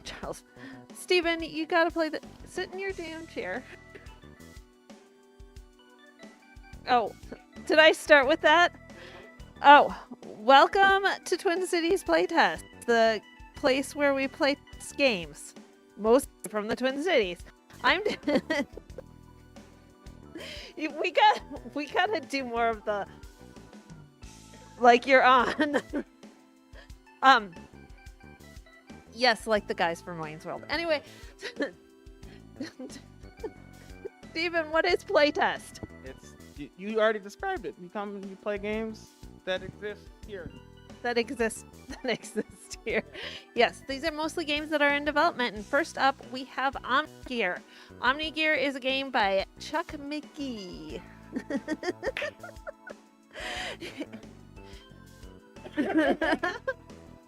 Charles. Steven, you gotta play the... Sit in your damn chair. Oh, did I start with that? Oh, welcome to Twin Cities Playtest, the place where we play games. Most from the Twin Cities. We gotta do more of the... Like you're on. Yes, like the guys from Wayne's World. Anyway, Steven, what is Playtest? You already described it. You come and you play games that exist here. That exist here. Yes, these are mostly games that are in development. And first up, we have OmniGear. OmniGear is a game by Chuck McGee.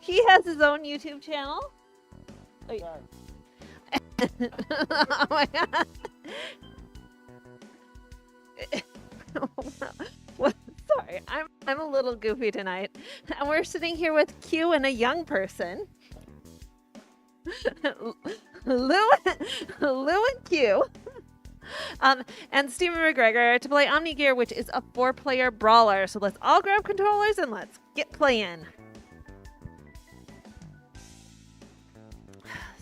He has his own YouTube channel. Oh my god. Well, sorry, I'm a little goofy tonight. And we're sitting here with Q and a young person. Lou and Q. And Steven McGregor to play OmniGear, which is a 4-player brawler. So let's all grab controllers and let's get playing.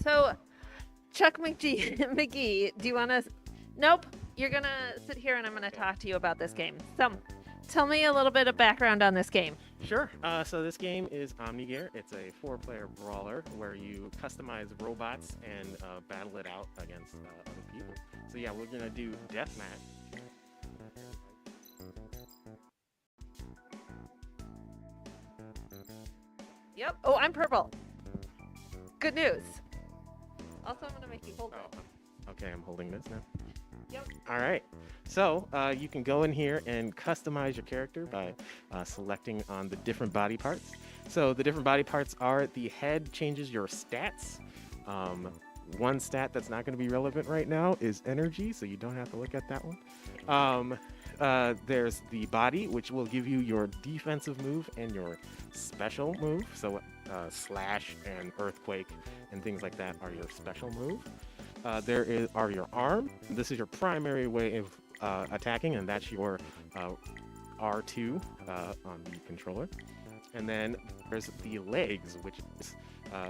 So, Chuck McGee, do you want to... Nope, you're going to sit here and I'm going to talk to you about this game. So, tell me a little bit of background on this game. Sure. So this game is OmniGear. It's a 4-player brawler where you customize robots and battle it out against other people. So yeah, we're going to do deathmatch. Yep. Oh, I'm purple. Good news. Also, I'm going to make you hold it. Okay, I'm holding this now. Yep. All right. So you can go in here and customize your character by selecting on the different body parts. So the different body parts are the head changes your stats. One stat that's not going to be relevant right now is energy, so you don't have to look at that one. There's the body, which will give you your defensive move and your special move. So slash and earthquake and things like that are your special move. Are your arm. This is your primary way of attacking, and that's your R2 on the controller. And then there's the legs, which is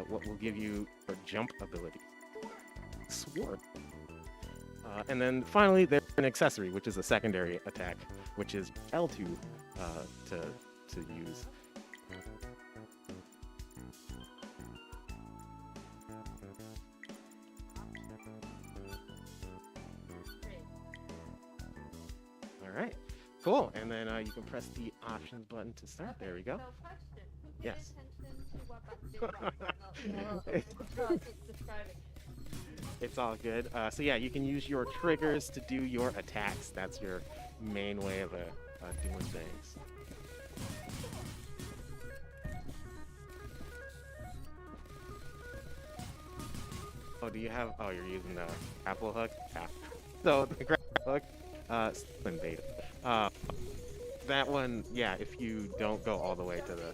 what will give you your jump ability. Sword. And then finally, there's an accessory, which is a secondary attack, which is L2 to use. All right, cool. And then you can press the options button to start. There we go. So, question. Yes. It's all good. So yeah, you can use your triggers to do your attacks. That's your main way of doing things. Oh, do you have? Oh, you're using the Apple hook. Yeah. So the grab hook, in beta. That one, yeah. If you don't go all the way to the.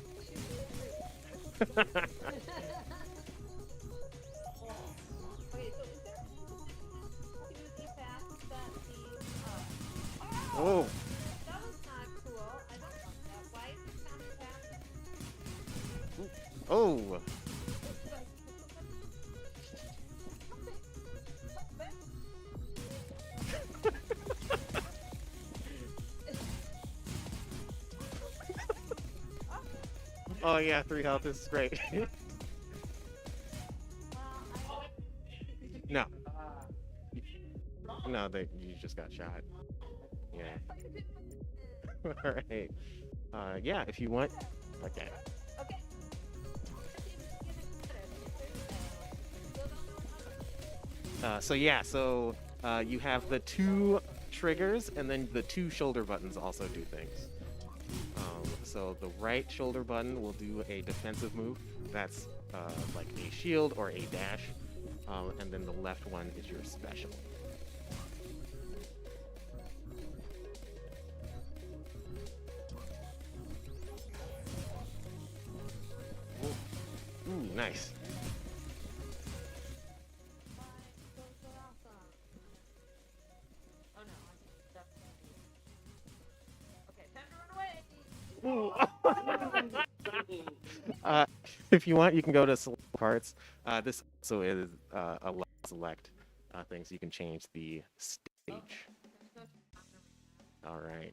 Oh. That was not cool. I don't like that. Why is it sounding fast? Oh. Oh yeah, 3 health is great. No. No, you just got shot. Yeah. Alright. Yeah, if you want. Okay. So you have the 2 triggers, and then the 2 shoulder buttons also do things. So the right shoulder button will do a defensive move. That's like a shield or a dash. And then the left one is your special. nice. Oh no, okay, time to Ooh. run away. uh, if you want, you can go to select parts. This also is a select thing, so you can change the stage. All right.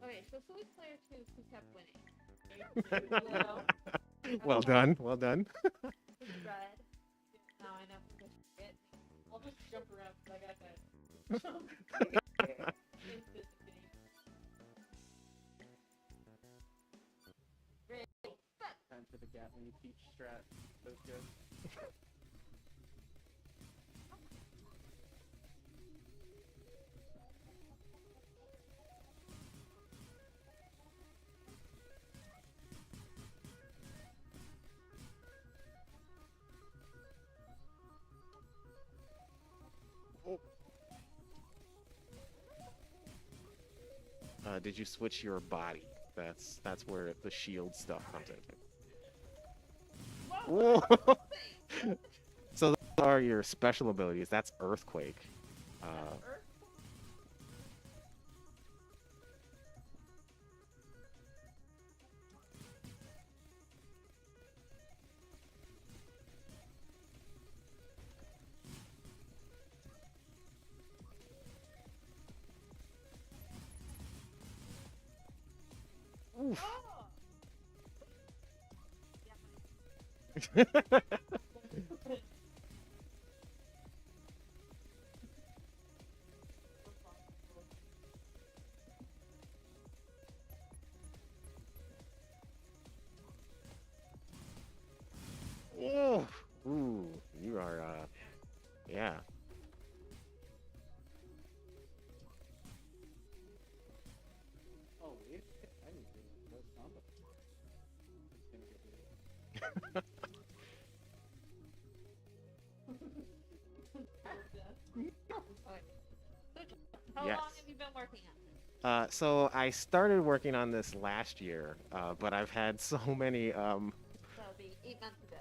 Okay, so Sweet Player 2 who kept winning. Hello? Well done. Well done. Red. Now I know who to it. I'll just jump around because I got that. Time for the Gatling peach strat. That's good. Did you switch your body? That's where the shield stuff comes into. Whoa! So those are your special abilities. That's Earthquake. Uh, oof. Ooh, ooh, you are yeah. Oh, wait. I need to combo. How Yes. long have you been working on this? So I started working on this last year, but I've had so many So it'll be 8 months ago.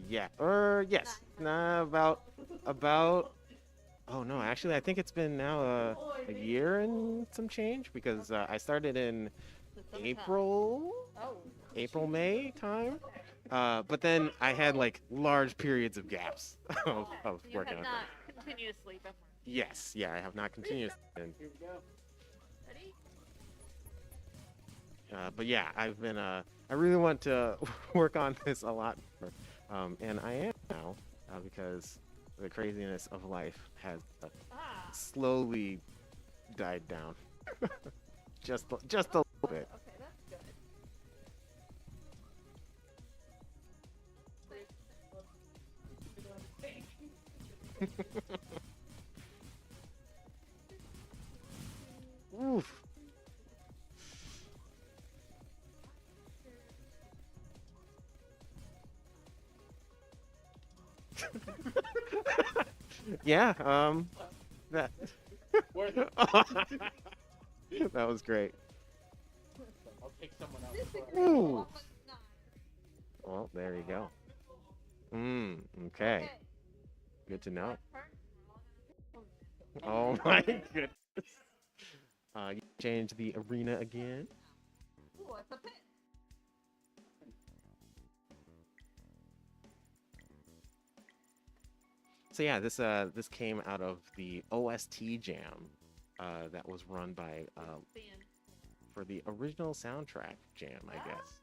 yeah, or yes, nah, about oh no, actually I think it's been now a year and some change because I started in The summertime. April, Oh. April, May time. But then I had like large periods of gaps of You working have on not things. continuously been working. Yes, yeah, I have not continuously been. Here we go. Ready? But yeah, I really want to work on this a lot more. And I am now because the craziness of life has slowly died down. Just a little bit. Okay, that's good. Oof. Yeah, that that was great. I'll take someone else. Ooh. Well, there you go. Okay. Good to know. Oh my goodness. You change the arena again. Ooh, it's a pit. So yeah, this came out of the OST jam that was run by for the original soundtrack jam, I guess.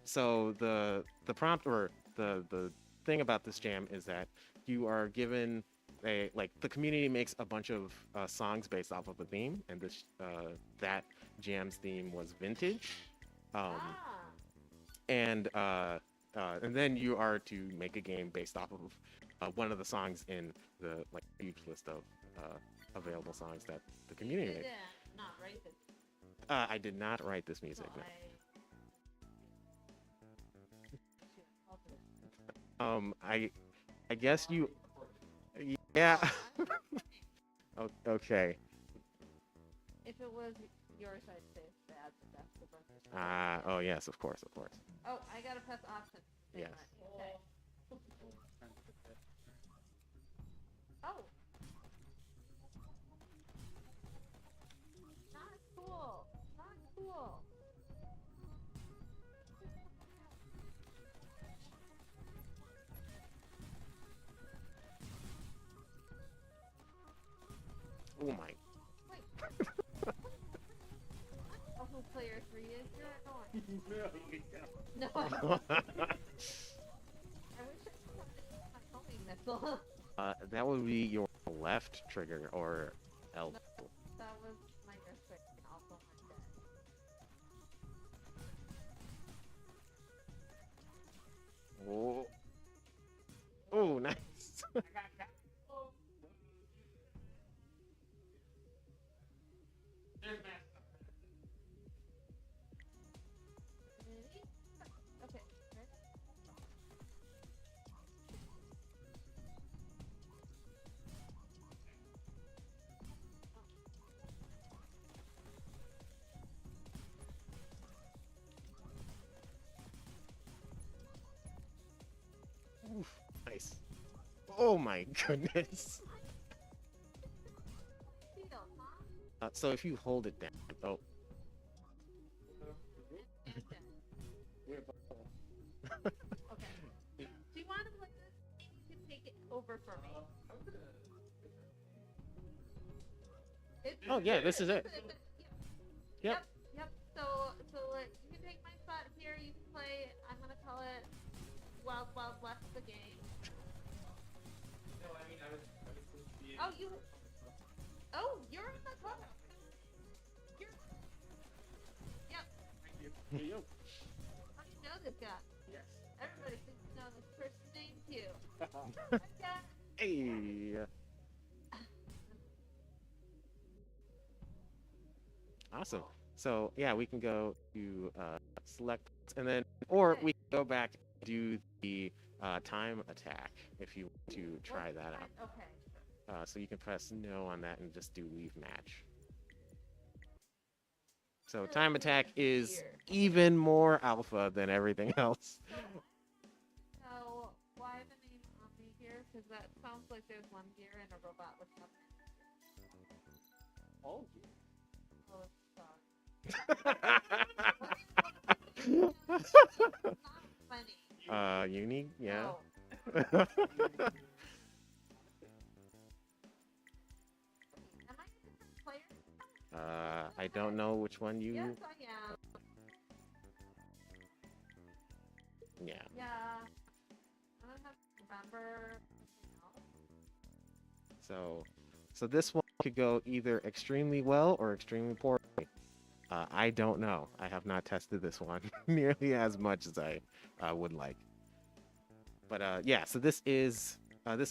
So the prompt or the thing about this jam is that you are given a like the community makes a bunch of songs based off of a theme, and this that jam's theme was vintage, and then you are to make a game based off of one of the songs in the like huge list of available songs that the community You made. did not write this. I did not write this music. So No. I guess you. Yeah. Okay. If it was yours, I'd say it's bad, but that's the person. Oh yes, of course, of course. Oh, I gotta press option. Say Yes. much. Okay. Oh. Not cool. Not cool. Oh my. Wait. Oh, who player 3 is? You're annoying. No. I wish I could my homing missile. That would be your left trigger or L. No, that was my earthquake and also my dead. Oh. Oh, nice. Ready? Okay, ready? Oof, nice. Oh my goodness. Feel, huh? So if you hold it down. Oh. And dead. Okay. Do you want to play this? Maybe you can take it over for me. Oh yeah, this is it. Yep. Yep. So like, you can take my spot here. You can play. I'm gonna call it Wild Wild West the game. No, I mean, I was supposed to be. Oh, you. Oh, you're in the car. You're. Yep. Thank you. Hey, yo. How do you know this guy? Yes. Everybody thinks you know this person's name too. Okay. Hey. Awesome. So yeah, we can go to select, and then, or Okay. we can go back and do the time attack if you want to try What's that the out. time? Okay. So you can press no on that and just do leave match. So time attack is Here. even more alpha than everything else. So why the name Omni here? Because that sounds like there's one gear and a robot with nothing. Oh, Oh, it's not funny. Unique, yeah. Oh. Am I a different player? I don't know which one you. Yes, I am. Yeah. Yeah. I don't have to remember anything else. So this one could go either extremely well or extremely poorly. I don't know. I have not tested this one nearly as much as I would like. But yeah, so this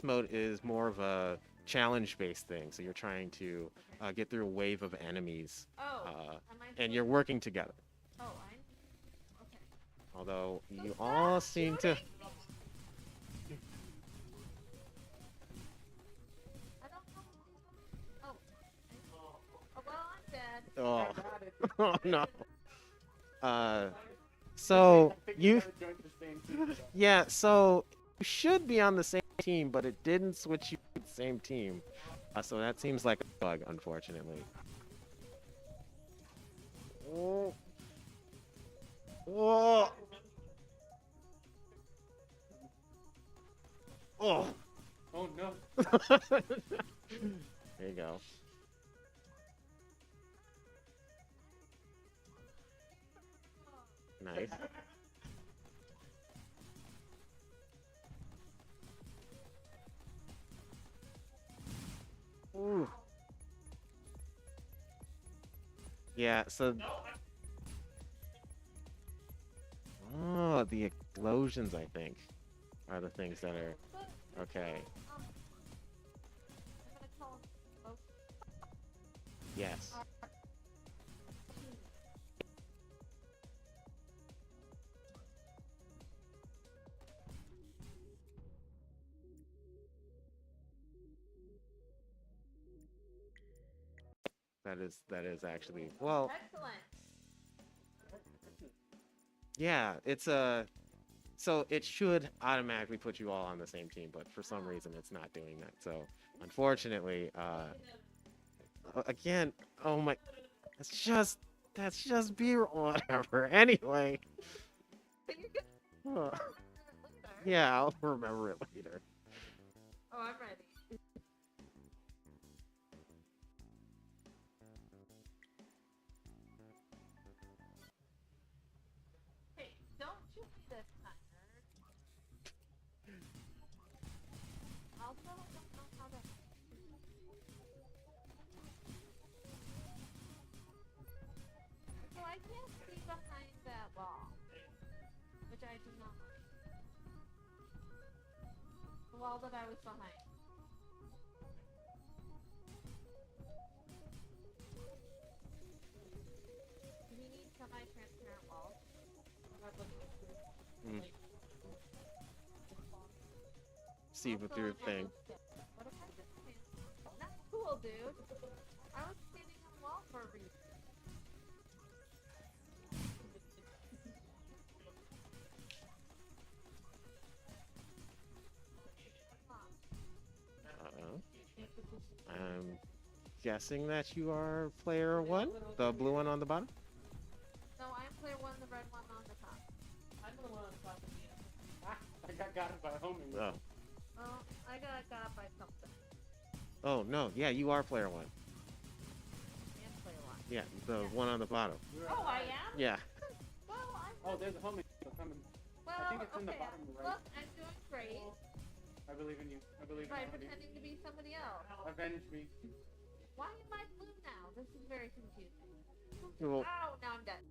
mode is more of a challenge-based thing. So you're trying to get through a wave of enemies, Oh. Am I and you're supposed- working together. Oh, I. Okay. Although So you stop all seem to. shooting me. I don't know. Oh. Oh, well, I'm dead. Oh, got it. oh no. So I think you. gotta join the same team, so. Yeah, so you should be on the same team, but it didn't switch you to the same team. So that seems like a bug, unfortunately. Oh. Oh. Oh. Oh no. There you go. Nice. Ooh. Yeah, so. Oh, the explosions, I think, are the things that are. Okay. I'm gonna call him Yes. That is actually well. Excellent. Yeah, it's a. So it should automatically put you all on the same team, but for some reason it's not doing that. So unfortunately, again, oh my, that's just beer, whatever. Anyway, But you're good. uh, Later. yeah, I'll remember it later. Oh, I'm ready. Hey, don't shoot me this time, nerd. Also, I don't know how to. So I can't see behind that wall, which I do not like. The wall that I was behind. Do we need semi-transparent walls? Mm. See with your thing. What if I just stand? That's cool, dude. I was standing on the wall for a reason. Uh-oh. I'm guessing that you are player one, the blue one on the bottom. No, I'm player one, the red one on the top. I'm the one on the top of the I got it by homing. Oh. Oh, I got by something. Oh no, yeah, you are player one. And player one. Yeah, the one on the bottom. Oh, I am? Yeah. Well, I'm. Oh, there's a homing coming. Well, I think it's in the okay. bottom right. Look, I'm doing great I believe in you. I believe by in you. pretending to be somebody else. Avenge me. Why am I blue now? This is very confusing. Well, Oh, now I'm dead.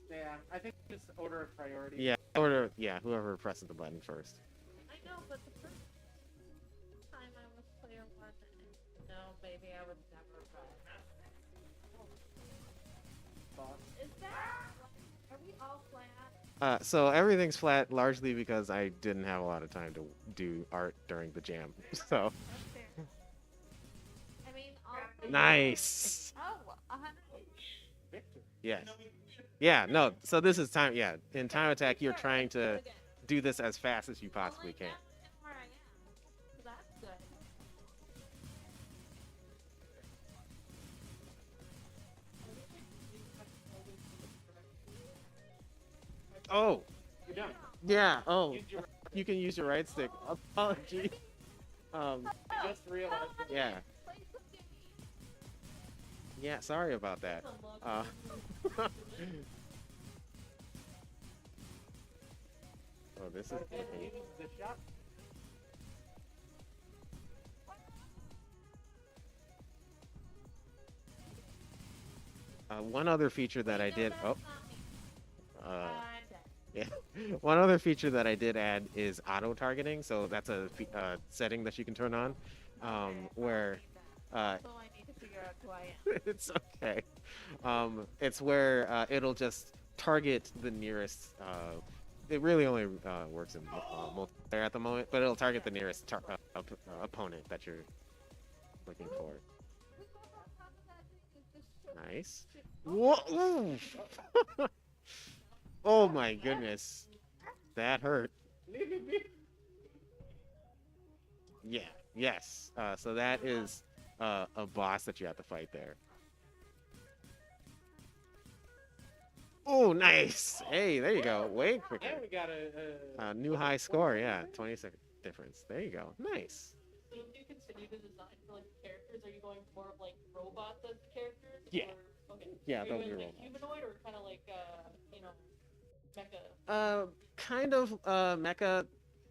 Yeah, I think it's order of priority. yeah, order. Yeah, whoever presses the button first. I know, but the first time I was player one, no, maybe I was never red. Boss. Is that? Are we all flat? So everything's flat largely because I didn't have a lot of time to do art during the jam. So That's fair. I mean, all. nice. Oh, 100. Victor. Yes. Yeah. No. So this is time. Yeah. In time attack, you're trying to do this as fast as you possibly can. Where I am. So that's good. Oh. You're done. Yeah. Oh. Use your, You can use your right stick. Apology. I just realized. Yeah. Play some games. Yeah. Sorry about that. Uh. Oh, this is. The shot. One other feature that I did. No, Oh. that's not me. Uh. I'm dead. Yeah. One other feature that I did add is auto targeting. So that's a setting that you can turn on, where So I need to figure out who I am. it's okay. It's where it'll just target the nearest. It really only works in multiplayer at the moment, but it'll target the nearest opponent that you're looking for. Who's up on top of that thing? Is this shit? Nice. Whoa! Ooh. Oh my goodness, that hurt. Leave it be. Yeah. Yes. So that is a boss that you have to fight there. Oh, nice. Hey, there you go. Way quicker. Yeah, we got a. New high score. Yeah, 20-second difference. There you go. Nice. Do you continue to design for like characters? Are you going more of like robots as characters? Yeah. Or, okay. Yeah, Are you they'll going, be like, robots. humanoid or kind of like mecha? Kind of mecha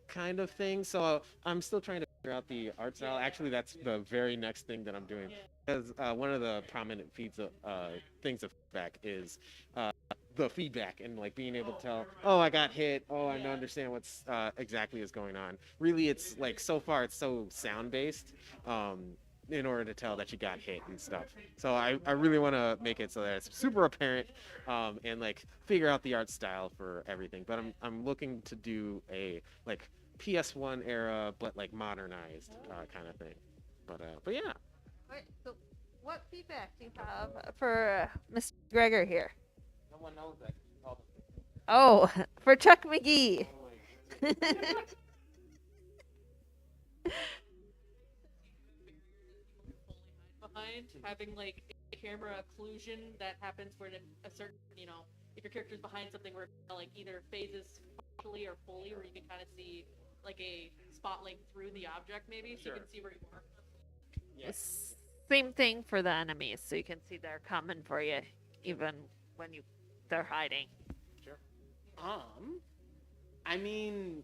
kind of thing. So I'm still trying to figure out the art style. Actually, that's the very next thing that I'm doing. Yeah. Because one of the prominent things of feedback is the feedback and like being able to tell, oh, I got hit. Oh, I don't understand what's exactly is going on. Really, it's like so far it's so sound based. In order to tell that you got hit and stuff. So I really want to make it so that it's super apparent and like figure out the art style for everything. But I'm looking to do a like PS1 era but like modernized kind of thing. But yeah. Wait, so what feedback do you have for Mr. Gregor here? No one knows that. Oh, for Chuck McGee. behind having like a camera occlusion that happens where a certain, if your character's behind something where it like either phases partially or fully, where you can kind of see like a spotlight through the object maybe, so you can see where you are. Same thing for the enemies, so you can see they're coming for you, even when they're hiding. I mean,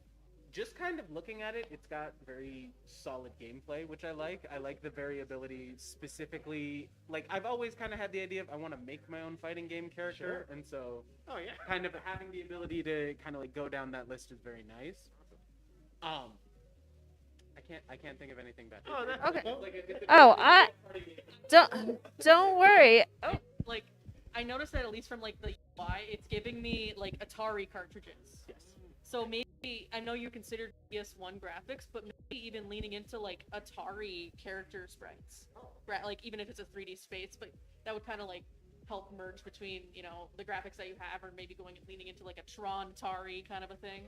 just kind of looking at it, it's got very solid gameplay, which I like. I like the variability specifically. Like, I've always kind of had the idea of I want to make my own fighting game character, and so kind of having the ability to kind of like go down that list is very nice. I can't think of anything bad. Okay. Don't worry. Oh, like I noticed that at least from like the UI, it's giving me like Atari cartridges. Yes. So maybe I know you considered PS1 graphics, but maybe even leaning into like Atari character sprites, like even if it's a 3D space, but that would kind of like help merge between the graphics that you have, or maybe leaning into like a Tron Atari kind of a thing.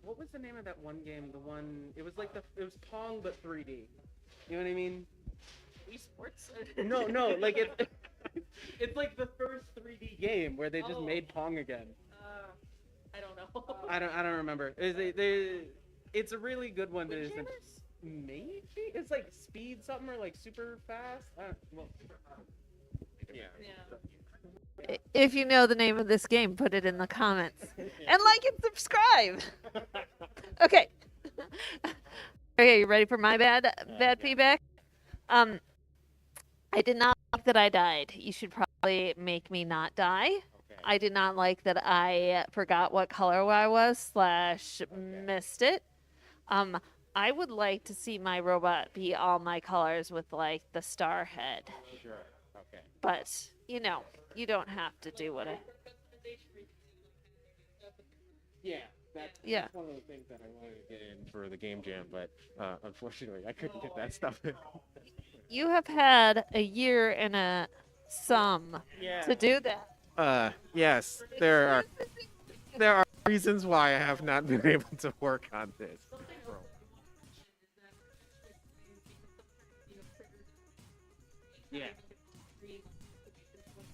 What was the name of that one game? It was Pong but 3D. You know what I mean? Wii Sports? No, like it's like the first 3D game where they just made Pong again. I don't know. I don't remember. It's a really good one. Maybe it's like Speed something or like Super Fast. Yeah. If you know the name of this game, put it in the comments. And like and subscribe. Okay. Okay, you ready for my bad feedback? I did not like that I died. You should probably make me not die. Okay. I did not like that I forgot what color I was / missed it. I would like to see my robot be all my colors with like the star head. Sure. Okay. But, you don't have to do what I... Yeah. That's one of the things that I wanted to get in for the game jam, but unfortunately I couldn't get that stuff in. You have had a year and some to do that. Yes, there are reasons why I have not been able to work on this. Yeah.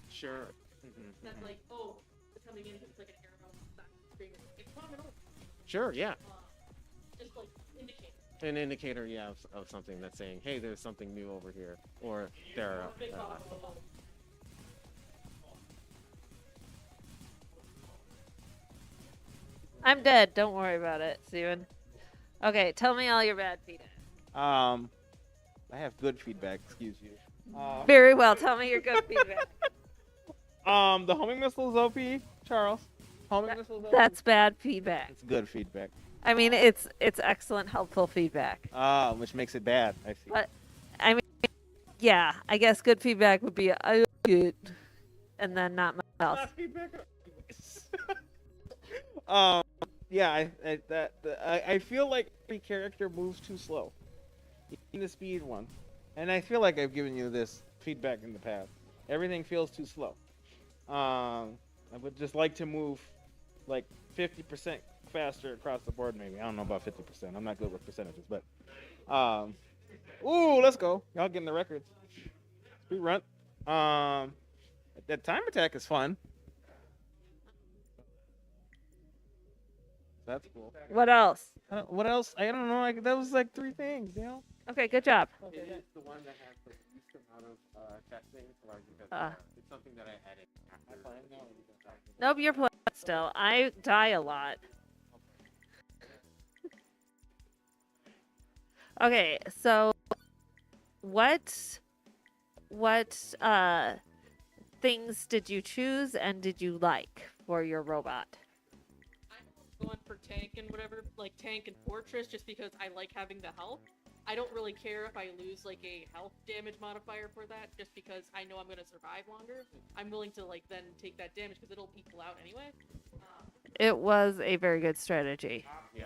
Sure. That's like, it's coming in, it's like an arrow. It's coming over. Sure, yeah. Just like indicate. An indicator, yeah, of something that's saying, hey, there's something new over here, or there are. I'm dead. Don't worry about it, Steven. Okay, tell me all your bad feedback. I have good feedback. Excuse you. Very well. Tell me your good feedback. The homing missiles OP, Charles. Homing missiles OP. That's bad feedback. It's good feedback. I mean, it's excellent, helpful feedback. Which makes it bad. I see. But I mean, yeah, I guess good feedback would be I like it, and then not much else. Yeah, I feel like every character moves too slow. In the speed one, and I feel like I've given you this feedback in the past. Everything feels too slow. I would just like to move like 50% faster across the board. Maybe I don't know about 50%. I'm not good with percentages, but ooh, let's go. Y'all getting the records. Speed run. That time attack is fun. That's cool. What else? What else? I don't know. That was like 3 things, Okay, good job. It is the one that has the least amount of testing, because it's something that I added. Nope, you're playing still. I die a lot. Okay, so what things did you choose and did you like for your robot? I'm going for tank and whatever, like tank and fortress, just because I like having the health. I don't really care if I lose like a health damage modifier for that, just because I know I'm gonna survive longer. I'm willing to like then take that damage because it'll equal out anyway. It was a very good strategy. Yeah.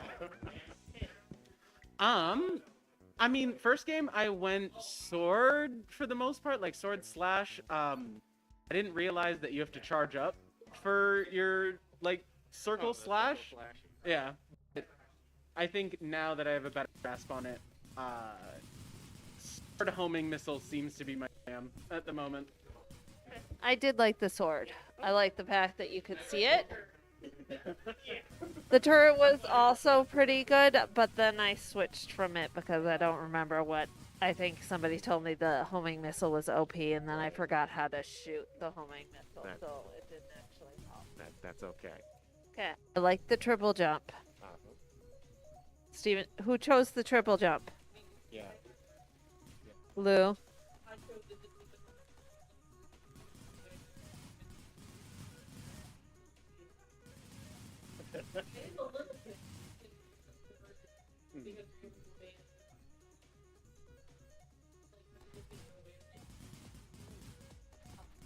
I mean, first game I went sword for the most part, like sword slash. I didn't realize that you have to charge up for your like circle slash. Yeah. I think now that I have a better grasp on it, sword homing missile seems to be my jam at the moment. I did like the sword. I like the fact that you could see it. The turret was also pretty good, but then I switched from it because I don't remember what. I think somebody told me the homing missile was OP, and then I forgot how to shoot the homing missile, so it didn't actually help. That's okay. Okay. I like the triple jump. Steven, who chose the triple jump? Yeah. Lou.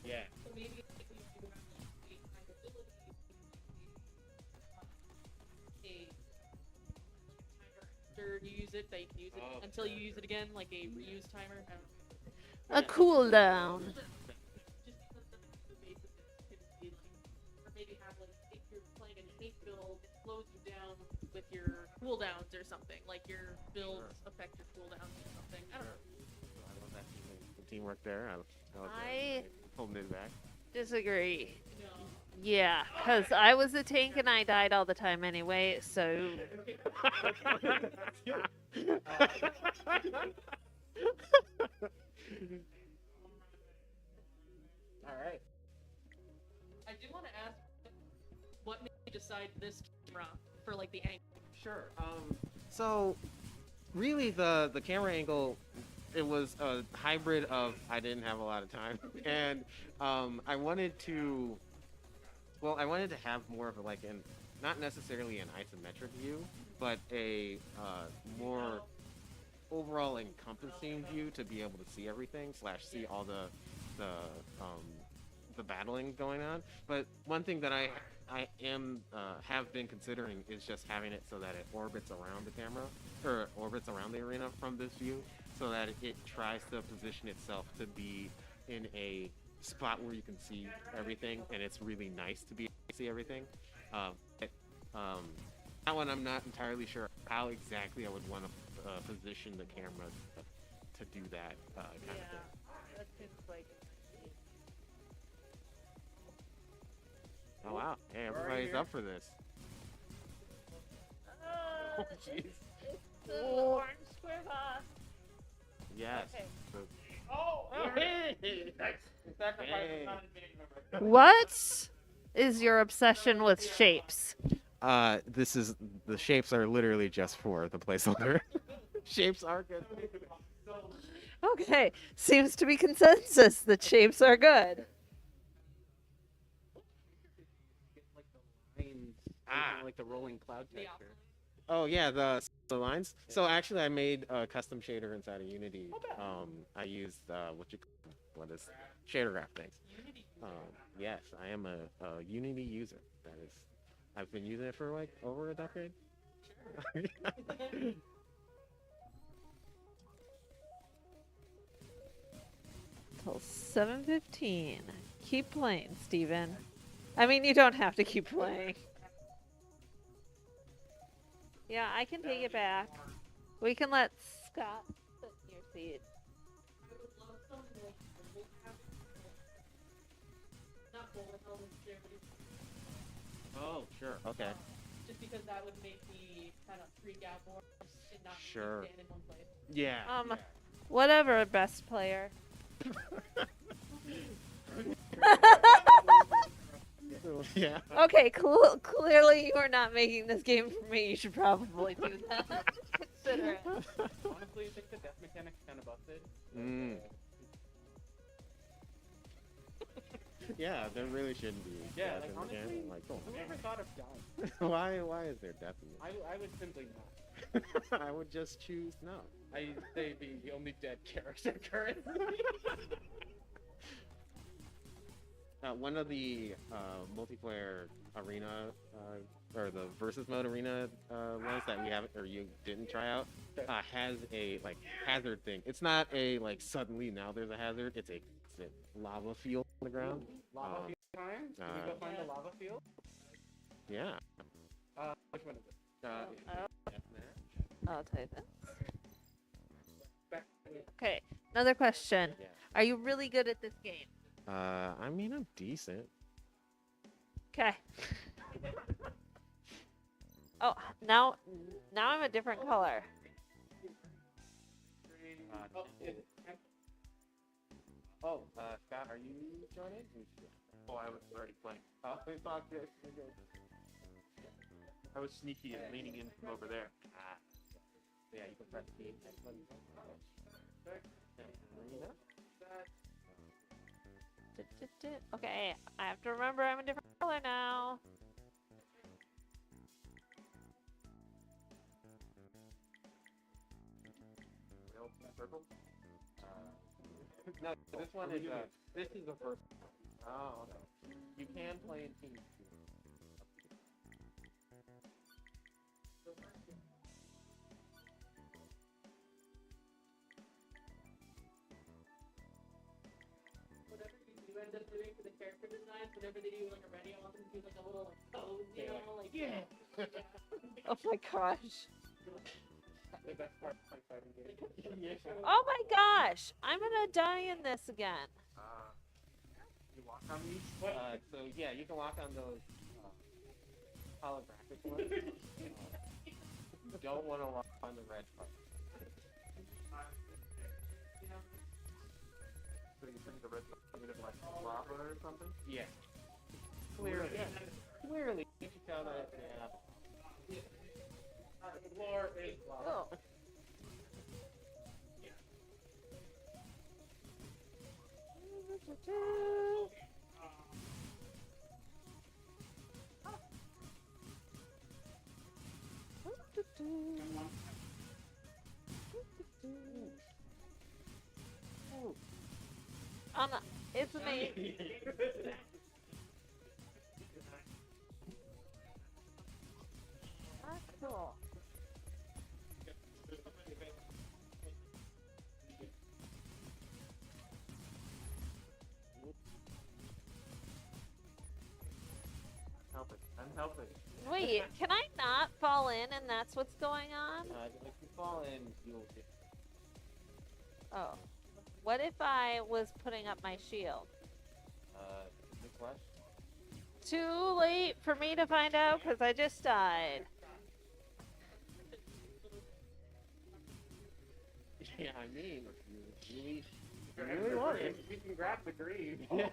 Yeah. After you use it, that you can use it until you use it again, like a reuse timer. I don't know. A cooldown. Just because that's the basis of it, or maybe have like if you're playing a hate build, it slows you down with your cooldowns or something. Like your builds affect your cooldowns or something. I don't know. I love that teamwork there. I love I holding it back. disagree. You know. Yeah, because I was a tank and I died all the time anyway, so. All right. I do want to ask, what made you decide this camera for like the angle? Sure. So, really, the camera angle, it was a hybrid of I didn't have a lot of time, and I wanted to, well, I wanted to have more of a, like an, not necessarily an isometric view, but a more overall encompassing view to be able to see everything / see all the battling going on. But one thing that I am have been considering is just having it so that it orbits around the camera or orbits around the arena from this view, so that it tries to position itself to be in a spot where you can see everything, and it's really nice to be able to see everything. That one I'm not entirely sure how exactly I would want to position the camera to do that kind of thing. That seems like. Oh wow! Hey, Where are everybody's you? up for this. Oh jeez. The orange square box. Yes. Okay. So- Oh, hey! Sacrifice Hey. is not in being remembered. What is your obsession with shapes? This is, the shapes are literally just for the placeholder. Shapes are good. Okay, seems to be consensus that shapes are good. Get like the lines, like the rolling cloud The texture. Oh yeah, the lines. So actually, I made a custom shader inside of Unity. I used what is shader graph things. Yes, I am a Unity user. That is, I've been using it for like over a decade. Till 7:15. Keep playing, Steven. I mean, you don't have to keep playing. Yeah, I can take it back. We can let Scott sit in your seat. Not bullet hell necessarily, Oh sure. Okay. just because that would make me kind of freak out more and not Sure. stand in one place. Yeah. Whatever, best player. Yeah. Okay, cool. Clearly, you are not making this game for me. You should probably do that. Consider it. Honestly, I think the death mechanic's kind of busted. Mm. Yeah, there really shouldn't be. Yeah, death like in the game. honestly, Like, come I on. never thought of dying. Why is there death in I would simply not. this? I would just choose no. I say be the only dead character currently. One of the multiplayer arena or the versus mode arena ones that we haven't or you didn't try out has a like hazard thing. It's not a like suddenly now there's a hazard. It's a lava field on the ground. Lava field time? Can we go find a lava field? Yeah. Which one is it? I'll type it. Back. Okay, another question. Yeah. Are you really good at this game? I mean I'm decent. Okay. Oh, now I'm a different color. Scott, are you joining? Oh, I was already playing. Oh, we thought this. I was sneaky and leaning in from over there. Yeah, you can press the next one. Okay, I have to remember I'm a different color now. Purple? No, this one is this is the first. Oh, okay. You can play in teams. Whatever you end up doing for the character designs, whenever they do like a ready off and do like a little like pose, you know, like Oh my gosh. The best part of my fighting game. Oh my gosh. I'm gonna die in this again. You walk on these? So yeah, you can walk on those holographic ones. You don't want to walk on the red part. So you think the red bit of like lava or something? Yeah. Clearly. Yeah. Clearly, you can tell that. Yeah. The floor is lava. Oh. It's amazing. That's cool. I'm helping. Wait, can I not fall in and that's what's going on? If you fall in, you'll get. Oh. What if I was putting up my shield? Good question. Too late for me to find out because I just died. Yeah, I mean, you Really want it? We can grab the green. Yeah.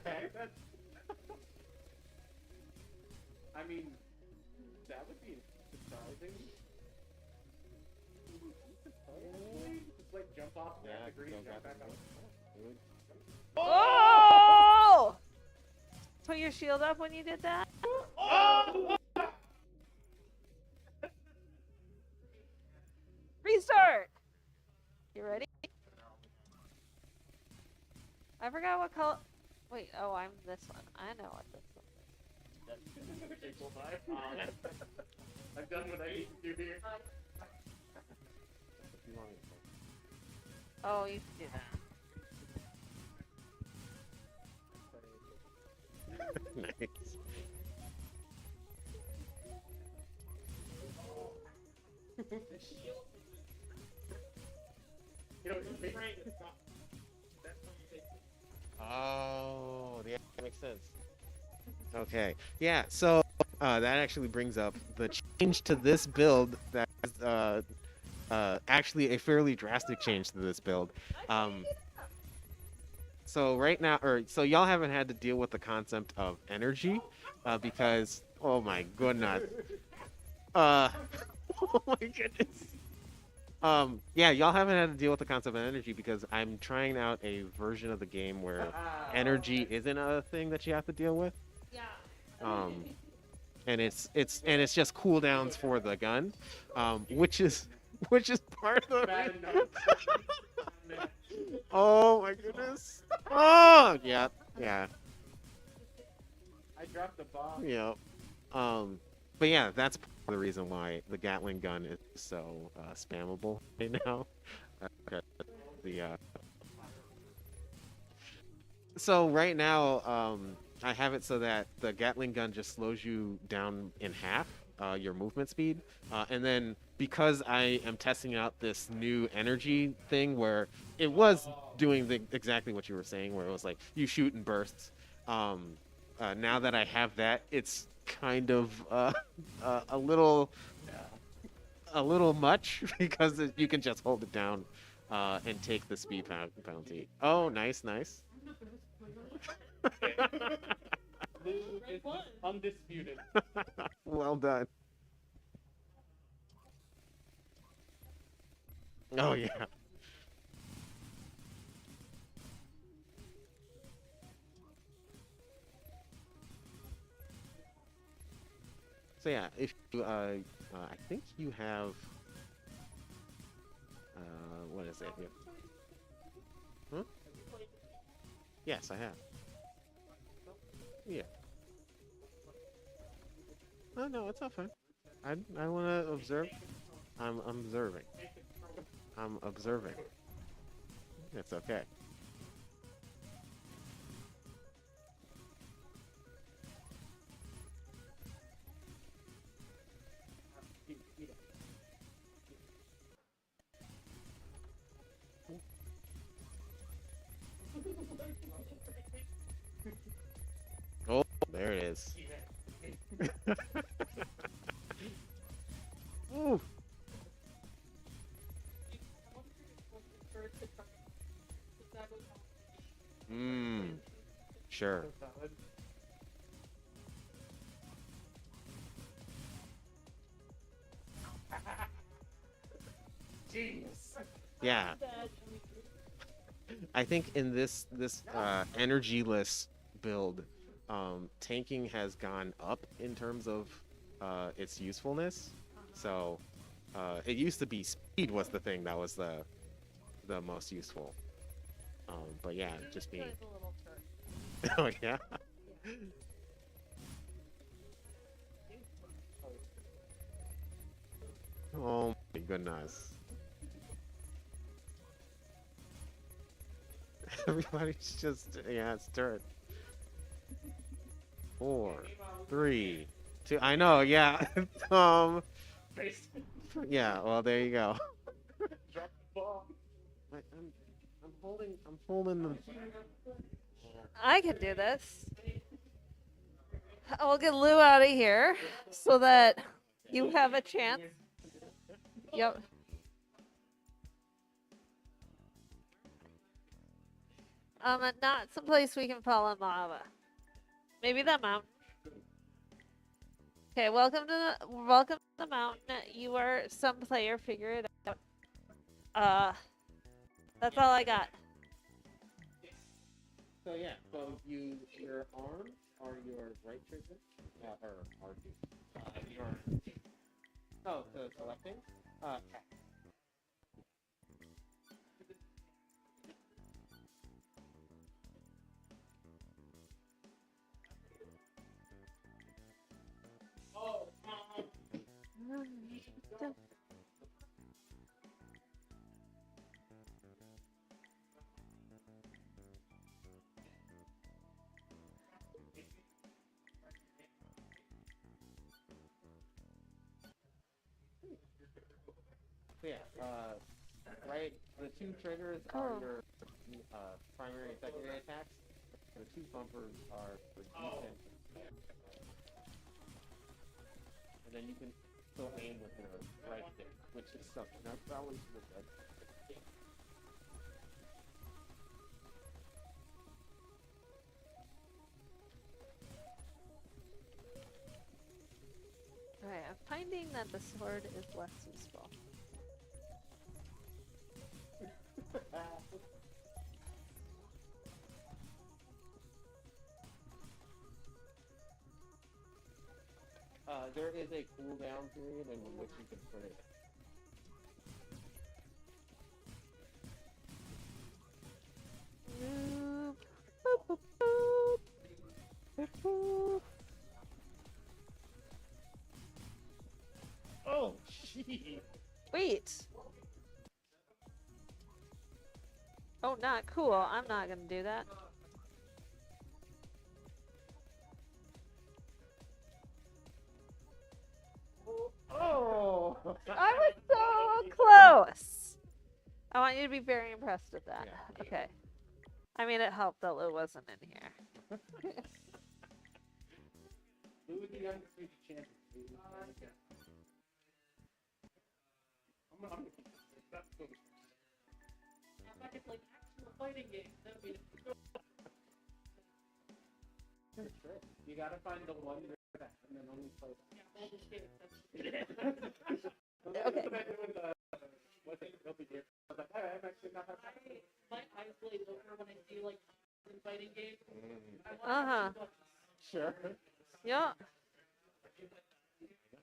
I mean, that would be surprising. Just like jump off, grab the green, go jump grab back the on. Oh! Put your shield up when you did that? Restart! You ready? I forgot what color. Wait, oh, I'm this one. I know what this one is. I've done what I need to do here. Oh, you can do that. Nice. You know, Oh, yeah, that makes sense. Okay, yeah. So that actually brings up the change to this build. That is actually a fairly drastic change to this build. So right now, so y'all haven't had to deal with the concept of energy, because oh my goodness, oh my goodness. Yeah, y'all haven't had to deal with the concept of energy because I'm trying out a version of the game where energy isn't a thing that you have to deal with. Yeah. Um, and it's just cooldowns for the gun, which is part of the Bad reason. enough. Man. Oh my goodness. Oh yeah, yeah, I dropped the bomb. yeah. Um, but yeah, that's part of the reason why the Gatling gun is so spammable right now. Okay, the so right now, I have it so that the Gatling gun just slows you down in half, your movement speed, and then because I am testing out this new energy thing where it was doing exactly what you were saying, where it was like you shoot in bursts. Um, Now that I have that, it's kind of a little much because you can just hold it down and take the speed penalty. Oh, nice, nice. Lou is undisputed. Well done. Oh yeah. So yeah, if you, I think you have, what is it? Yeah. Huh? Yes, I have. Yeah. Oh no, it's not fine. I want to observe. I'm observing. I'm observing. It's okay. Oh, there it is. Ooh. Mmm. Sure. Genius. Yeah. I think in this energyless build, tanking has gone up in terms of its usefulness. So it used to be speed was the thing that was the most useful. But yeah, just being. Oh yeah. Oh my goodness. Everybody's just yeah, it's turret. 4, 3, 2. I know, yeah. um, yeah. Well, there you go. Drop the bomb. I'm holding the. I can do this. I'll get Lou out of here so that you have a chance. Yep. Not someplace we can fall in lava. Maybe the mountain. Okay, welcome to the mountain. You are some player. Figure it out. That's all I got. So yeah, so your arms are your right trigger, or your oh, so selecting, tap. So yeah, right. The two triggers are your primary and secondary attacks. The two bumpers are for defense, and then you can still aim with your right stick, which is something that's always good. Alright, I'm finding that the sword is less useful. There is a cooldown period in which you can put it. Boop, boop, boop, boop. Boop, boop. Oh, gee. Wait. Oh, not cool. I'm not gonna do that. Oh. I was so close. I want you to be very impressed with that. Yeah. Okay. I mean, it helped that Lou wasn't in here. Who would the undisputed champion? If it's like actual fighting games, that would be You gotta find the one that and then only play that. yeah, Baldur's Gate. That's Okay. What's it? Guilty Gear. I was like, hey, I'm actually not that bad. my eyes glaze over when I see like fighting games. I want Uh-huh. to Sure. Yeah.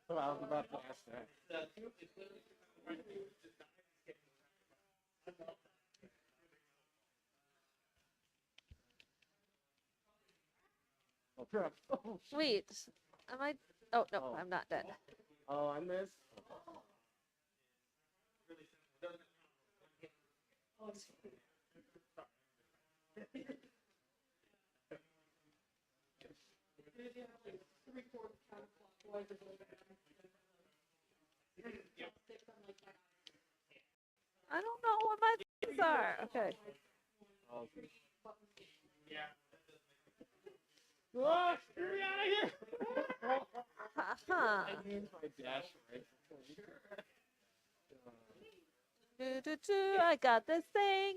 Well, I was about to ask that. Oh, crap. Oh, shit. Wait. Am I? Oh no, Oh. I'm not dead. Oh, I missed. I don't know what my things are. Okay. Oh, oh, get me out of here! Haha. I used my dash right. I got this thing.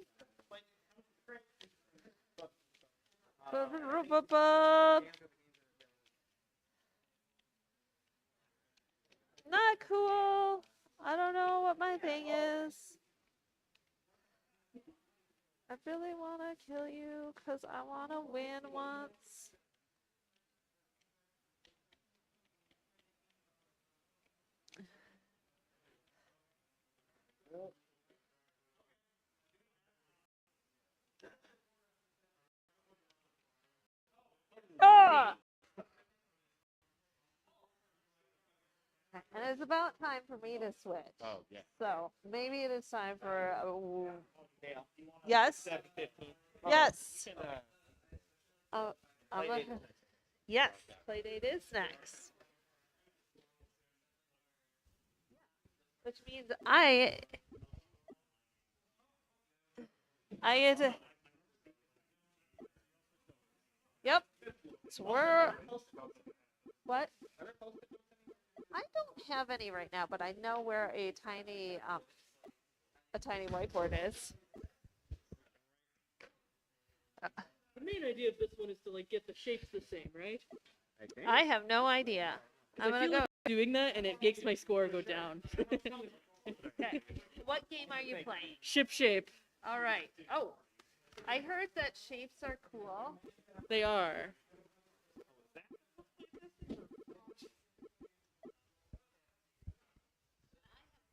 Ba-ba-ba-ba-ba. Not cool. I don't know what my thing is. I really want to kill you because I want to win once. Ah! And it's about time for me to switch. Oh, yeah. So maybe it is time for a. Dale, Yes. 7:15. Yes. You can, I'm play a, it. yes. Playdate is next. Which means I get to. Yep. So we're. What? I don't have any right now, but I know where a tiny whiteboard is. The main idea of this one is to like get the shapes the same, right? I think. I have no idea. I'm I gonna feel go. like doing that and it makes my score go down. Okay. What game are you playing? Ship shape. All right. Oh, I heard that shapes are cool. They are.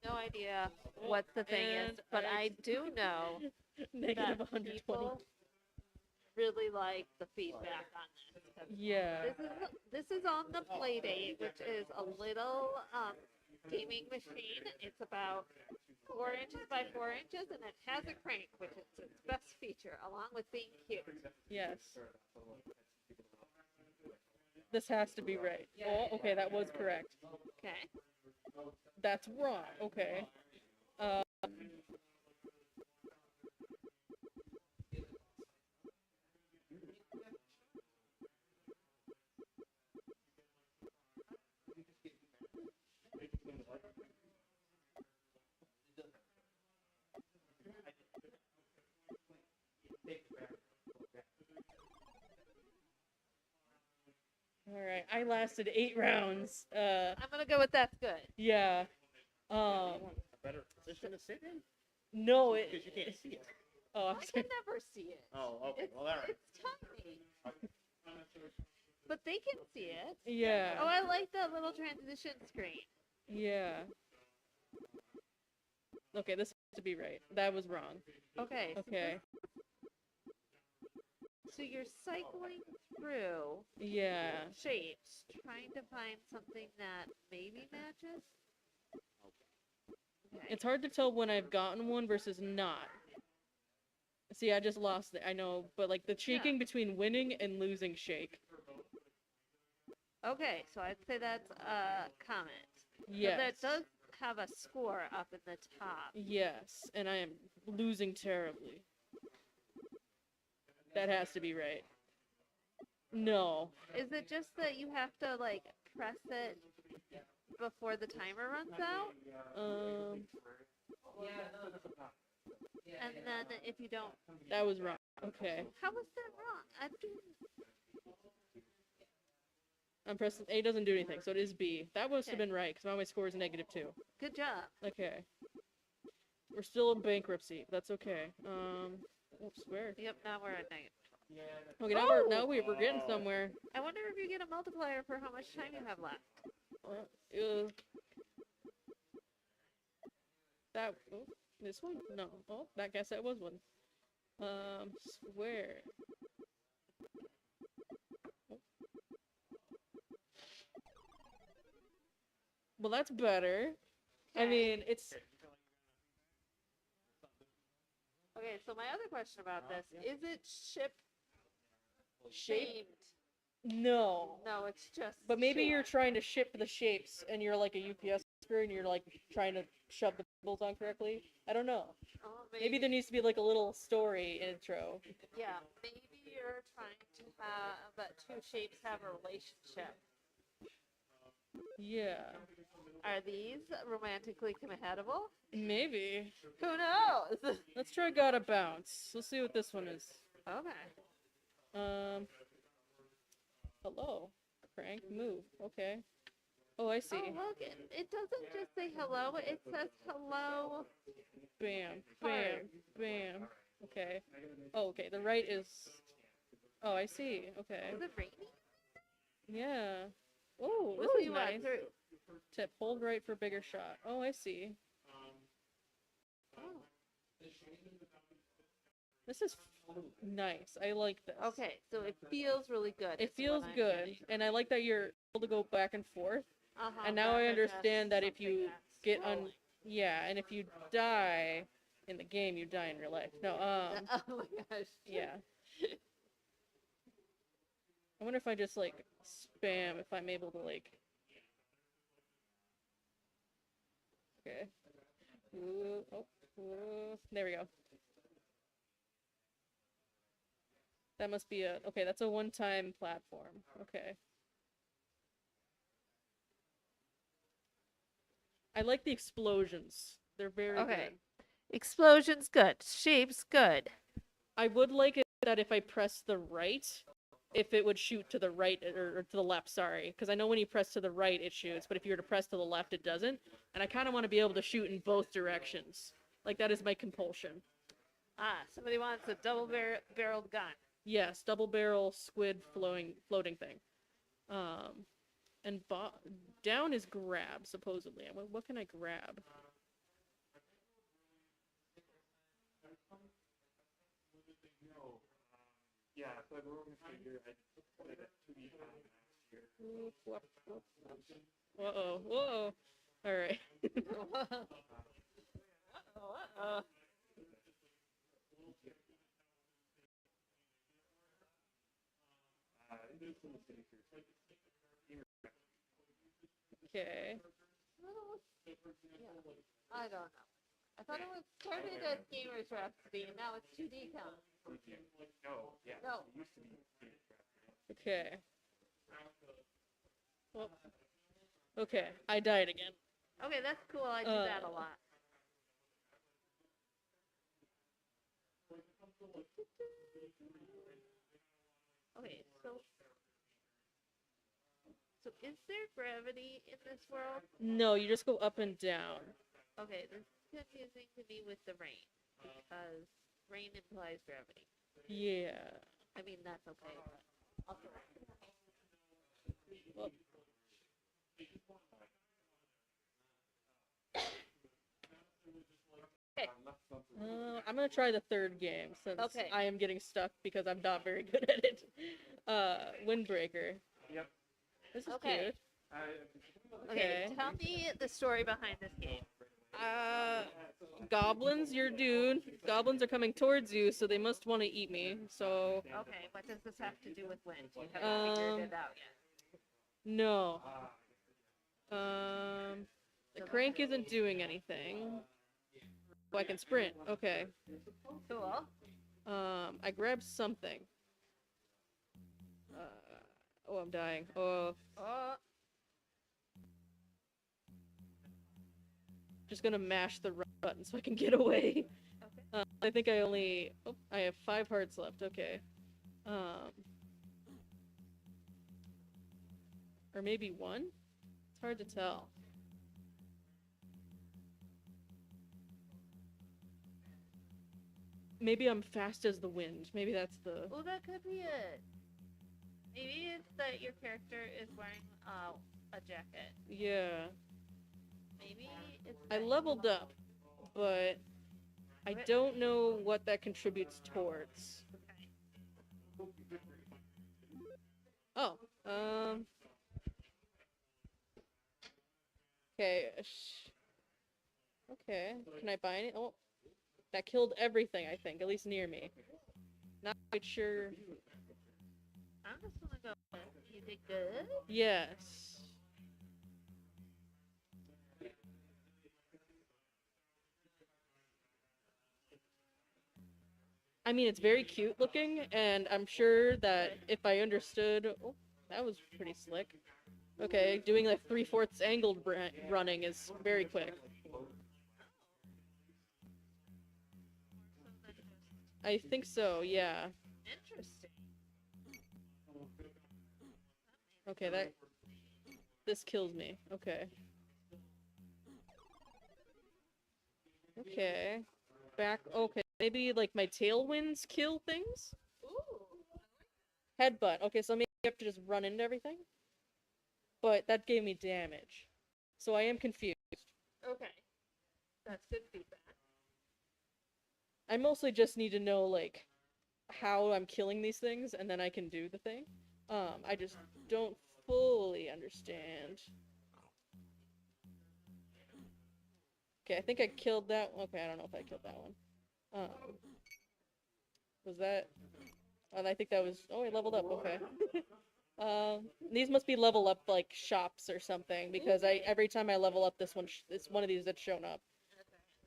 No idea what the thing is, And but I- I do know Negative that 120. people really like the feedback on this. 'Cause Yeah. This is on the Playdate, which is a little gaming machine. It's about 4 inches by 4 inches, and it has a crank, which is its best feature, along with being cute. Yes. This has to be right. Oh, okay, that was correct. Okay. That's wrong. Okay. All right. I lasted 8 rounds. I'm gonna go with that's good. Yeah. A better position to sit in? No, Because you can't see it. Oh, I'm I sorry. can never see it. Oh, okay. It's, Well, all right. it's tiny. But they can see it. Yeah. Oh, I like that little transition screen. Yeah. Okay, this has to be right. That was wrong. Okay. Okay. So you're cycling through Yeah. shapes, trying to find something that maybe matches. Okay. It's hard to tell when I've gotten one versus not. See, I just lost it. I know, but like the shaking between winning and losing shake. Okay, so I'd say that's a comment. Yes. So that does have a score up in the top. Yes, and I am losing terribly. That has to be right. No. Is it just that you have to like press it before the timer runs out? And then if you don't, That was wrong. Okay. how was that wrong? I'm pressing A doesn't do anything, so it is B. That must have Okay. been right, because now my score is -2. Good job. Okay. We're still in bankruptcy. That's okay. Oops, where? Yep, now we're at negative. Okay, now we're getting somewhere. I wonder if you get a multiplier for how much time you have left. That this one? No. Oh, I guess that was one. Square. Oh. Well, that's better. I Okay. mean, it's Okay, so my other question about this, is it ship shape. shaped? No. No, it's just But maybe you're shaped. trying to ship the shapes, and you're like a UPS worker, and you're like trying to shove the bubbles on correctly. I don't know. Oh, Maybe there needs to be like a little story intro. Yeah, maybe you're trying to have that two shapes have a relationship. Yeah. Are these romantically compatible? Maybe. Who knows? Let's try Gotta Bounce. Let's see what this one is. Okay. Hello. Crank, move. Okay. Oh, I see. Oh, look, it doesn't just say hello, it says hello. Bam, bam, Hard. bam. Okay. Oh, okay. The right is. Oh, I see. Okay. Is it raining? Yeah. Oh, this Ooh, is you nice. went through. Tip, hold right for bigger shot. Oh, I see. Oh. This is nice. I like this. Okay, so it feels really good. It is what feels I'm good, getting. and I like that you're able to go back and forth. Uh-huh, And now I rather understand just that if something you that's get scrolling. yeah, and if you die in the game, you die in real life. No, Oh my gosh. yeah. I wonder if I just like spam if I'm able to like. Okay. Ooh, oh, ooh. There we go. That must be a okay. That's a one-time platform. Okay. I like the explosions. They're very Okay. good. Explosion's good. Shape's good. I would like it that if I press the right, if it would shoot to the right or to the left, sorry. Because I know when you press to the right, it shoots, but if you were to press to the left, it doesn't. And I kind of want to be able to shoot in both directions. Like, that is my compulsion. Ah, somebody wants a double-barreled gun. Yes, double barrel squid floating thing. And down is grab, supposedly. What can I grab? Yeah, so I wrote a figure. I put it at 2D last year. Uh-oh, whoa. Alright. Uh-oh. Okay. Yeah. I don't know. I thought it was started as Gamer's Rhapsody, and now it's 2D count. No, yeah. No. It used to be. Okay. Well, okay, I died again. Okay, that's cool. I do that a lot. Okay, so is there gravity in this world? No, you just go up and down. Okay, this is confusing to me with the rain because Rain implies gravity. Yeah. I mean, that's okay, but also. Well, I'm gonna try the third game since Okay. I am getting stuck because I'm not very good at it. Windbreaker. Yep. This is Okay. cute. Okay, Okay. tell me the story behind this game. Goblins, your dude. Goblins are coming towards you, so they must want to eat me. So, Okay, what does this have to do with wind? You haven't figured it out yet. no. The crank isn't doing anything. Oh, I can sprint. Okay. Cool. I grabbed something. Oh, I'm dying. Oh, Oh, just gonna mash the right button so I can get away. okay. I think I only. Oh, I have 5 hearts left. Okay. Or maybe 1? It's hard to tell. Maybe I'm fast as the wind. Maybe that's the. Well, that could be it. Maybe it's that your character is wearing a jacket. Yeah. Maybe it's. I that- leveled up, but I don't know what that contributes towards. Okay. Oh, okay. Okay. Can I buy any? Oh, that killed everything, I think, at least near me. Not quite sure. I'm just gonna go. You did good. Yes. I mean, it's very cute looking, and I'm sure that if I understood. Oh, that was pretty slick. Okay, doing like 3/4 angled running is very quick. I think so, yeah. Interesting. Okay, that. This kills me. Okay. Okay. Back. Okay, maybe like my tailwinds kill things? Ooh. Headbutt. Okay, so maybe you have to just run into everything? But that gave me damage. So I am confused. Okay. That's good feedback. I mostly just need to know, like, how I'm killing these things, and then I can do the thing. I just don't fully understand. Okay, I think I killed that one. Okay, I don't know if I killed that one. Was that... Oh, I think that was... Oh, I leveled up, okay. These must be level up, like, shops or something, because every time I level up this one, it's one of these that's shown up.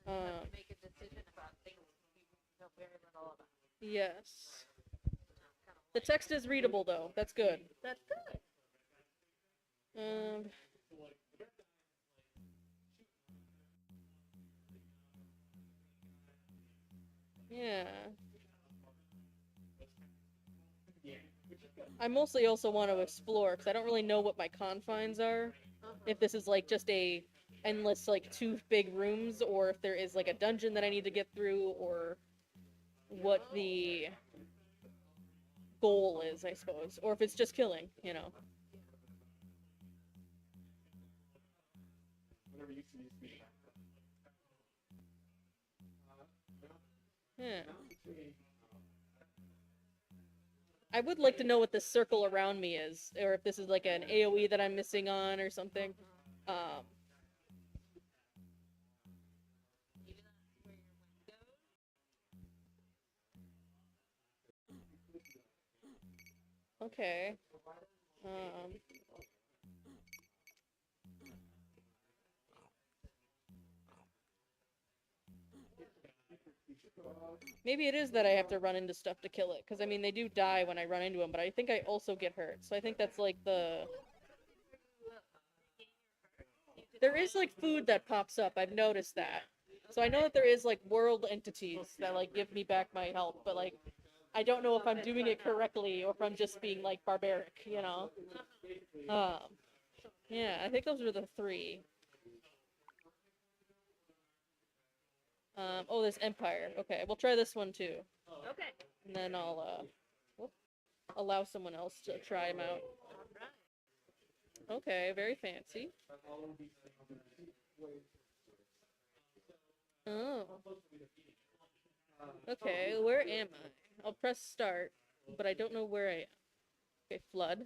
And then you have to make a decision about things you know very little about. Yes. The text is readable, though. That's good. That's good. Yeah. I mostly also want to explore, because I don't really know what my confines are. If this is, like, just a endless, like, 2 big rooms, or if there is, like, a dungeon that I need to get through, or what the goal is, I suppose. Or if it's just killing, you know. Yeah. I would like to know what this circle around me is, or if this is like an AoE that I'm missing on or something. Okay. Maybe it is that I have to run into stuff to kill it, because I mean, they do die when I run into them, but I think I also get hurt, so I think that's like the... There is like food that pops up, I've noticed that. So I know that there is like world entities that like give me back my health, but like, I don't know if I'm doing it correctly or if I'm just being like barbaric, you know? Yeah, I think those were the 3. Oh, there's Empire. Okay, we'll try this one too. Okay. And then I'll allow someone else to try them out. Okay, very fancy. Oh. Okay, where am I? I'll press start, but I don't know where I am. Okay, flood.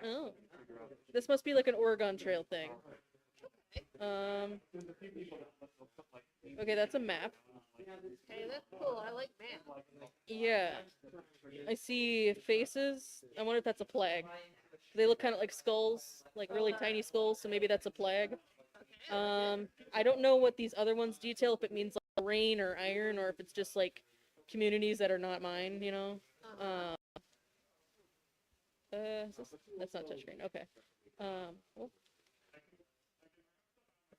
Oh. This must be like an Oregon Trail thing. Okay, that's a map. Hey, that's cool. I like maps. Yeah. I see faces. I wonder if that's a flag. They look kind of like skulls, like really tiny skulls, so maybe that's a flag. I don't know what these other ones detail, if it means like rain or iron, or if it's just like communities that are not mine, you know? That's not touchscreen. Okay. Oh.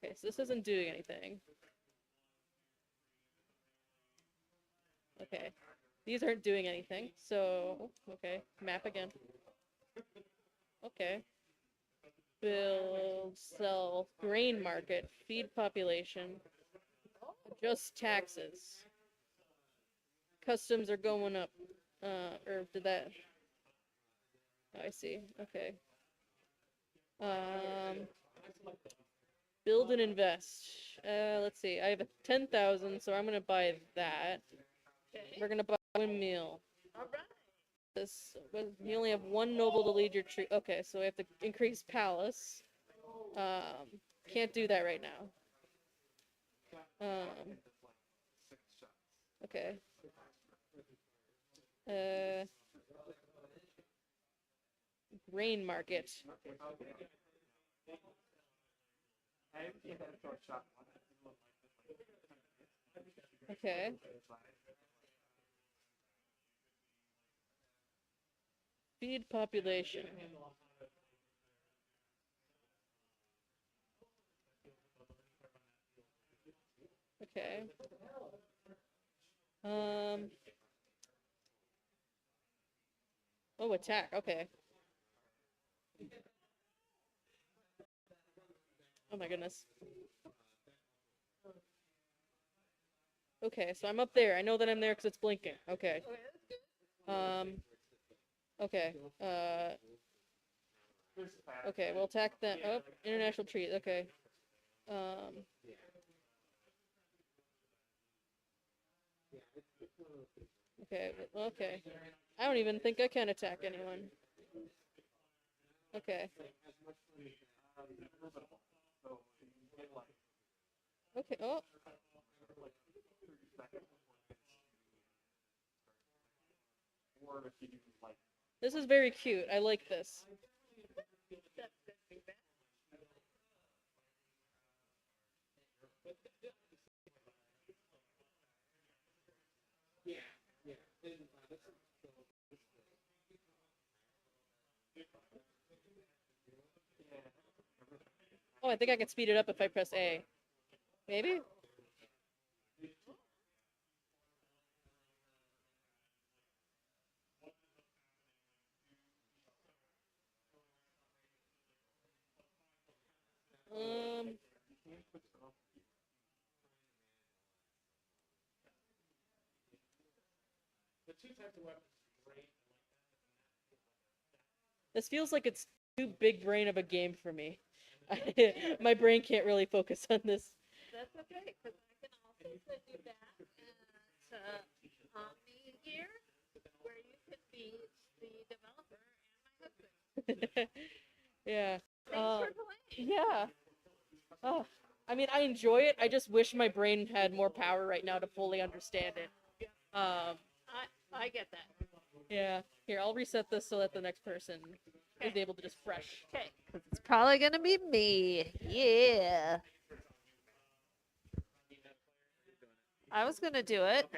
Okay, so this isn't doing anything. Okay. These aren't doing anything, so, okay, map again. Okay. Build, sell, grain market, feed population, adjust taxes. Customs are going up. Or did that... Oh, I see. Okay. Build and invest. Let's see. I have a 10,000, so I'm gonna buy that. We're gonna buy a windmill. This, you only have one noble to lead your troop. Okay, so we have to increase palace. Can't do that right now. Okay. Grain market. Okay. Feed population. Okay. Oh, attack. Okay. Oh my goodness. Okay, so I'm up there. I know that I'm there because it's blinking. Okay. Okay. Okay, we'll attack that. Oh, international treat. Okay. Okay, okay. I don't even think I can attack anyone. Okay. Okay, oh. This is very cute. I like this. Oh, I think I can speed it up if I press A. Maybe? This feels like it's too big brain of a game for me. My brain can't really focus on this. That's okay, because I can also send you that at Omni here, where you can be the developer and my husband. Yeah. Thanks for playing. Yeah. Oh, I mean, I enjoy it. I just wish my brain had more power right now to fully understand it. I get that. Yeah. Here, I'll reset this so that the next person is able to just fresh. Okay, because it's probably gonna be me. Yeah. I was gonna do it.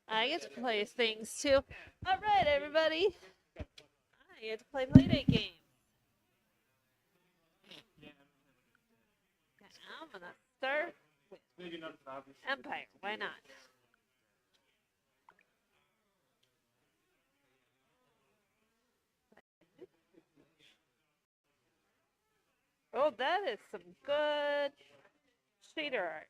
I get to play things too. All right, everybody. I get to play Playdate games. Okay, I'm gonna start with Empire. Why not? Oh, that is some good shader art.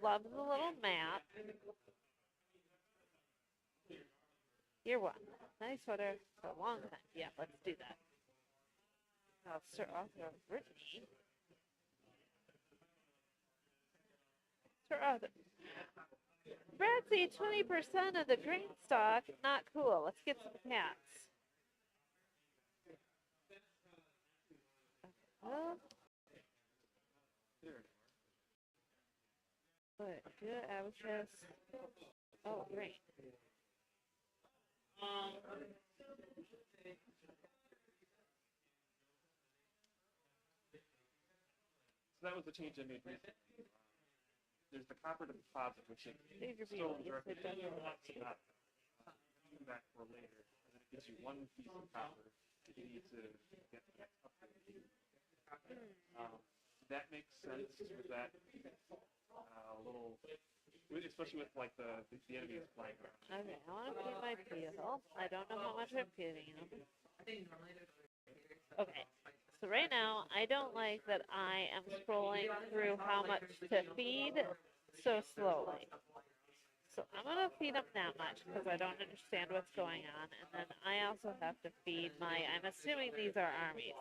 Love the little map. Year one. Nice sweater for a long time. Yeah, let's do that. I'll start off with Brittany. Start off with Bradsy, 20% of the green stock. Not cool. Let's get some cats. Well, but do abacus. Oh, great. So that was the change I made recently. There's the copper deposit, which is Major still beauty, directly so definitely not not not come back for later, and then it gives you one piece of copper that you need to get the next upgrade. That makes sense with that little, especially with like the enemies flying around. Okay, I want to feed my peel. I don't know how much I'm feeding him. Okay, so right now, I don't like that I am scrolling through how much to feed so slowly. So I'm going to feed him that much because I don't understand what's going on. And then I also have to feed I'm assuming these are armies.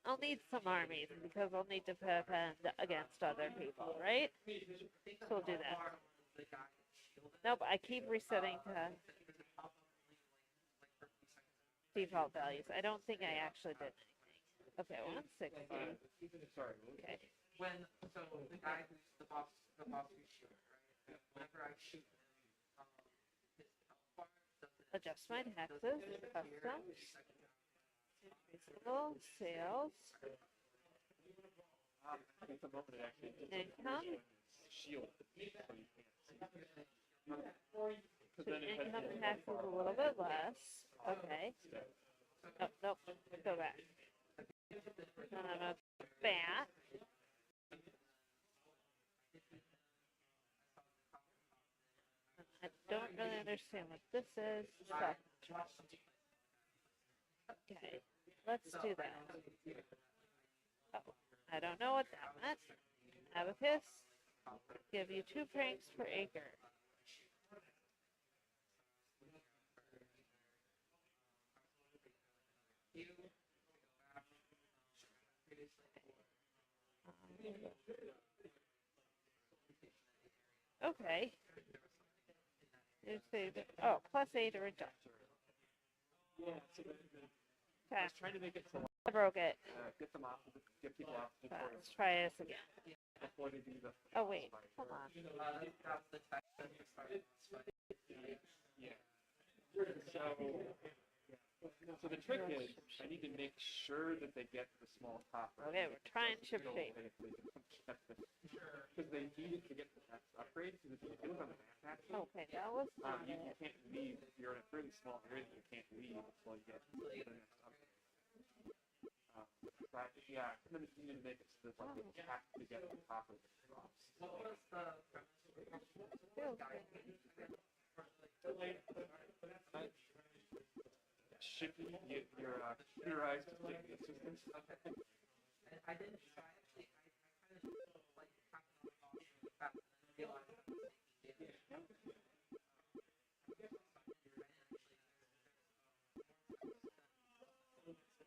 I'll need some armies because I'll need to defend against other people, right? So we'll do that. Nope, I keep resetting to default values. I don't think I actually did anything. Okay, 160. Sorry. Okay. So the guy who's the boss who's shooting, right? Whenever I shoot his health bar doesn't Adjust my taxes, customs, reasonable, sales, At the moment, it actually income. shield, so you can't see. So income tax is a little bit less. Okay. Oh, nope. Go back. Then I'm a bat. I don't really understand what this is. Stuff. Okay. Let's do that. Oh, I don't know what that meant. Abacus. Give you 2 pranks per acre. Okay. Oh, plus 8 or reduction. Yeah, so I Okay. was trying to make it so I broke it. get them off, get people off the tutorial Let's try this again. before they do the. Oh, wait. Hold on. that's the type that you start. Yeah. So the trick is, I need to make sure that they get the small copper. Okay, we're trying chip shape. Because they need it to get the next upgrade. Because if you do it on the backpack, Okay, that was not you it. can't leave. If you're in a really small area, you can't leave until you get the next upgrade. But yeah, and then you need to make it so that like, you have to get the copper that drops. What was the Feels Shipping your computerized shipping assistance. I didn't. So I actually I kind of like happened on the boss and realized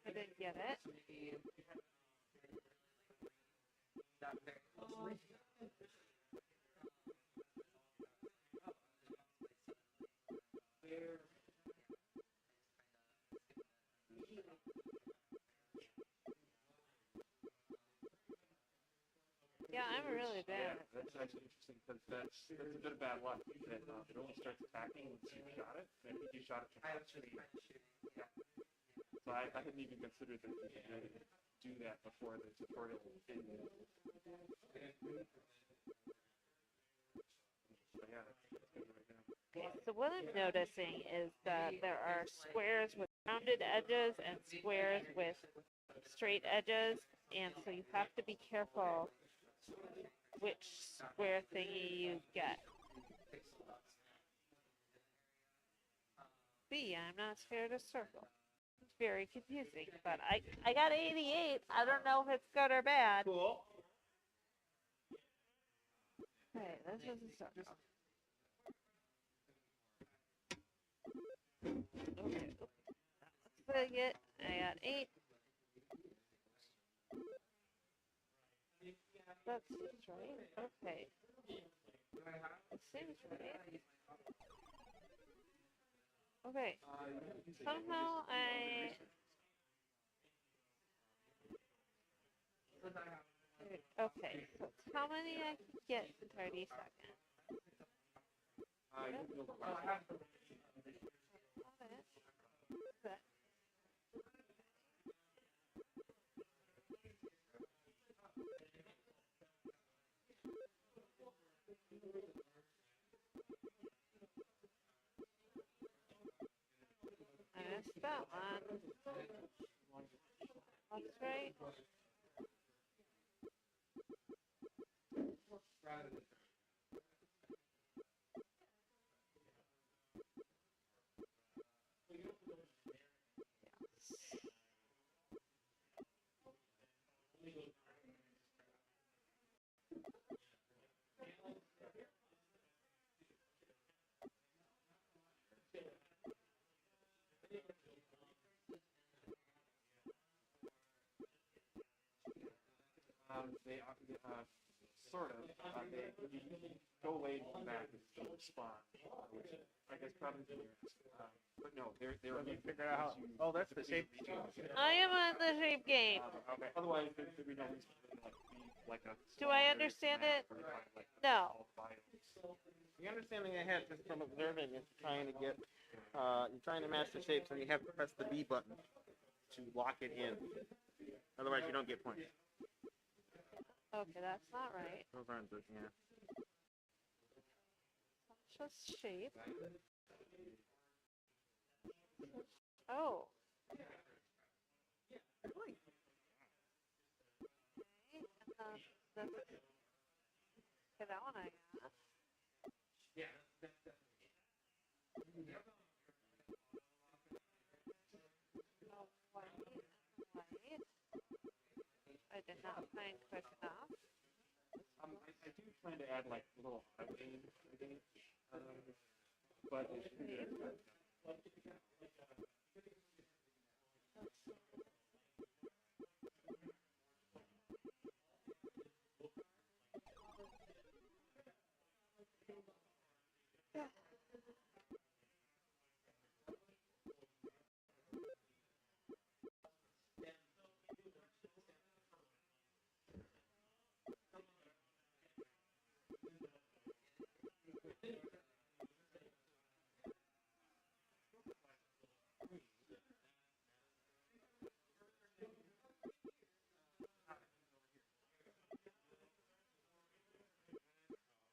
I didn't get it. maybe that very closely. Yeah, I'm really Yeah, bad. that's actually interesting because that's a bit of bad luck. That it only starts attacking once you shot it. And I think you shot it I from was just three. kind of shooting. Yeah. So I hadn't even considered that you could really do that before the tutorial ended. So yeah, that's good right now. Okay, so what I'm noticing is that there are squares with rounded edges and squares with straight edges, and so you have to be careful which square thingy you get. B, I'm not scared of circle. It's very confusing, but I got 88. I don't know if it's good or bad. Cool. Okay, this is a circle. Okay, let's it. I got 8. That seems right. Okay. It seems right. Okay. Somehow okay, so it's how many I can get in 30 seconds. But I missed that one. That's right. They sort of they go away and come back and still spawn, which I guess probably but no, they're Figure out how. Oh, that's the shape. I am on the shape game. Okay. Otherwise, there'd be no reason for them to be like a. Do I understand it? No. The understanding I had just from observing is trying to get, you're trying to match the shapes, and you have to press the B button to lock it in. Otherwise, you don't get points. Okay, that's not right. Yeah. Just shape. Oh. Okay, and okay, that one I got. Oh, white. I did not find quick enough. I do plan to add like little highway but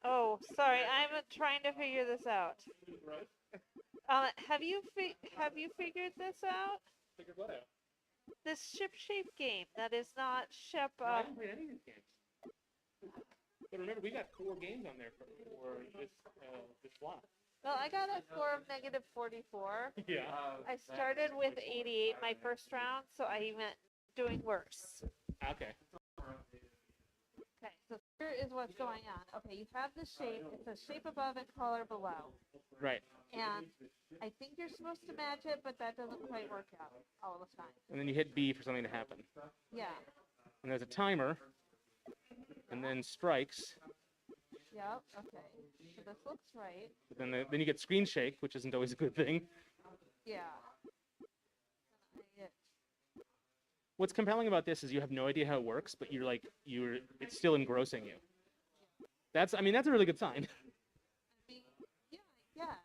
Oh, sorry, I'm trying to figure this out. Have you figured this out? figure what out? This ship shape game that is not ship. No, I haven't played any of these games. But remember, we got 4 games on there for this block. Well, I got a score of -44. Yeah. I started with 88 my first round, so I went doing worse. Okay. Okay, so here is what's going on. Okay, you have the shape. It says shape above and color below. Right. And I think you're supposed to match it, but that doesn't quite work out all the time. And then you hit B for something to happen. Yeah. And there's a timer. And then strikes. Yep. Okay. So this looks right. But then you get screen shake, which isn't always a good thing. Yeah. What's compelling about this is you have no idea how it works, but it's still engrossing you. That's a really good sign. I mean, yeah, I guess.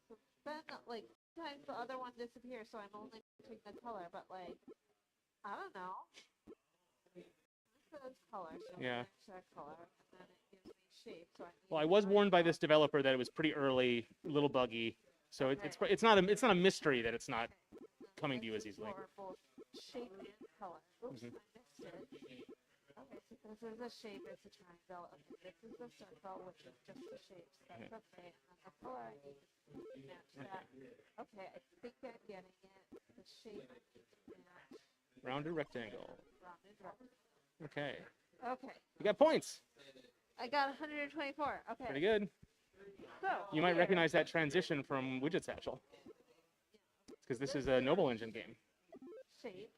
So then, like, sometimes the other one disappears, so I'm only matching the color, but, like, I don't know. This says color, so Yeah. I match that color, and then it gives me shape, so Well, I was warned by this developer that it was pretty early, a little buggy, so it's not a mystery that it's not coming to you as easily. For both shape and color. Oops, Mhm. I missed it. Okay, so this is a shape, it's a triangle. Okay, this is a circle, which is just a shape, so that's okay. And then the color I need to match that. Okay, I think I'm getting it. The shape match Rounded rectangle. rounded rectangle. Okay. Okay, You got points. I got 124. Okay, Pretty good. so You might here- recognize that transition from Widget Satchel. Because this is a Noble Engine game. shape.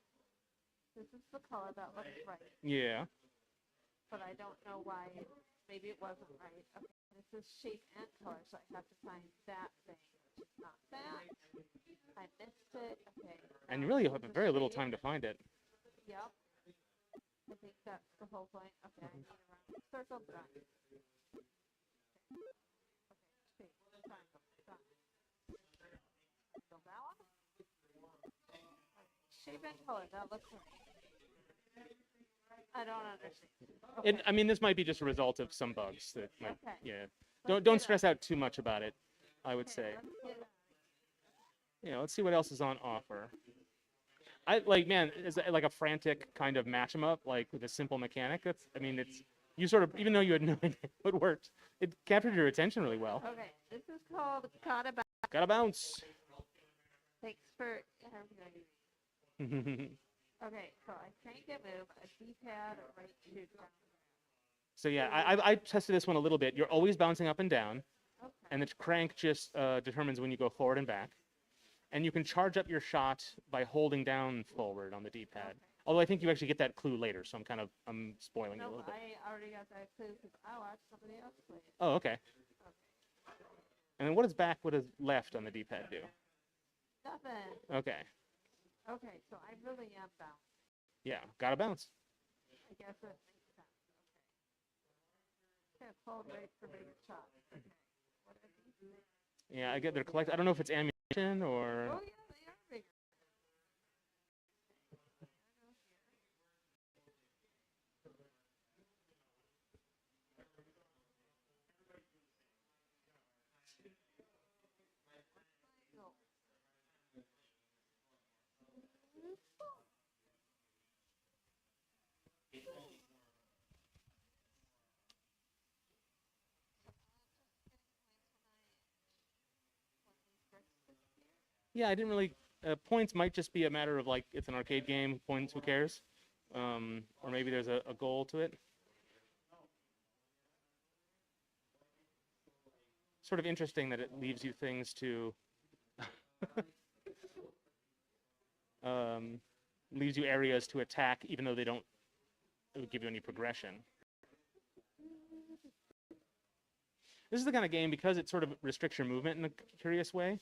This is the color that looks right, Yeah. but I don't know why. Maybe it wasn't right. Okay, this is shape and color, so I have to find that thing, which is not that. I missed it. Okay. And you now really this have is a very little shape. time to find it. Yep. I think that's the whole point. Okay, I need a round circle done. Okay, shape, triangle, done. So that one? Okay, shape and color, that looks right. I don't understand. Okay. I mean, this might be just a result of some bugs that might, Okay. yeah. Let's Don't get stress out too much about it, I would Okay, say. let's get Let's see what else is on offer. I like, man, is it like a frantic kind of match 'em up, like with a simple mechanic. I mean, it's you sort of, even though you had no idea what worked, it captured your attention really well. Okay, this is called Gotta Back. Gotta bounce. Thanks for Okay, so I crank and move a D-pad right to down. So yeah, I tested this one a little bit. You're always bouncing up and down, Okay. and the crank just determines when you go forward and back. And you can charge up your shot by holding down forward on the D-pad. Okay. Although I think you actually get that clue later, so I'm spoiling it a No, little bit. I already got that clue because I watched somebody else play it. Oh, okay. Okay. And then what does left on the D-pad do? Nothing. Okay. Okay, so I really am bound. Yeah, gotta bounce. I guess it makes sense. Okay. Okay, hold right for bigger shot. Okay. What are these things? Yeah, I get their collect. I don't know if it's ammunition or. Oh yeah, they are bigger. Yeah, I didn't really. Points might just be a matter of like it's an arcade game. Points, who cares? Or maybe there's a goal to it. Sort of interesting that it leaves you things to. Leaves you areas to attack, even though they don't give you any progression. This is the kind of game, because it sort of restricts your movement in a curious way.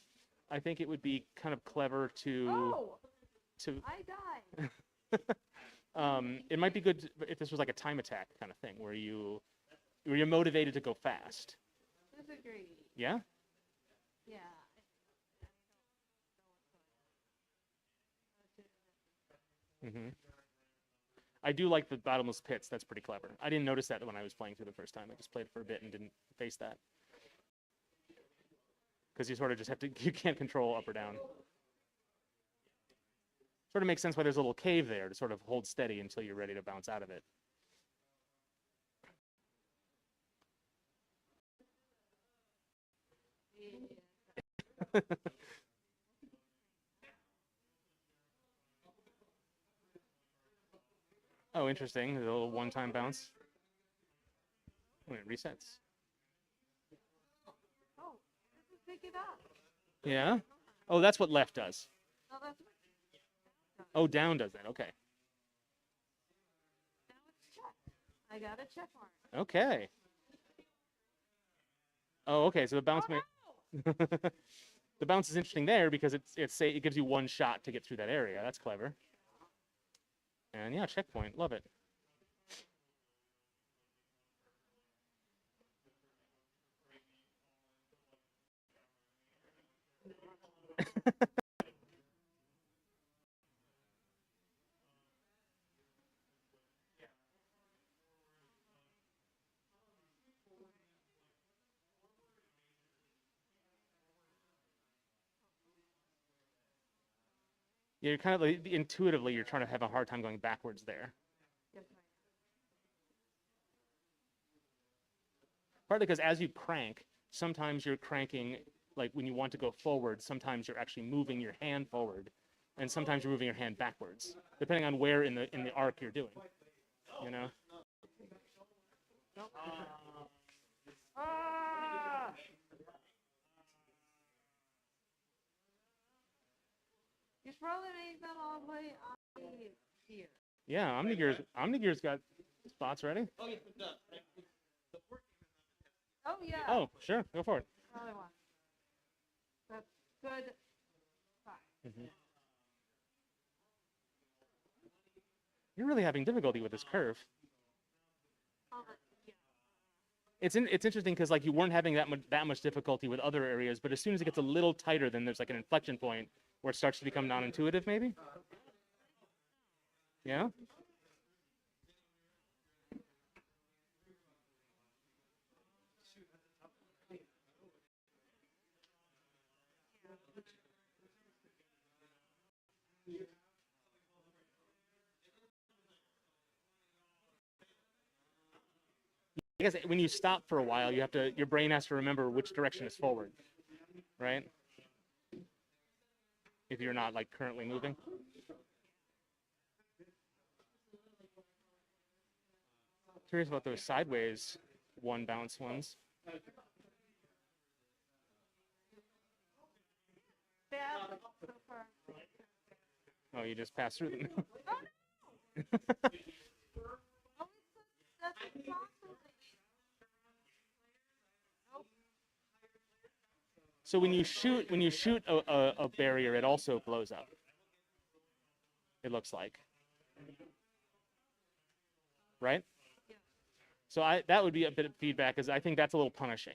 I think it would be kind of clever to. Oh, to I died. it might be good if this was like a time attack kind of thing, where you're motivated to go fast. Disagree. Yeah. Yeah. hmm I do like the bottomless pits. That's pretty clever. I didn't notice that when I was playing through the first time. I just played for a bit and didn't face that. Because you sort of just have to, you can't control up or down. Sort of makes sense why there's a little cave there to sort of hold steady until you're ready to bounce out of it. Oh, interesting. A little one-time bounce. When it resets. Oh, this is pick it up. Yeah? Oh, that's what left does. No, that's Oh, down does that. Okay. now it's checked. I got a check mark. Okay. Oh, okay. So the bounce Oh, may the bounce is interesting there because it gives you one shot to get through that area. That's clever. And yeah, checkpoint. Love it. You're kind of like, intuitively, you're trying to have a hard time going backwards there. Partly because as you crank, sometimes you're cranking, like when you want to go forward, sometimes you're actually moving your hand forward, and sometimes you're moving your hand backwards, depending on where in the arc you're doing. You know? You should probably make them all the way on here. Yeah, Omnigear's got spots ready. Oh yeah. Oh, sure, go for it. Probably one. That's good. Fine. You're really having difficulty with this curve. Yeah. It's interesting because like you weren't having that much difficulty with other areas, but as soon as it gets a little tighter, then there's like an inflection point where it starts to become non-intuitive, maybe. Yeah. I guess when you stop for a while, your brain has to remember which direction is forward, right? If you're not like currently moving. Curious about those sideways one bounce ones. Bad so far. Oh, you just pass through them. Oh, that's impossible. Nope. So when you shoot a barrier, it also blows up. It looks like. Right? Yeah. So that would be a bit of feedback, because I think that's a little punishing.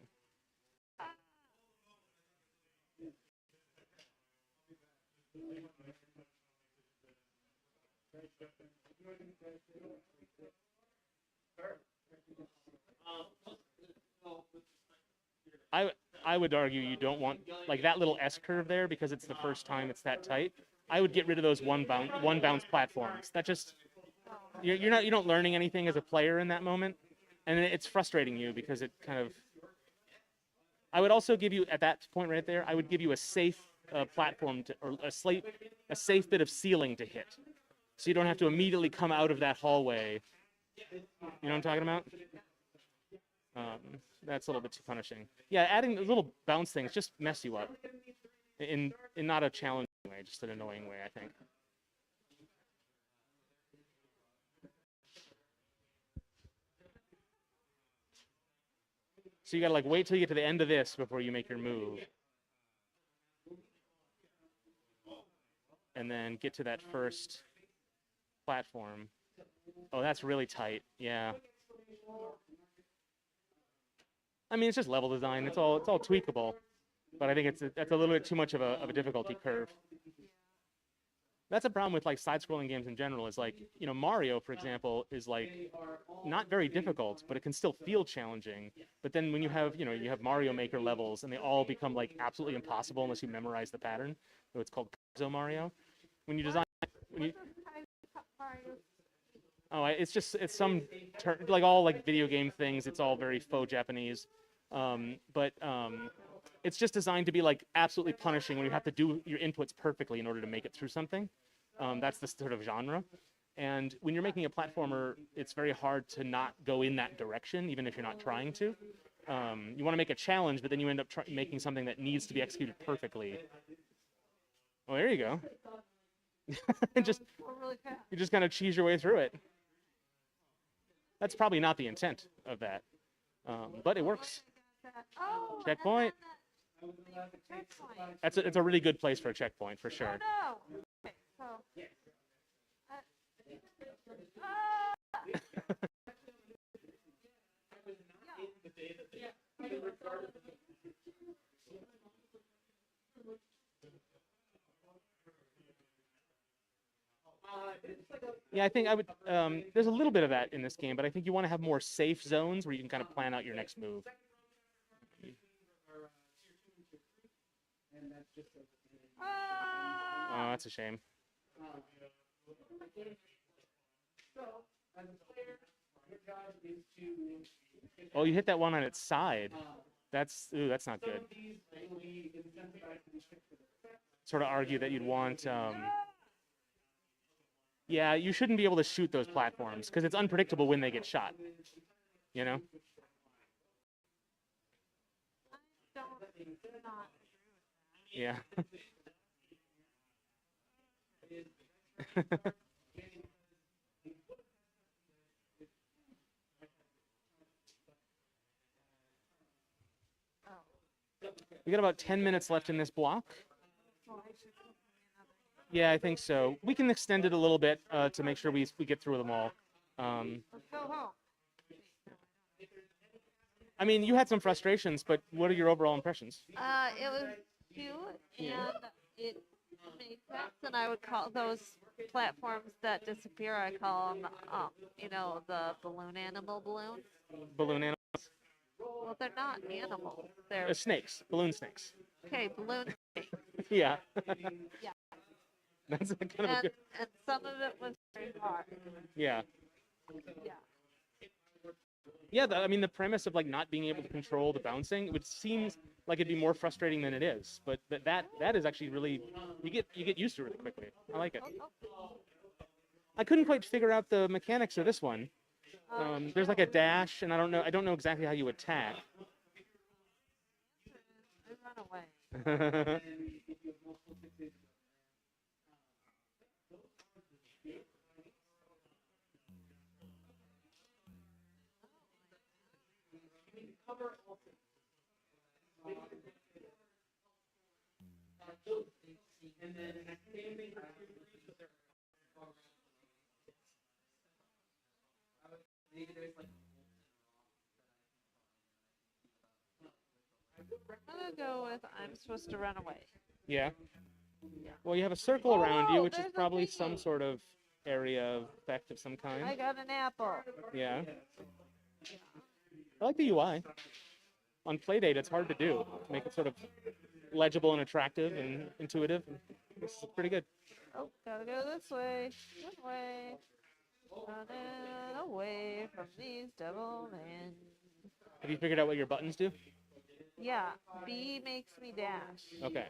I would argue you don't want like that little S curve there, because it's the first time it's that tight. I would get rid of those one bounce platforms. That just you're not learning anything as a player in that moment, and it's frustrating you because it kind of. I would also give you at that point right there. I would give you a safe platform or a safe bit of ceiling to hit, so you don't have to immediately come out of that hallway. You know what I'm talking about? That's a little bit too punishing. Yeah, adding the little bounce things just mess you up. In not a challenging way, just an annoying way, I think. So you gotta like wait till you get to the end of this before you make your move. And then get to that first platform. Oh, that's really tight. Yeah. I mean, it's just level design. It's all tweakable, but I think that's a little bit too much of a difficulty curve. That's a problem with like side-scrolling games in general. Is like, you know, Mario, for example, is like not very difficult, but it can still feel challenging. But then when you have Mario Maker levels, and they all become like absolutely impossible unless you memorize the pattern. So it's called Kaizo Mario. When you design, it's some like all like video game things. It's all very faux Japanese, but it's just designed to be like absolutely punishing when you have to do your inputs perfectly in order to make it through something. That's the sort of genre. And when you're making a platformer, it's very hard to not go in that direction, even if you're not trying to. You want to make a challenge, but then you end up making something that needs to be executed perfectly. Well, there you go. You just kind of cheese your way through it. That's probably not the intent of that, but it works. Oh, Checkpoint. Checkpoint. It's a really good place for a checkpoint for sure. Oh no. Okay, so. Yeah, I think I would. There's a little bit of that in this game, but I think you want to have more safe zones where you can kind of plan out your next move. Oh, that's a shame. So, as a player, your job is to. Oh, you hit that one on its side. That's not good. Sort of argue that you'd want. Yeah, you shouldn't be able to shoot those platforms because it's unpredictable when they get shot. You know. Yeah. We got about 10 minutes left in this block. Yeah, I think so. We can extend it a little bit to make sure we get through them all. Let's go home. I mean, you had some frustrations, but what are your overall impressions? It was cute and it made sense, and I would call those platforms that disappear. I call them, the balloon animal balloons. Balloon animals? Well, they're not animals. They're Snakes. Balloon snakes. okay. Balloon. Yeah. Yeah. That's kind of a good. And some of it was very hard. Yeah. Yeah. Yeah, I mean, the premise of like not being able to control the bouncing, which seems like it'd be more frustrating than it is, but that is actually really you get used to it really quickly. I like it. I couldn't quite figure out the mechanics of this one. There's like a dash, and I don't know exactly how you attack. I run away. And then expanding maybe there's like I'm gonna go with I'm supposed to run away. Yeah. Yeah. Well, you have a circle around you, which is there's a probably thingy. some sort of area of effect of some kind. I got an apple. Yeah. I like the UI. On Playdate, it's hard to do. To make it sort of legible and attractive and intuitive. This is pretty good. Oh, gotta go this way. This way. Running away from these devil men. Have you figured out what your buttons do? Yeah, B makes me dash. Okay.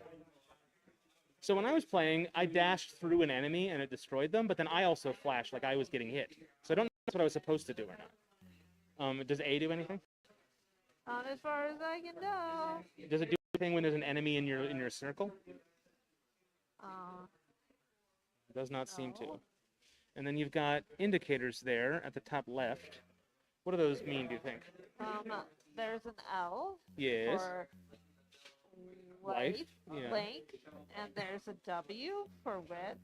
So when I was playing, I dashed through an enemy and it destroyed them, but then I also flashed like I was getting hit. So I don't know if that's what I was supposed to do or not. Does A do anything? Not as far as I can go. Does it do anything when there's an enemy in your circle? It does not seem to. No. And then you've got indicators there at the top left. What do those mean, do you think? There's an L Yes. for Life, life, yeah. length, and there's a W for width.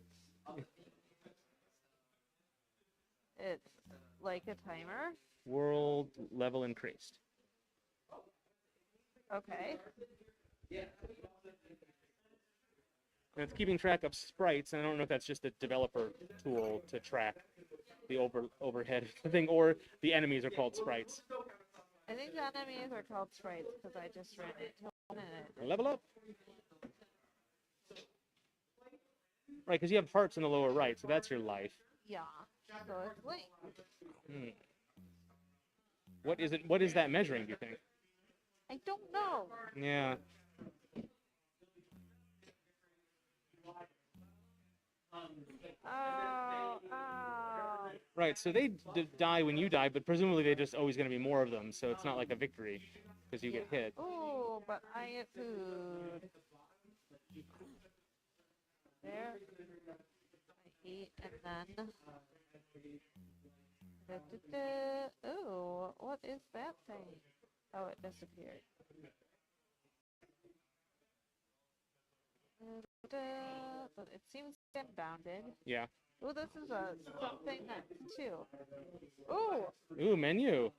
It's like a timer. World level increased. Okay. And it's keeping track of sprites, and I don't know if that's just a developer tool to track the overhead thing, or the enemies are called sprites. I think the enemies are called sprites because I just ran into one and it. Level up. Right, because you have hearts in the lower right, so that's your life. Yeah. So it's link. Hmm. What is it? What is that measuring, do you think? I don't know. Yeah. Oh. Right, so they die when you die, but presumably they're just always going to be more of them, so it's not like a victory because you get hit. Oh, but I get food. There. I eat and then. Oh, what is that thing? Oh, it disappeared. But it seems bounded. Yeah. Oh, this is something that's two. Oh, Ooh, menu.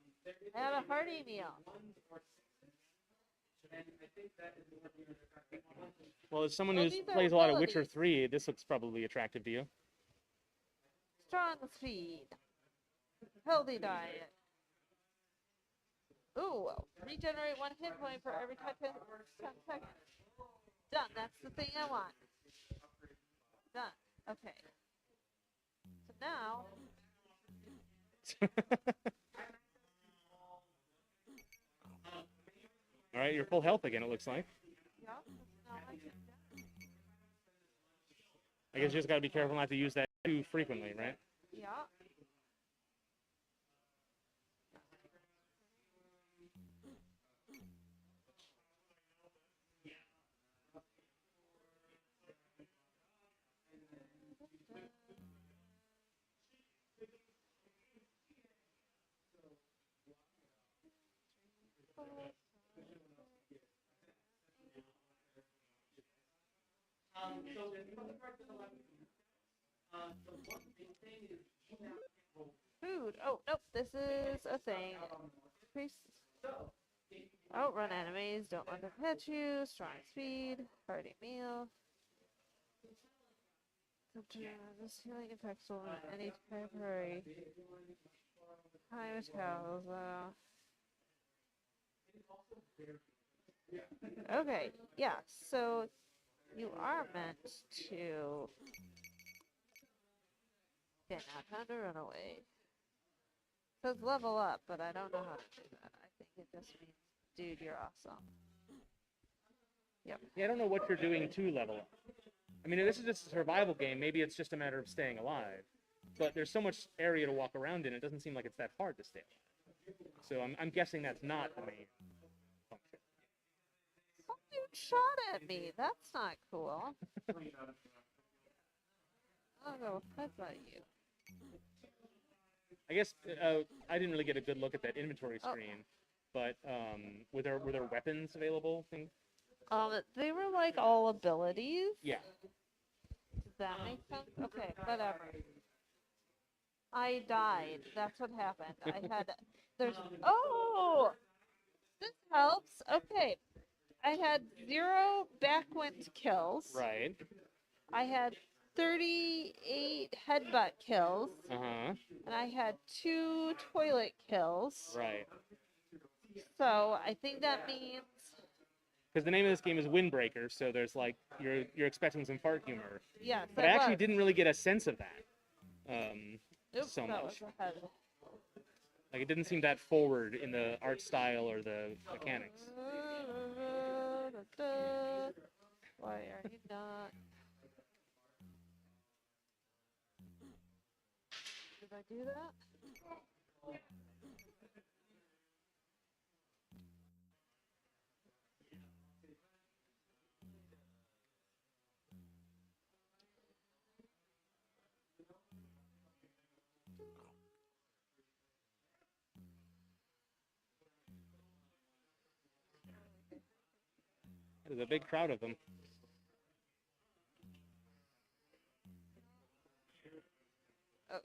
I had a hearty meal. Well, as someone Well, who these are plays a lot of Witcher abilities. 3, this looks probably attractive to you. Strong speed. Healthy diet. Ooh, regenerate 1 hit point for every 10 seconds. Done. That's the thing I want. Done. Okay. So now, All right, you're full health again. It looks like. yeah, now I can, I guess you just gotta be careful not to use that too frequently, right? yeah. So there's other parts of the lab. So one big thing is Food. Oh, nope. This is a thing. Increase. Outrun enemies. Don't let them hit you. Strong speed. Hearty meal. This healing effects will any temporary. High metabolism. Okay. Yeah. So you are meant to. Okay, now time to run away. So it's level up, but I don't know how to do that. I think it just means, dude, you're awesome. Yep. Yeah, I don't know what you're doing to level up. I mean, this is just a survival game. Maybe it's just a matter of staying alive. But there's so much area to walk around in. It doesn't seem like it's that hard to stay alive. So I'm guessing that's not the main function. Some dude shot at me. That's not cool. I'll go headbutt you. I guess I didn't really get a good look at that inventory screen, but were there weapons available? They were like all abilities. Yeah. Does that make sense? Okay, whatever. I died. That's what happened. Oh! This helps. Okay. I had 0 backwind kills. Right. I had 38 headbutt kills. Uh-huh. And I had 2 toilet kills. Right. So I think that means. Because the name of this game is Windbreaker, so there's like you're expecting some fart humor. Yes. But I actually didn't really get a sense of that. Oops, so that much. was ahead. Like it didn't seem that forward in the art style or the mechanics. Why are you not? Did I do that? There's a big crowd of them. Oh.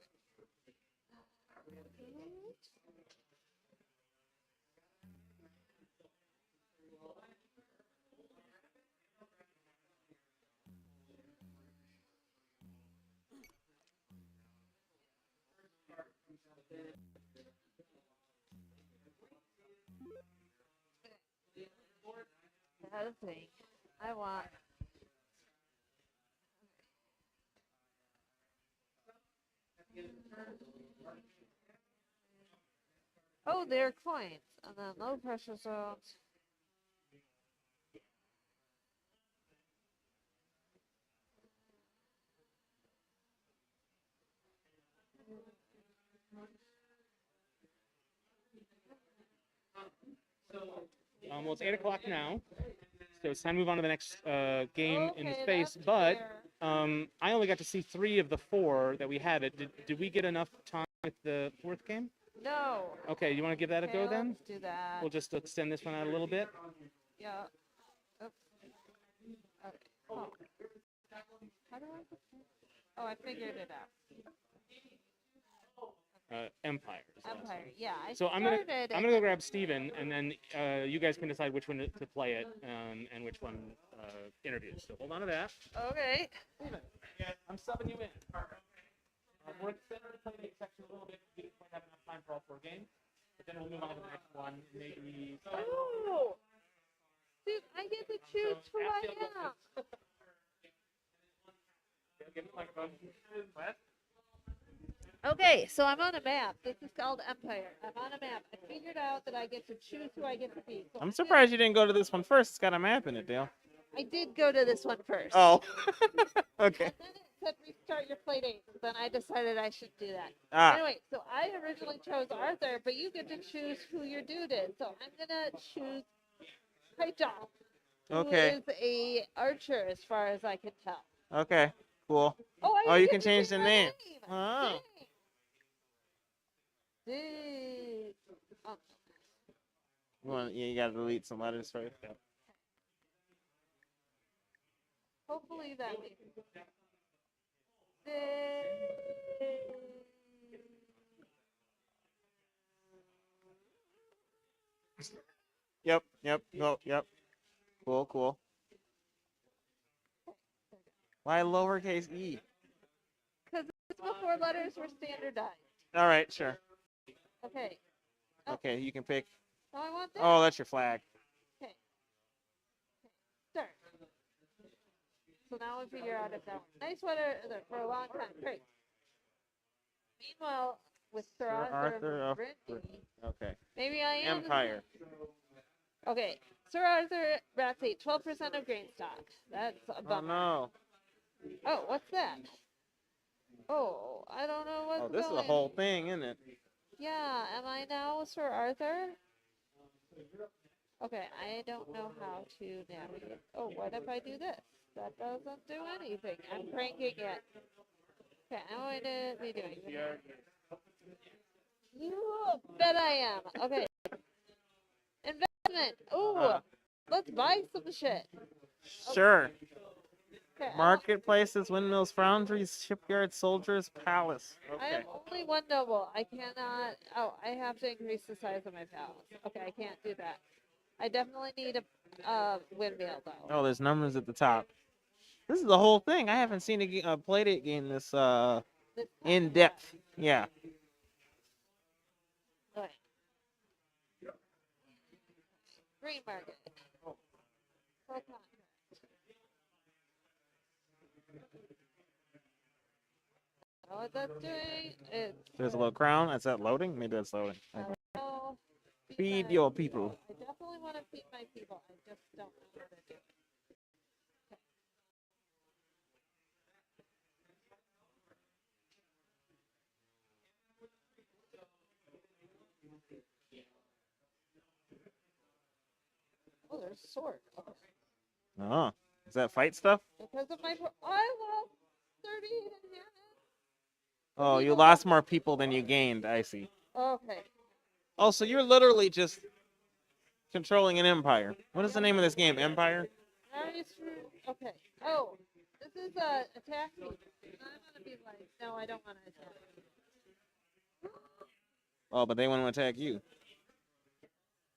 Another thing. I want. Oh, they're coins. And then low pressure zones. Well, it's 8 o'clock now, so it's time to move on to the next game in the Okay, space. that's But fair. I only got to see 3 of the 4 that we had. Did we get enough time with the 4th game? No. Okay, you want to give that a Okay, go then? let's do that. We'll just extend this one out a little bit. Yeah. Oops. Okay. Oh. How do I? Oh, I figured it out. Empire. is the last one. Empire. Yeah, I So I'm started. gonna go grab Steven, and then you guys can decide which one to play it and which one interviews. So hold on to that. Okay. Steven, I'm subbing you in. We're extending the play section a little bit. We didn't quite have enough time for all 4 games, but then we'll move on to the next one. Maybe. Oh. Dude, I get to choose who I am. Okay, so I'm on a map. This is called Empire. I'm on a map. I figured out that I get to choose who I get to be. So I'm surprised you didn't go to this one first. It's got a map in it, Dale. I did go to this one first. Oh. Okay. And then it said restart your play date. So then I decided I should do that. Ah. Anyway, so I originally chose Arthur, but you get to choose who your dude is. So I'm gonna choose Kaital, who Okay. is a archer as far as I can tell. Okay. Cool. Oh, I Oh, you get can to change my the name. Oh. Dang. Dang. Oh, You gotta delete some letters first. Yeah. hopefully that makes Dang. Yep. No. Yep. Cool. Why lowercase e? Because before letters were standardized. All right, sure. Okay. Oh. Okay, you can pick. So I want that. Oh, that's your flag. Okay. Start. So now we figure out if that one. Nice sweater for a long time. Great. Meanwhile, with Sir Arthur of Brittany, Okay. maybe I am. Empire. Okay. Sir Arthur rats ate 12% of grain stock. That's a Oh bummer. no. Oh, what's that? Oh, I don't know what's Oh, this is going. a whole thing, isn't it? Yeah, am I now Sir Arthur? Okay, I don't know how to navigate. Oh, what if I do this? That doesn't do anything. I'm cranking it. Okay, I'm going to be doing this. You bet I am. Okay. Investment. Ooh, let's buy some shit. Sure. Okay, Marketplaces, windmills, foundries, shipyards, soldiers, palace. I Okay. have only one noble. I cannot. Oh, I have to increase the size of my palace. Okay, I can't do that. I definitely need a windmill though. Oh, there's numbers at the top. This is the whole thing. I haven't seen a Playdate game this This in depth. Yeah. Okay. Green market. Full contract. Know what that's doing? It's There's a little crown. Is that loading? Maybe that's loading. Okay. oh, Feed my your people. I definitely want to feed my people. I just don't know how to do it. Oh, there's a sword. Okay. Oh, is that fight stuff? Because of my I lost 38 inheritance. Oh, you lost more people than you gained. I see. Okay. Oh, so you're literally just controlling an empire. What is the name of this game? Empire? Okay. Oh, this is attack me. And I'm gonna be like, no, I don't want to attack. Oh, but they want to attack you.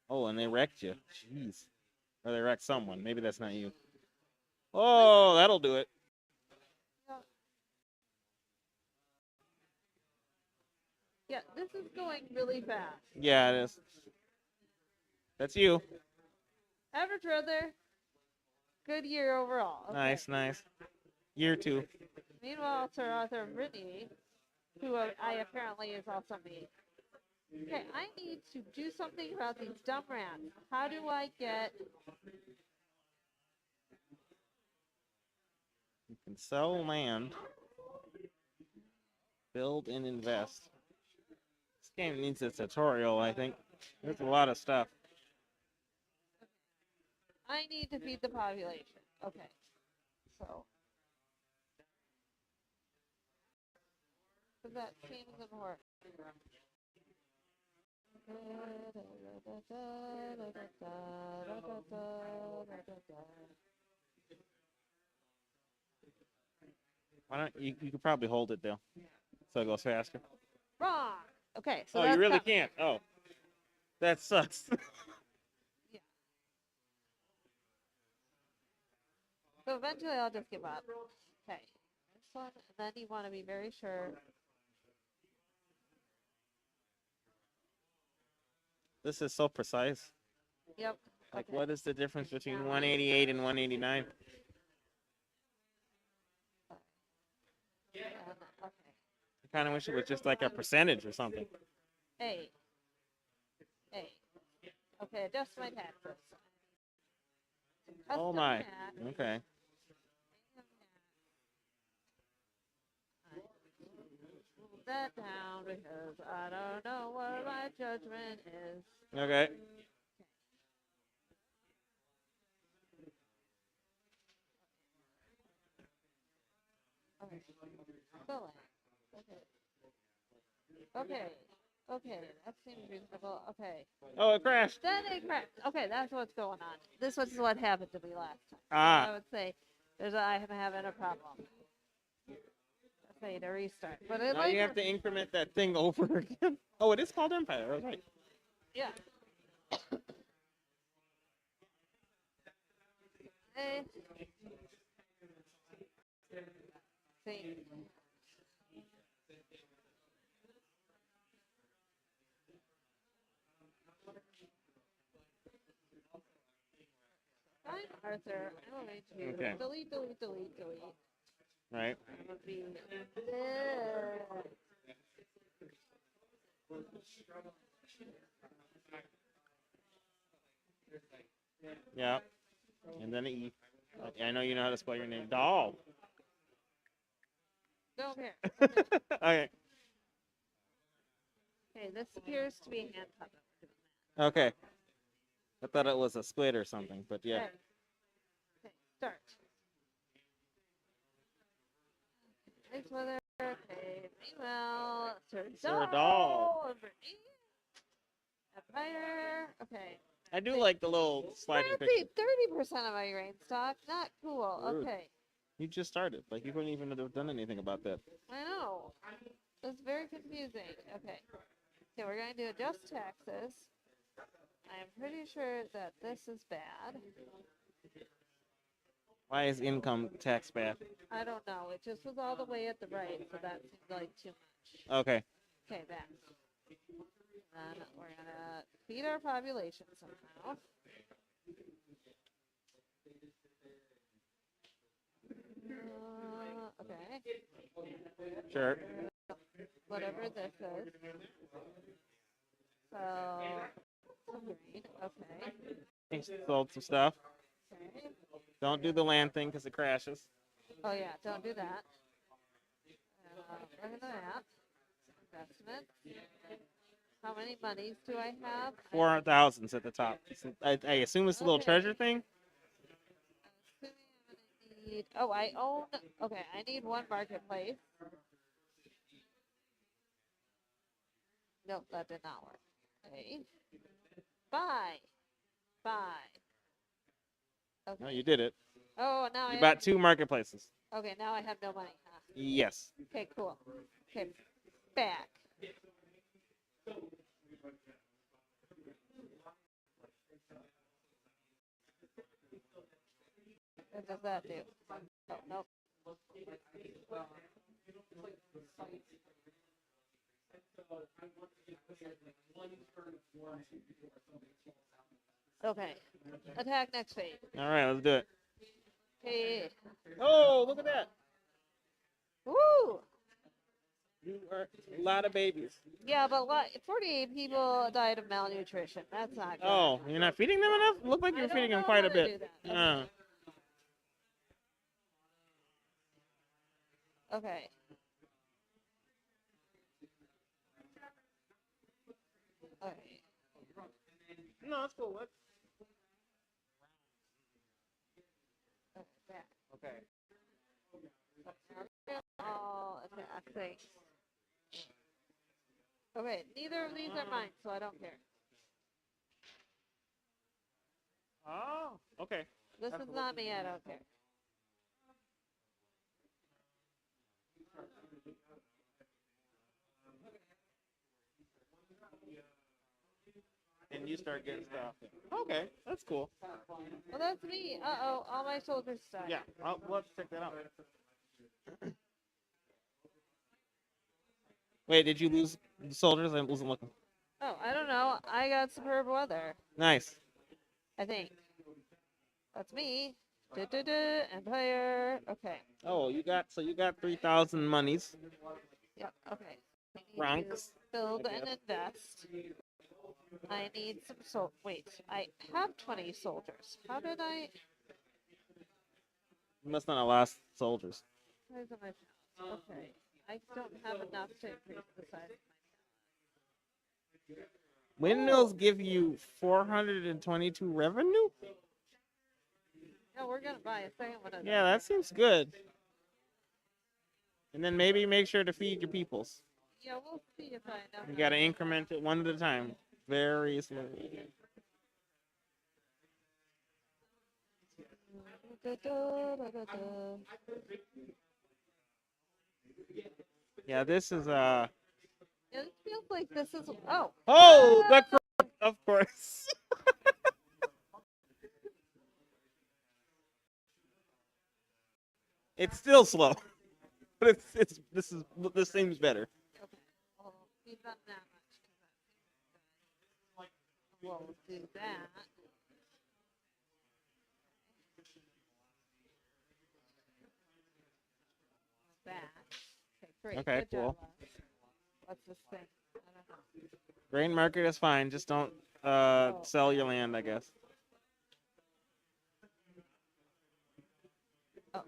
Oh, and they wrecked you. Jeez. Or they wrecked someone. Maybe that's not you. Oh, that'll do it. Yeah, this is going really fast. Yeah, it is. That's you. Average brother. Good year overall. Okay. Nice. Year 2. Meanwhile, Sir Arthur Brittany, who I apparently is also me. Okay, I need to do something about these dumb rats. How do I get... You can sell land. Build and invest. This game needs a tutorial, I think. There's a lot of stuff. I need to feed the population. Okay, so... That seems to work. Why don't you could probably hold it, Dale. So it goes faster. Wrong! Okay, so Oh, that's you really not- can't. Oh. That sucks. Yeah. So eventually I'll just give up. Okay. This one, and then you want to be very sure. This is so precise. Yep. Like, Okay. what is the difference between 188 and 189? Okay. I kind of wish it was just like a percentage or something. A. A. Okay, adjust my taxes. Oh Custom my. hat. Okay. Move that down because I don't know what my judgment is. Okay. Okay. Go Okay. Okay, that seems reasonable. Okay. Oh, it crashed. Then it crashed. Okay, that's what's going on. This was what happened to me last time. Ah. I would say I'm having a problem. Let's say to restart. But it Now you have to increment that thing over again. Oh, it is called Empire. Okay. Yeah. Eh. See. I'm Arthur. I'm going to Okay. delete. Right. I'm gonna be. Yeah. And then an E. I know you know how to spell your name. Doll. Don't care. Okay. Okay, this appears to be a hand puppet. Okay. I thought it was a split or something, but yeah. Okay. Okay, start. Nice weather. Okay, female. Sir Sir Doll. Empire. Okay. I do like the little sliding picture. 30% of my grain stock. Not cool. Rude. Okay. You just started. Like you couldn't even have done anything about that. I know. It's very confusing. Okay. Okay, we're going to adjust taxes. I'm pretty sure that this is bad. Why is income tax bad? I don't know. It just was all the way at the right, so that seemed like too much. Okay. Okay, back. Then we're going to feed our population somehow. Okay. Sure. Whatever this is. So, some green. Okay. He sold some stuff. Okay. Don't do the land thing because it crashes. Oh yeah, don't do that. Look at that. Investment. How many monies do I have? 4,000's at the top. I assume it's a little Okay. treasure thing. Oh, I own. Okay, I need one marketplace. Nope, that did not work. Okay. Buy. Okay. No, you did it. Oh, now You I bought 2 marketplaces. Okay, now I have no money, huh? Yes. Okay, cool. Okay, back. What does that do? Oh, nope. Okay. Attack next phase. All right, let's do it. Okay. Oh, look at that. Woo! You are a lot of babies. Yeah, but 48 people died of malnutrition. That's not good. Oh, you're not feeding them enough? Looked like you were I don't feeding them know quite how a to bit. do that. Uh, Okay. Okay. no, that's cool. Okay. Back. Okay. All attack things. Okay, neither of these are mine, so I don't care. Oh, okay. This is not me, I don't care. And you start getting stuff. Okay, that's cool. Well, that's me. Uh-oh, all my soldiers died. Yeah, we'll have to check that out. Wait, did you lose the soldiers? I wasn't looking. Oh, I don't know. I got superb weather, Nice. I think. That's me. Empire. Okay. Oh, you got 3,000 monies. Yep. Okay. I need to Francs. build I and guess. invest. I need some Wait, I have 20 soldiers. How did I? You must not have lost soldiers. Where's my palace? Okay. I don't have enough to increase the size of Windmills give you 422 revenue? No, we're gonna buy a second one of those. Yeah, that seems good. And then maybe make sure to feed your peoples. Yeah, we'll see if I know. You gotta increment it one at a time. Very slowly. Yeah, this is It feels like this is. Oh. Oh, the crook, of course. It's still slow. But this seems better. Okay. Well, we've done that much. We'll do that. That. Okay, great. Okay, Good cool. job, Les. What's this thing? I don't know. Grain market is fine. Just don't sell your land, I guess. Oh.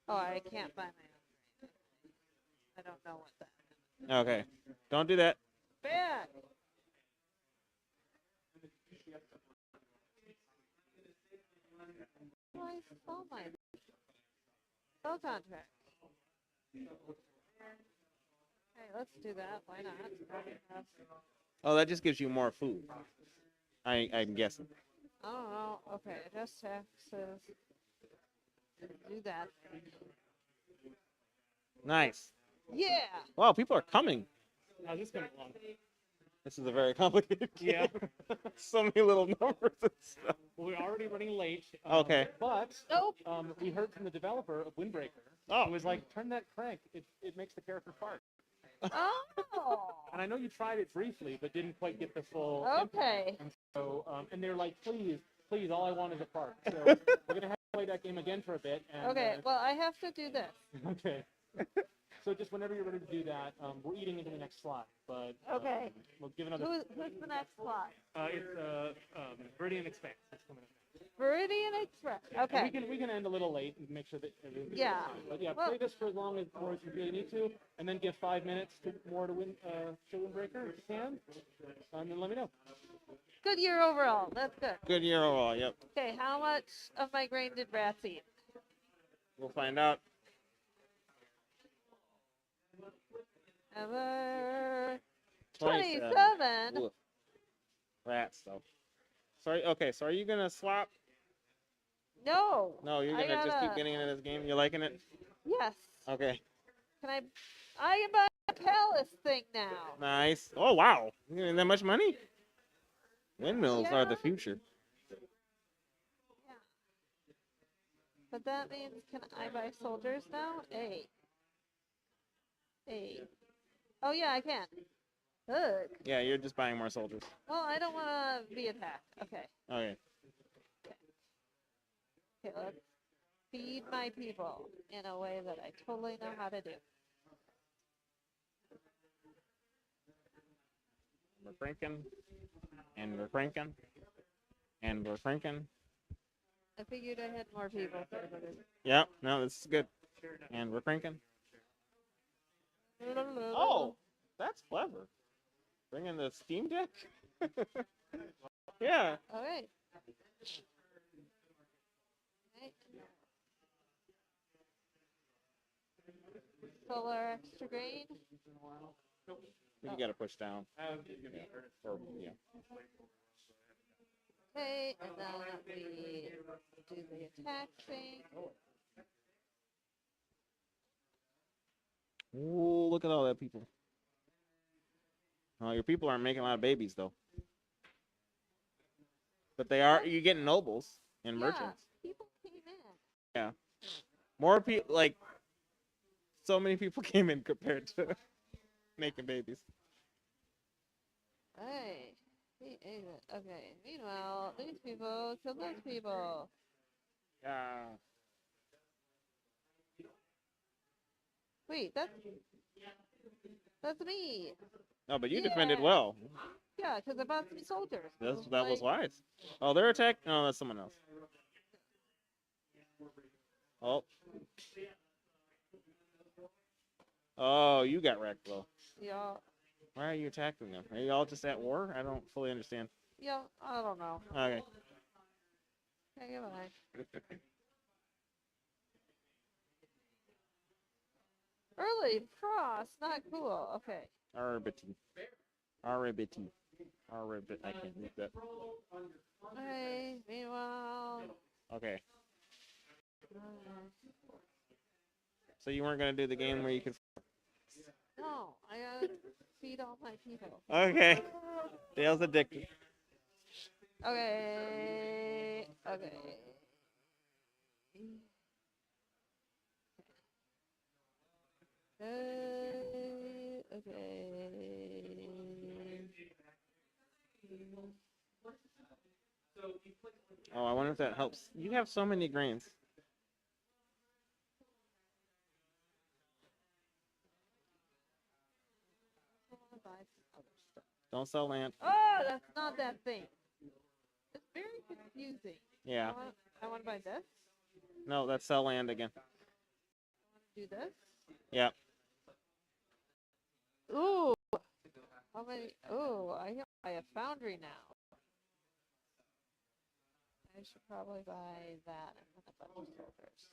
Oh, I can't buy my own grain. I don't know what that is. Okay. Don't do that. Bad. Oh, I saw my sell contract. Okay, let's do that. Why not? Oh, that just gives you more food. I'm guessing. I don't know. Okay, adjust taxes. Do that. Nice. Yeah. Wow, people are coming. How's this coming along? This is a very complicated game. Yeah. So many little numbers and stuff. Well, we're already running late. Okay. But Nope. we heard from the developer of Windbreaker. Oh. Who was like, turn that crank. It makes the character fart. Oh. And I know you tried it briefly, but didn't quite get the full. Okay. And so, and they're like, please, all I want is a fart. So we're gonna have to play that game again for a bit. And, Okay. Well, I have to do this. Okay. So just whenever you're ready to do that, we're eating into the next slot, but Okay. we'll give another. Who's the next slot? It's Viridian Expanse. It's coming up. Viridian Express. And Okay. we can end a little late and make sure that everything's Yeah. fine. But yeah, Well- play this for as long as you really need to, and then give 5 minutes more to win to Windbreaker if you can, and then let me know. Good year overall. That's good. Good year overall. Yep. Okay. How much of my grain did rats eat? We'll find out. Ever 27. 27. Oof. Rats though. Sorry. Okay. So are you gonna swap? No. No, you're I gonna just keep gotta- getting into this game. You liking it? Yes. Okay. Can I? I can buy a palace thing now. Nice. Oh wow. You getting that much money? Windmills are the Yeah. future. Yeah. But that means, can I buy soldiers now? A. Oh yeah, I can. Ugh. Yeah, you're just buying more soldiers. Well, I don't want to be attacked. Okay. Okay. Okay, let's feed my people in a way that I totally know how to do. We're cranking. And we're cranking. And we're cranking. I figured I had more people. Yep. No, this is good. And we're cranking. Oh, that's clever. Bringing the Steam Deck? Yeah. All right. Right. Solar extra grain. You gotta push down. Or, yeah. Okay, and then we do the attack thing. Ooh, look at all that people. Oh, your people aren't making a lot of babies though. But they are. You're getting nobles and merchants. People came in. Yeah. More people, like, so many people came in compared to making babies. Hey. Hey. Okay. Meanwhile, these people kill those people. Yeah. Wait, that's me. No, but you defended Yeah. well. Yeah, because I bought some soldiers. That was Like, wise. Oh, they're attacked. No, that's someone else. Oh. Oh, you got wrecked, though. yeah, Why are you attacking them? Are you all just at war? I don't fully understand. yeah. I don't know. Okay. Okay, goodbye. Early frost, not cool. Okay. Arbity. Arbity. Arbit. I can't read that. Okay. Meanwhile. Okay. uh, So you weren't gonna do the game where you could. no, I gotta feed all my people. Okay. Dale's addicted. Okay. Okay. Okay. Oh, I wonder if that helps. You have so many grains. Don't sell land. Oh, that's not that thing. It's very confusing. Yeah. I want to buy this. No, that's sell land again. Do this. Yeah. Ooh. How many? Ooh, I can buy a foundry now. I should probably buy that and then a bunch of soldiers.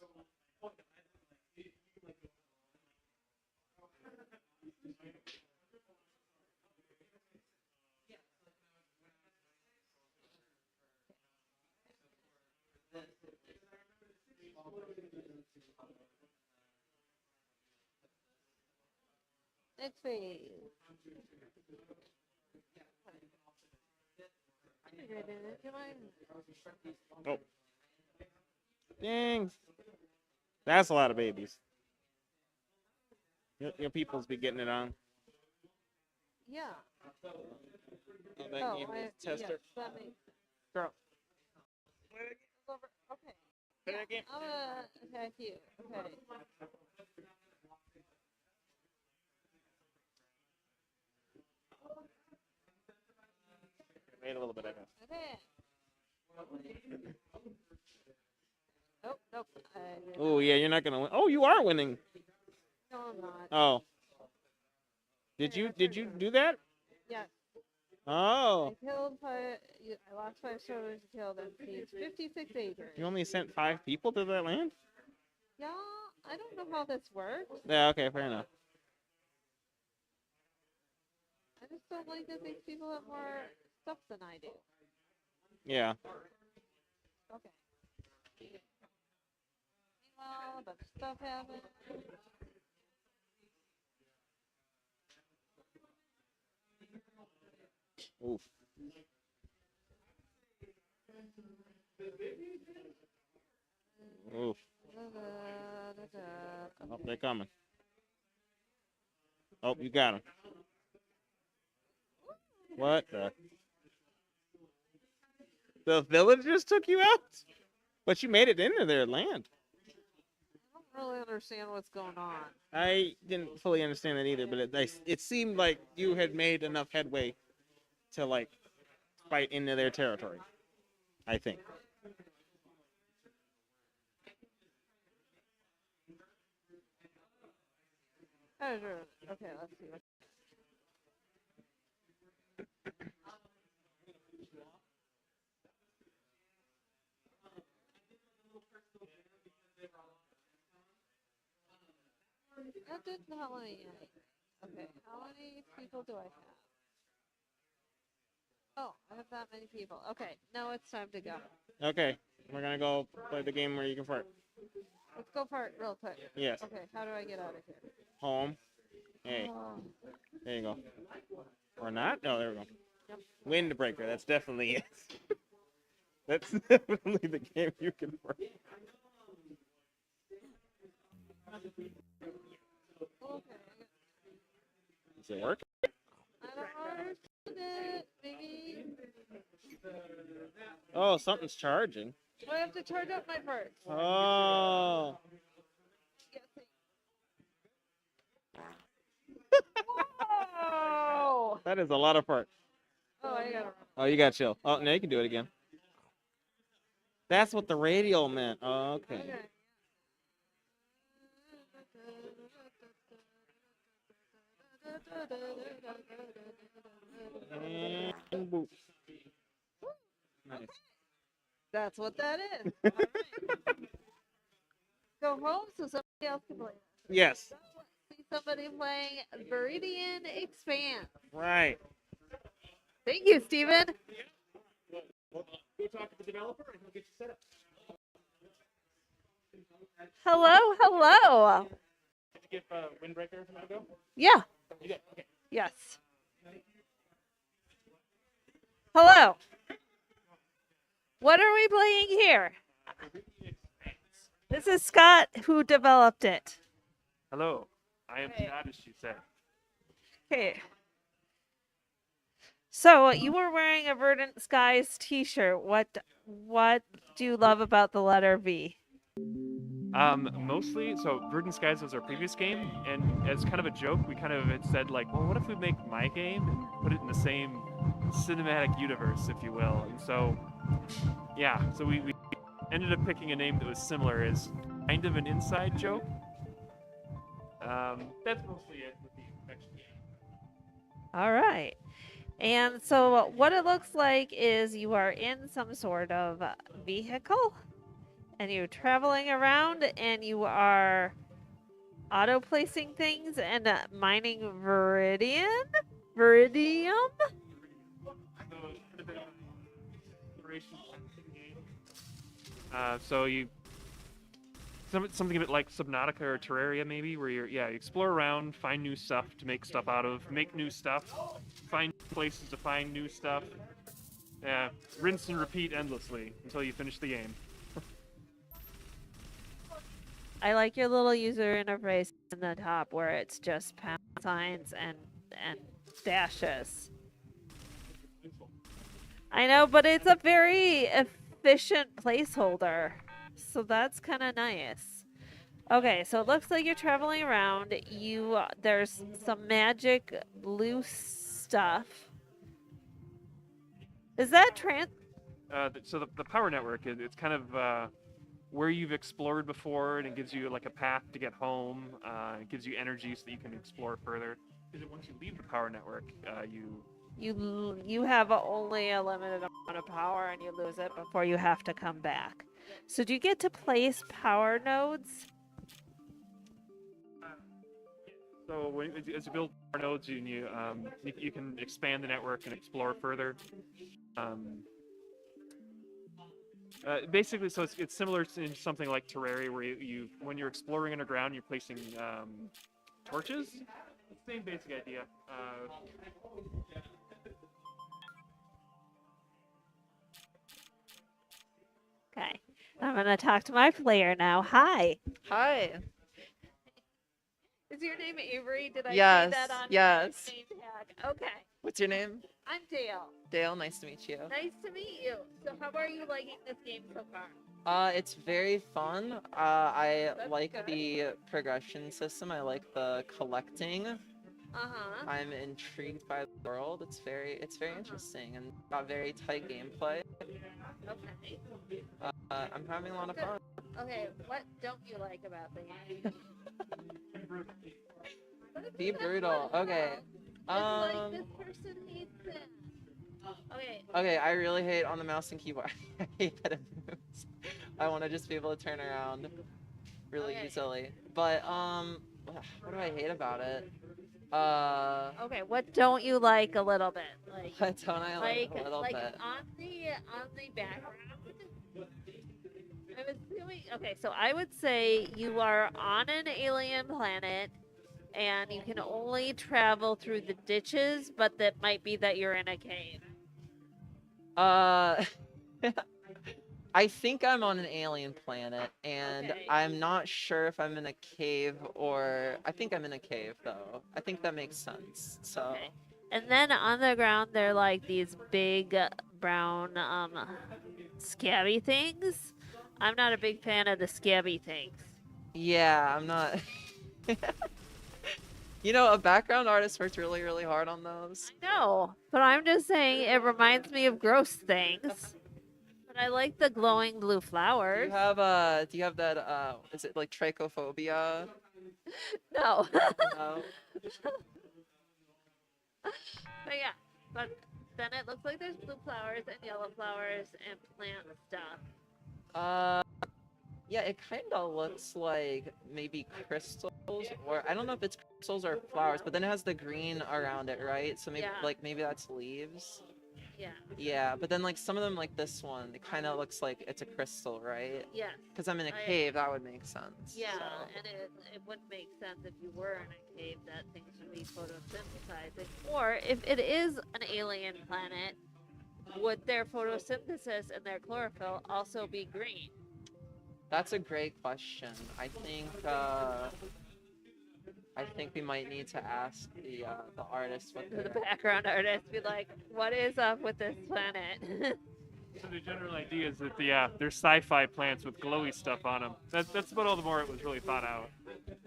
Next phase. Integrated into my. Oh. Dang. That's a lot of babies. Your people's be getting it on. Yeah. Oh, that game I, is tester. yes, that makes Girl. over. Okay. Play Yeah, that game. I'm gonna attack you. Okay. Wait a little bit, I guess. Okay. Nope, nope. Oh, yeah, you're not gonna win. Oh, you are winning. No, I'm not. Oh. Did you do that? Yes. Oh. I killed five. I lost 5 soldiers to kill them. Feeds 56 acres. You only sent 5 people to that land? Yeah, I don't know how this works. Yeah, okay, fair enough. I just don't like that these people have more stuff than I do. Yeah. Okay. Meanwhile, a bunch of stuff happened. Oof. Oof. Oh, they're coming. Oh, you got him. What the? The villagers took you out? But you made it into their land. I don't really understand what's going on. I didn't fully understand that either, but it seemed like you had made enough headway to, like, fight into their territory. I think. Oh, sure. Okay, let's see. That did not let me in. Okay, how many people do I have? Oh, I have that many people. Okay, now it's time to go. Okay, we're gonna go play the game where you can fart. Let's go for it real quick. Yes. Okay, how do I get out of here? Home. Hey, Oh, there you go. Or not? Oh, there we go. yep. Windbreaker. That's definitely it. That's definitely the game you can fart. Okay. Does it work? I don't understand it. Maybe Oh, something's charging. I have to charge up my parts. Oh. Whoa! That is a lot of parts. Oh, I got it. Oh, you got chill. Oh, now you can do it again. That's what the radial meant. Oh, okay. And boop. Nice. That's what that is. All right. Go home so somebody else can play. Yes. See somebody playing Viridian Expand. Right. Thank you, Steven. Go talk to the developer and he'll get you set up. Hello, hello. Did you give Windbreaker a go? Yeah. You did. Okay. Yes. Hello. What are we playing here? This is Scott who developed it. Hello, I am Hey. Scott, as she said. Okay. So you were wearing a Verdant Skies T-shirt. What do you love about the letter V? Mostly, so Verdant Skies was our previous game, and as kind of a joke, we kind of had said like, well, what if we make my game and put it in the same cinematic universe, if you will? And so, yeah, so we ended up picking a name that was similar as kind of an inside joke. That's mostly it with the actual game. All right. And so what it looks like is you are in some sort of vehicle and you're traveling around and you are auto placing things and mining Viridium. So it's kind of an exploration fencing game. So you something a bit like Subnautica or Terraria, maybe, where you explore around, find new stuff to make stuff out of, make new stuff, find places to find new stuff. Yeah, rinse and repeat endlessly until you finish the game. I like your little user interface in the top where it's just pound signs and dashes. I know, but it's a very efficient placeholder. So that's kind of nice. Okay, so it looks like you're traveling around. There's some magic loose stuff. Is that So the power network, it's kind of where you've explored before, and it gives you like a path to get home. It gives you energy so that you can explore further. Because once you leave the power network, you have only a limited amount of power and you lose it before you have to come back. So do you get to place power nodes? So as you build power nodes, you can expand the network and explore further. Basically, so it's similar to something like Terraria, where you when you're exploring underground, you're placing torches. Same basic idea. Okay. I'm going to talk to my player now. Hi. Hi. Is your name Avery? Did I see Yes, that on yes. your name tag? Okay. What's your name? I'm Dale. Dale, nice to meet you. Nice to meet you. So how are you liking this game so far? It's very fun. I That's like good. the progression system. I like the collecting. Uh-huh. I'm intrigued by the world. It's very interesting and got very tight gameplay. Okay. I'm having a lot of fun. Okay, what don't you like about the game? Be brutal. Okay. It's like this person hates it. Okay. Okay, I really hate on the mouse and keyboard. I hate that it moves. I want to just be able to turn around really Okay. easily. But what do I hate about it? Okay, what don't you like a little bit? Like What don't I like a little like bit? on the background. I was doing okay, so I would say you are on an alien planet and you can only travel through the ditches, but that might be that you're in a cave. I think I'm on an alien planet, and Okay. I'm not sure if I'm in a cave or I think I'm in a cave though. I think that makes sense. So Okay. And then on the ground they're like these big brown scabby things. I'm not a big fan of the scabby things. Yeah, I'm not. You know, a background artist worked really, really hard on those. No, but I'm just saying it reminds me of gross things. But I like the glowing blue flowers. Do you have that is it like trichophobia? No. No. But yeah, but then it looks like there's blue flowers and yellow flowers and plant stuff. Yeah, it kind of looks like maybe crystals, or I don't know if it's crystals or flowers, but then it has the green around it, right? So maybe Yeah. maybe that's leaves. Yeah. Yeah, but then like some of them, like this one, it kind of looks like it's a crystal, right? Yeah. Because I'm in a I- cave, that would make sense. Yeah, so. and it would make sense if you were in a cave that things would be photosynthesizing. Or if it is an alien planet, would their photosynthesis and their chlorophyll also be green? That's a great question. I think we might need to ask the artist what The they're. background artist be like, what is up with this planet? So the general idea is that they're sci-fi plants with glowy stuff on them. That's about all the more it was really thought out.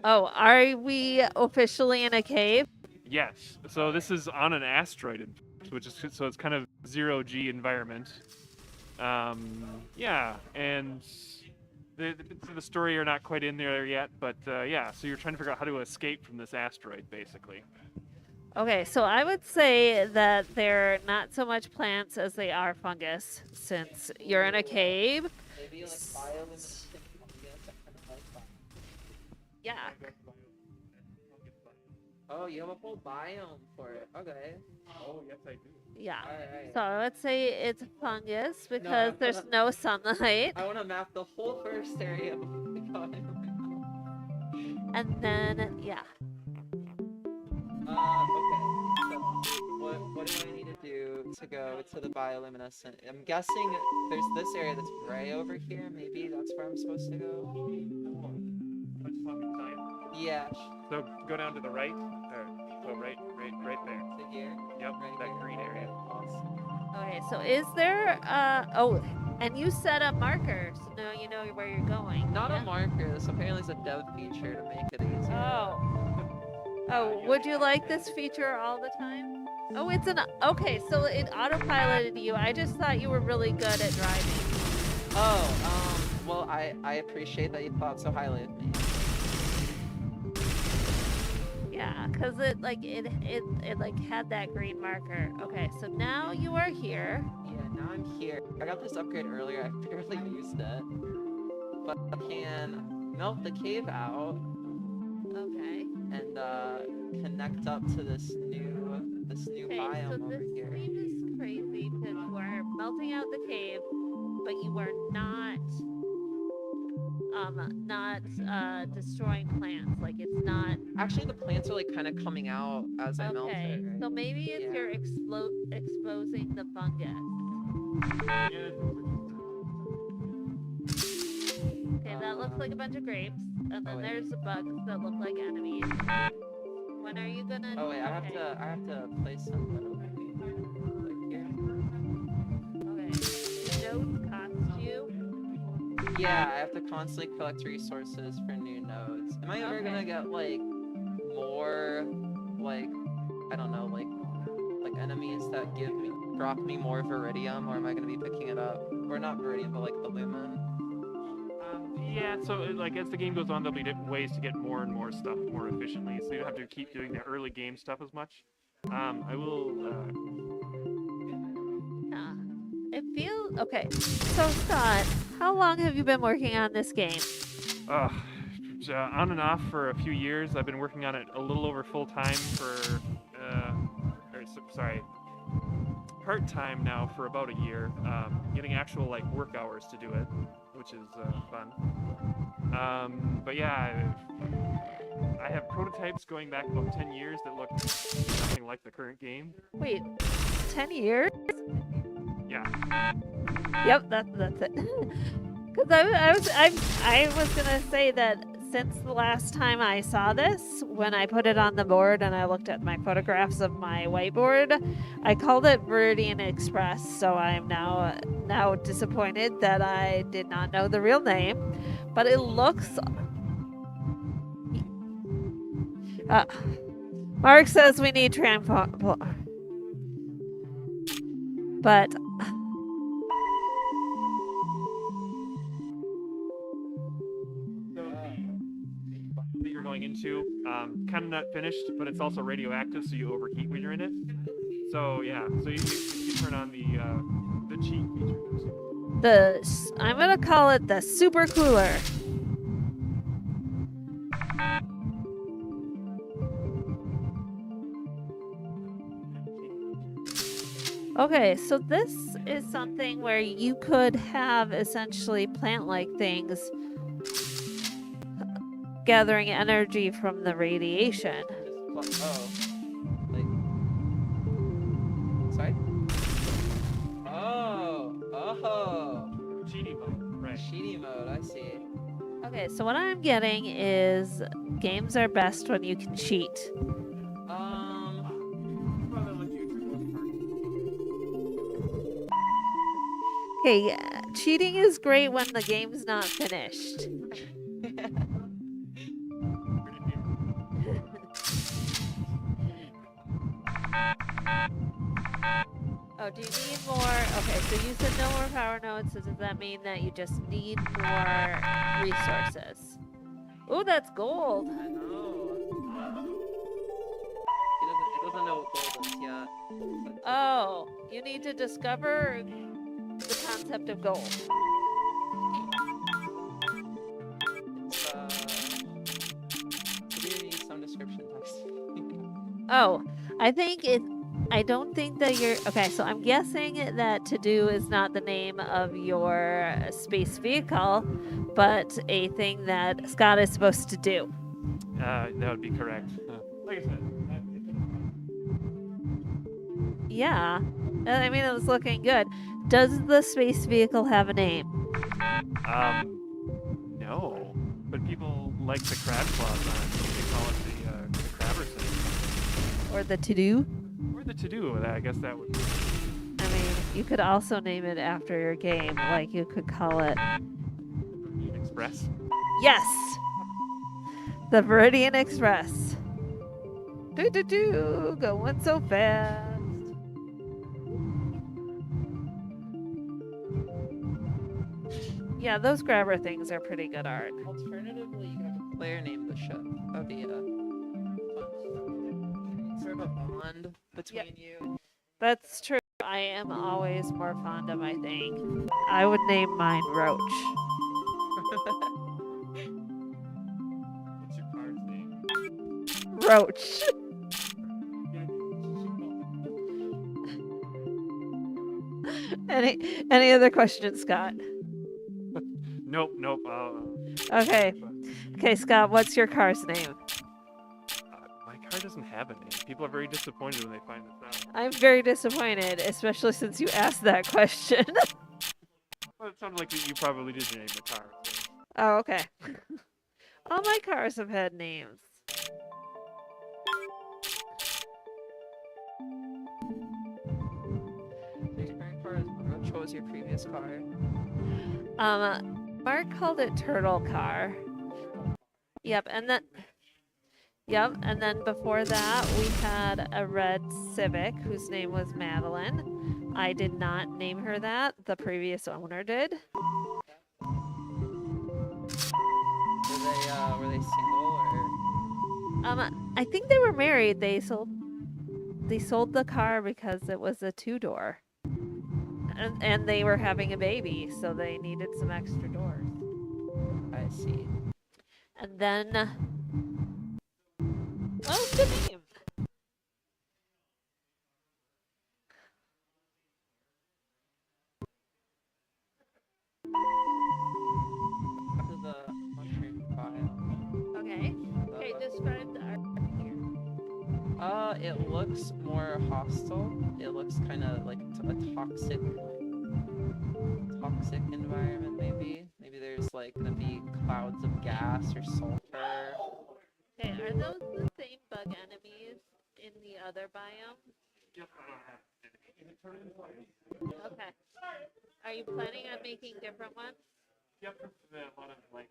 Oh, are we officially in a cave? Yes. So this is on an asteroid, which is so it's kind of zero G environment. Yeah, and the bits of the story are not quite in there yet, but yeah. So you're trying to figure out how to escape from this asteroid, basically. Okay, so I would say that they're not so much plants as they are fungus, since you're in a cave. Maybe like bioluminescent fungus, I kind of like that. Yeah. Oh, you have a whole biome for it. Okay. Oh yes, I do. Yeah. Alright. So I would say it's fungus because there's no sunlight. I want to map the whole first area before we go anywhere. And then, yeah. Okay. So, what do I need to do to go to the bioluminescent? I'm guessing there's this area that's gray over here. Maybe that's where I'm supposed to go. Yeah. So go down to the right, or so right there. To here. Yep, Right that here. green area. Awesome. Okay, so is there, oh, and you set up markers so now you know where you're going. Not yeah? a marker. This apparently is a dev feature to make it easier. Oh. Oh, would you like this feature all the time? Oh, it's an, okay, so it autopiloted you. I just thought you were really good at driving. Oh, well, I appreciate that you thought so highly of me. Yeah, because it like had that green marker. Okay, so now you are here. Yeah, now I'm here. I got this upgrade earlier. I barely used it, but I can melt the cave out Okay. and connect up to this new Okay, biome so over this here. cave is crazy because you are melting out the cave, but you are not destroying plants. Like it's not. Actually, the plants are like kind of coming out as I melt Okay, it. Right? so maybe it's Yeah. you're exposing the fungus. Okay, that looks like a bunch of grapes, and then wait. there's the bugs that look like enemies. When are you gonna? Oh wait, I okay. have to place some over here. Okay. The nodes cost you. Yeah, I have to constantly collect resources for new nodes. Am I ever Okay. gonna get like more, like I don't know, like enemies that drop me more Viridium, or am I gonna be picking it up? Or not Viridium, but like the Lumen. Yeah, so like as the game goes on, there'll be different ways to get more and more stuff more efficiently. So you don't have to keep doing the early game stuff as much. I will. Yeah. It feels okay. So Scott, how long have you been working on this game? On and off for a few years. I've been working on it a little over full time for, part time now for about a year. Getting actual like work hours to do it, which is fun. But yeah, I have prototypes going back about 10 years that look nothing like the current game. Wait, 10 years? Yeah. Yep, that's it. Because I was gonna say that since the last time I saw this, when I put it on the board and I looked at my photographs of my whiteboard, I called it Viridian Express. So I'm now disappointed that I did not know the real name, but it looks. Mark says we need but That you're going into, kind of not finished, but it's also radioactive, so you overheat when you're in it. So yeah, so you turn on the cheat feature. I'm gonna call it the super cooler. Okay, so this is something where you could have essentially plant-like things gathering energy from the radiation. Like. Sorry? Oh. Cheating mode, right? Cheaty mode, I see. Okay, so what I'm getting is games are best when you can cheat. Okay, yeah, cheating is great when the game's not finished. Oh, do you need more? Okay, so you said no more power nodes, so does that mean that you just need more resources? Oh, that's gold. I know. It doesn't know what gold is yet. Oh, you need to discover the concept of gold. We need some description text. Oh, I don't think that you're. Okay, so I'm guessing that to do is not the name of your space vehicle, but a thing that Scott is supposed to do. That would be correct. Like I said. Yeah. I mean, it was looking good. Does the space vehicle have a name? No. But people like the crab claws on it, so they call it the crabber thing. Or the to-do? Or the to-do, I guess that would be. I mean, you could also name it after your game. Like, you could call it... Express? Yes! The Viridian Express. Do-do-do! Going so fast. Yeah, those grabber things are pretty good art. Alternatively, you can have a player name the ship. That'd be sort of a bond between you. That's true. I am always more fond of my thing. I would name mine Roach. What's your card's name? Roach. Any other questions, Scott? Nope. Okay. Okay, Scott, what's your car's name? My car doesn't have a name. People are very disappointed when they find this out. I'm very disappointed, especially since you asked that question. Well, it sounds like you probably did name the car. So. Oh, okay. All my cars have had names. Your current car is Roach. What was your previous car? Mark called it Turtle Car. Yep, and then before that we had a red Civic whose name was Madeline. I did not name her that. The previous owner did. Were they single or? I think they were married. They sold the car because it was a two-door. And they were having a baby, so they needed some extra doors. I see. And then oh, good name. To the mushroom file. Okay. Okay, describe the art here. It looks more hostile. It looks kind of like a toxic environment, maybe. Maybe there's like gonna be clouds of gas or salt Okay, are those the same bug enemies in the other biome? Yep. Okay. Are you planning on making different ones? Yep. A lot of like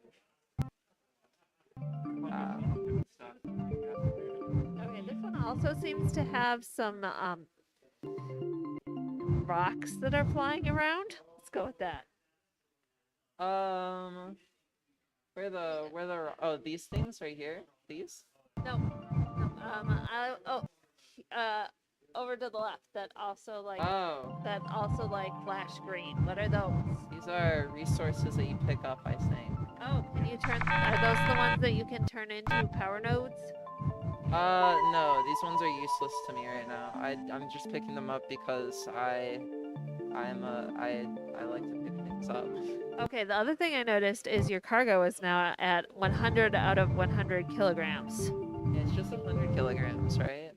Ah. stuff. Okay, this one also seems to have some rocks that are flying around. Let's go with that. Oh, these things right here? These? No. Over to the left that also Oh. flash green. What are those? These are resources that you pick up, I think. Oh, can you turn? Are those the ones that you can turn into power nodes? No, these ones are useless to me right now. I'm just picking them up because I like to pick things up. Okay, the other thing I noticed is your cargo is now at 100 out of 100 kilograms. Yeah, it's just 100 kilograms, right?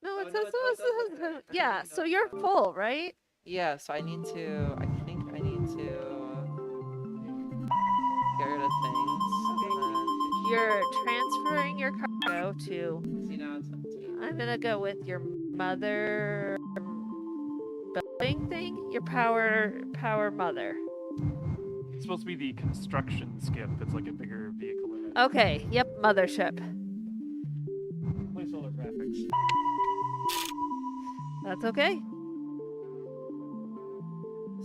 No, Oh, it no, says it doesn't. so. Yeah, so you're full, right? Yeah, so I think I need to get rid of things. You're transferring your cargo to. See, now it's empty. I'm gonna go with your mother building thing. Your power mother. It's supposed to be the construction skip. It's like a bigger vehicle. Okay. Yep. Mothership. Placeholder graphics. That's okay.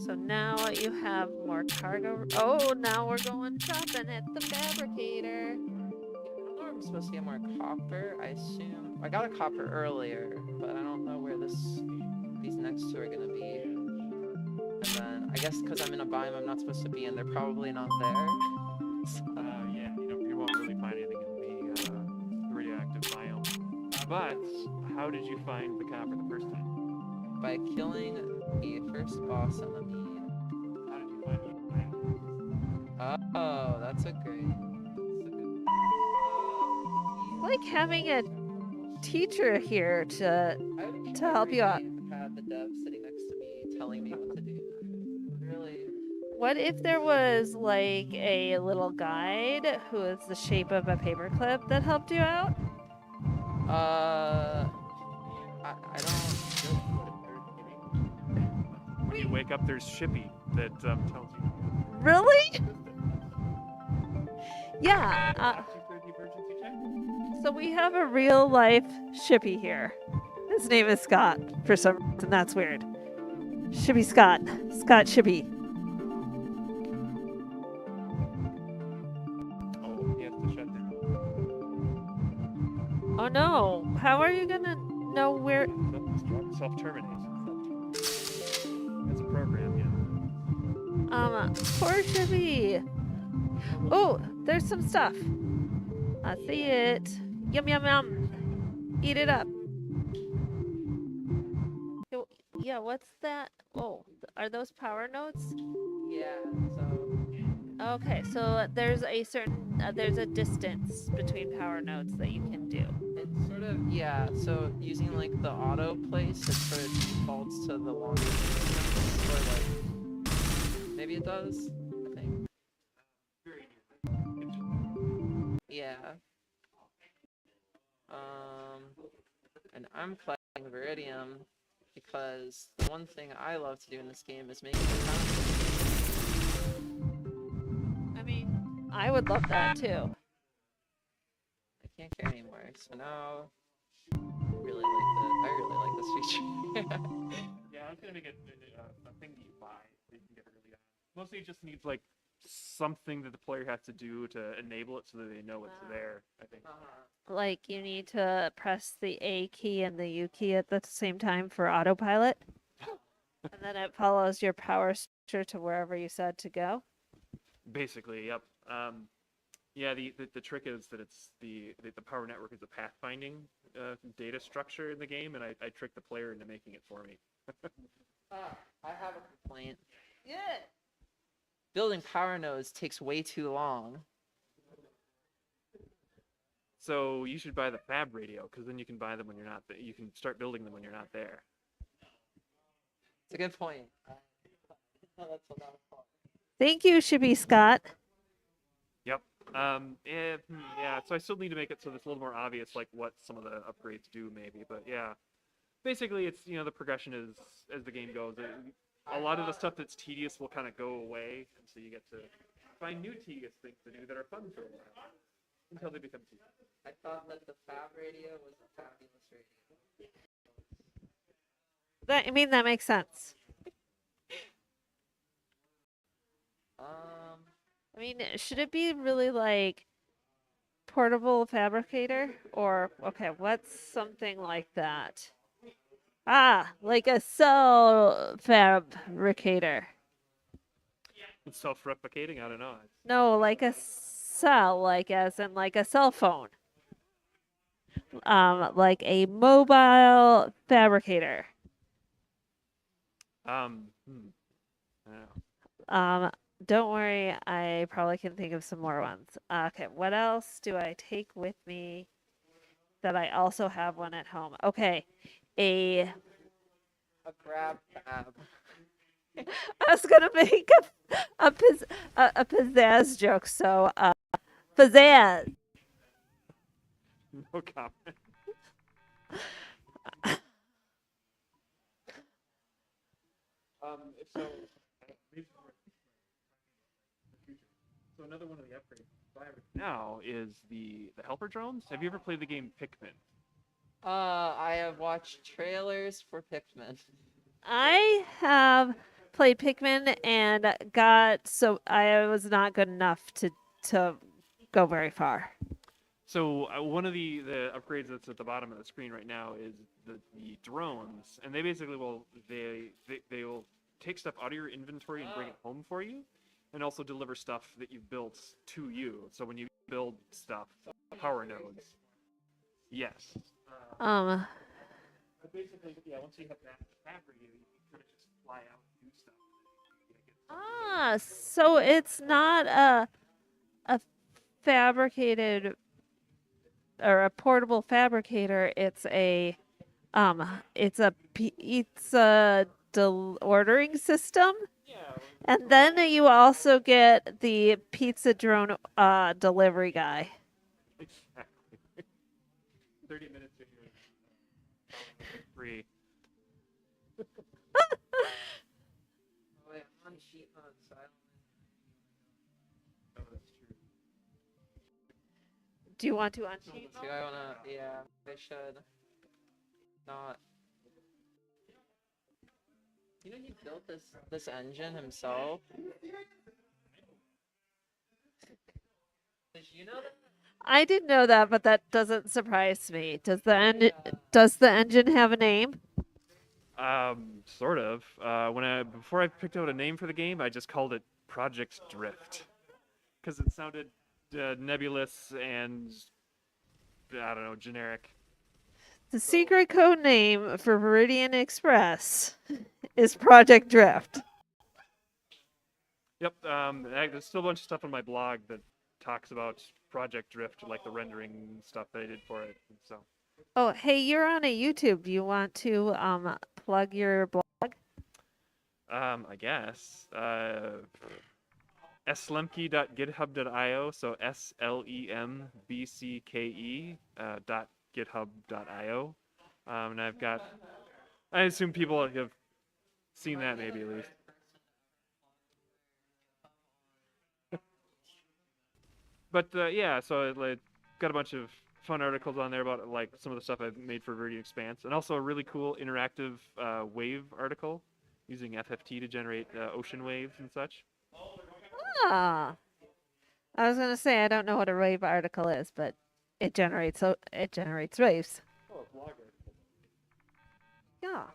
So now you have more cargo. Oh, now we're going shopping at the fabricator. I don't know where I'm supposed to get more copper. I assume I got a copper earlier, but I don't know where these next two are gonna be. And then I guess because I'm in a biome I'm not supposed to be in, they're probably not there. So, Yeah, you won't really find anything in the radioactive biome. But how did you find the copper the first time? by killing the first boss enemy. How did you find it? Oh, that's a good. It's like having a teacher here to help you out. Have the dev sitting next to me telling me what to do. Really. What if there was like a little guide who is the shape of a paperclip that helped you out? I don't. When you wake up, there's Shippy that tells you. Really? Yeah. So we have a real life Shippy here. His name is Scott for some reason. That's weird. Shippy Scott. Scott Shippy. Oh, you have to shut down. Oh no. How are you gonna know where? Self-terminate. That's a program, yeah. Poor Shippy. Oh, there's some stuff. I see it. Yum yum yum. Eat it up. Yeah, what's that? Oh, are those power nodes? Yeah. So. Okay, so there's a certain there's a distance between power nodes that you can do. It's sort of so using like the auto place, it sort of defaults to the longer distance, or like maybe it does, I think. Yeah. And I'm collecting Viridium because the one thing I love to do in this game is making I mean, I would love that too. I can't care anymore, so now I really like this feature. Yeah, I was gonna make it a thing that you buy that you can get early on. Mostly, it just needs like something that the player has to do to enable it so that they know it's there. I think. Like you need to press the A key and the U key at the same time for autopilot. And then it follows your power structure to wherever you said to go. Basically, yep. Yeah, the trick is that it's the power network is a pathfinding data structure in the game, and I trick the player into making it for me. I have a complaint. Yeah. Building power nodes takes way too long. So you should buy the fab radio, because then you can buy them when you're not there. You can start building them when you're not there. It's a good point. That's a lot of fun. Thank you, Shippy Scott. Yep. Yeah, so I still need to make it so it's a little more obvious, like what some of the upgrades do, maybe. But yeah, basically, it's the progression is as the game goes. A lot of the stuff that's tedious will kind of go away, and so you get to find new tedious things to do that are fun for a while until they become tedious. I thought that the Fab radio was a fabulous radio. I mean, that makes sense. I mean, should it be really like portable fabricator? Or, okay, what's something like that? Ah, like a cell fabricator. It's self-replicating. I don't know. No, like a cell, like as in like a cell phone. Like a mobile fabricator. Um, hmm, I don't know. Don't worry, I probably can think of some more ones. Okay, what else do I take with me that I also have one at home? Okay, a A grab Fab. I was gonna make a pizzazz joke, so pizzazz. No comment. So so another one of the upgrades now is the helper drones. Have you ever played the game Pikmin? I have watched trailers for Pikmin. I have played Pikmin and I was not good enough to go very far. So one of the upgrades that's at the bottom of the screen right now is the drones, and they basically they will take stuff out of your inventory and bring it home for you, and also deliver stuff that you've built to you. So when you build stuff, power nodes. Yes. Um, But basically, yeah. Once you have that for you, you can kind of just fly out and do stuff. so it's not a fabricated or a portable fabricator. It's a pizza ordering system. And then you also get the pizza drone delivery guy. Exactly. 30 minutes of your free. Wait, I'm on cheat mode, so I don't. Oh, that's true. Do you want to uncheat? Do I wanna? Yeah, I should. Not. You know, he built this engine himself. Did you know that? I didn't know that, but that doesn't surprise me. Does the Yeah. does the engine have a name? Sort of. Before I picked out a name for the game, I just called it Project Drift, because it sounded nebulous and I don't know, generic. The secret code name for Viridian Express is Project Drift. Yep. There's still a bunch of stuff on my blog that talks about Project Drift, like the rendering stuff that I did for it. And so. Oh, hey, you're on a YouTube. Do you want to plug your blog? I guess. Slemke.github.io, so SLEMBCKE .github.io. And I assume people have seen that maybe at least. But yeah, so I got a bunch of fun articles on there about like some of the stuff I've made for Viridian Expanse, and also a really cool interactive wave article using FFT to generate ocean waves and such. Ah, I was gonna say I don't know what a rave article is, but it generates waves. Oh, a blog article. Yeah.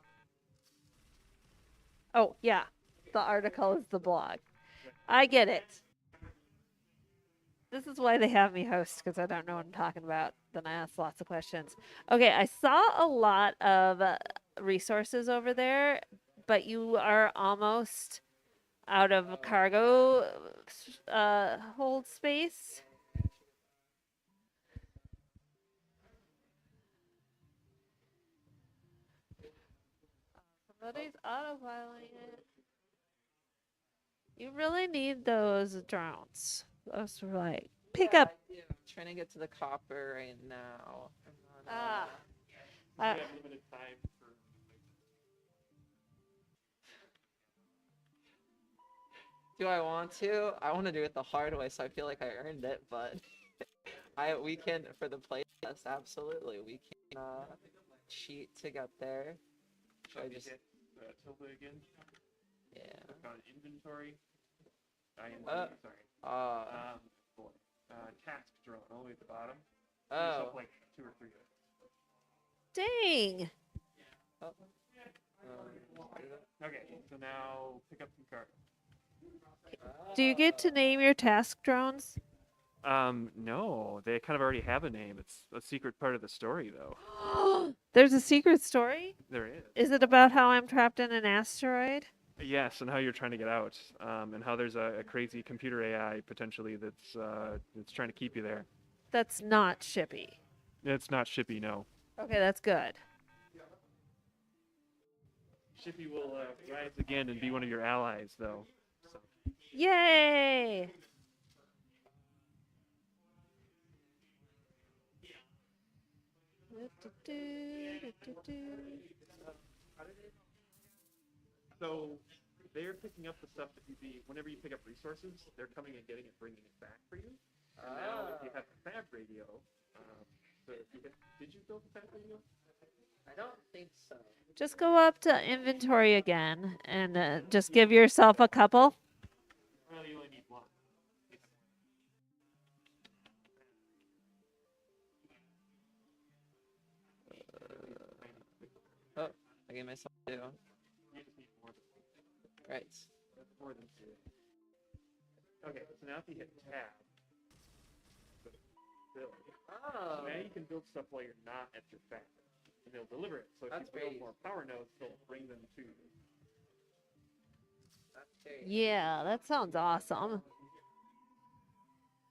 Oh, yeah. The article is the blog. I get it. This is why they have me host, because I don't know what I'm talking about. Then I ask lots of questions. Okay, I saw a lot of resources over there, but you are almost out of cargo hold space. Somebody's autopiloting it. You really need those drones. Those are like pick up. Yeah, I'm trying to get to the copper right now. And then, Ah. We Uh, have limited time for. do I want to? I want to do it the hard way, so I feel like I earned it. But we can for the playtest. Absolutely, we can cheat to get there. Should I just? Hit tilde again. Yeah. Click on inventory. INV, Uh, sorry. Uh. Boy. Task drone all the way at the bottom. Oh. Yourself like 2 or 3. dang. Oh. Okay, so now pick up some cards. Do you get to name your task drones? No, they kind of already have a name. It's a secret part of the story, though. There's a secret story? There is. Is it about how I'm trapped in an asteroid? Yes, and how you're trying to get out, and how there's a crazy computer AI potentially that's trying to keep you there. That's not Shippy. It's not Shippy, no. Okay, that's good. Shippy will rise again and be one of your allies, though. So. Yay! So they're picking up the stuff that whenever you pick up resources, they're coming and getting it, bringing it back for you. And now if you have the fab radio, so if did you build the fab radio? I don't think so. Just go up to inventory again and just give yourself a couple. Well, you only need one. Oh, I gave myself 2. You just need more than Right. That's more than 2. Okay, so now if you hit tab, build. Oh. Now you can build stuff while you're not at your fab, and they'll deliver it. So if That's you build great. more power nodes, they'll bring them to you. That's very Yeah, that sounds awesome.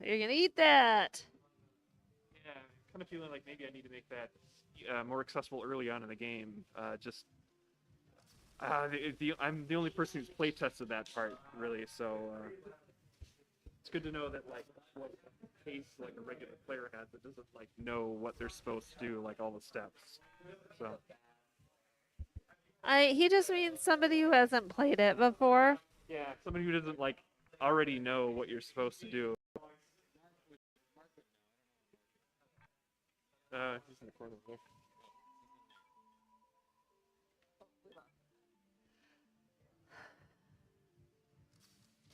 You're gonna eat that. Yeah, kind of feeling like maybe I need to make that more accessible early on in the game. I'm the only person who's play tested that part, really. So it's good to know that like what pace like a regular player has that doesn't like know what they're supposed to do, like all the steps. So He just means somebody who hasn't played it before. yeah, somebody who doesn't like already know what you're supposed to do. He's in the corner there.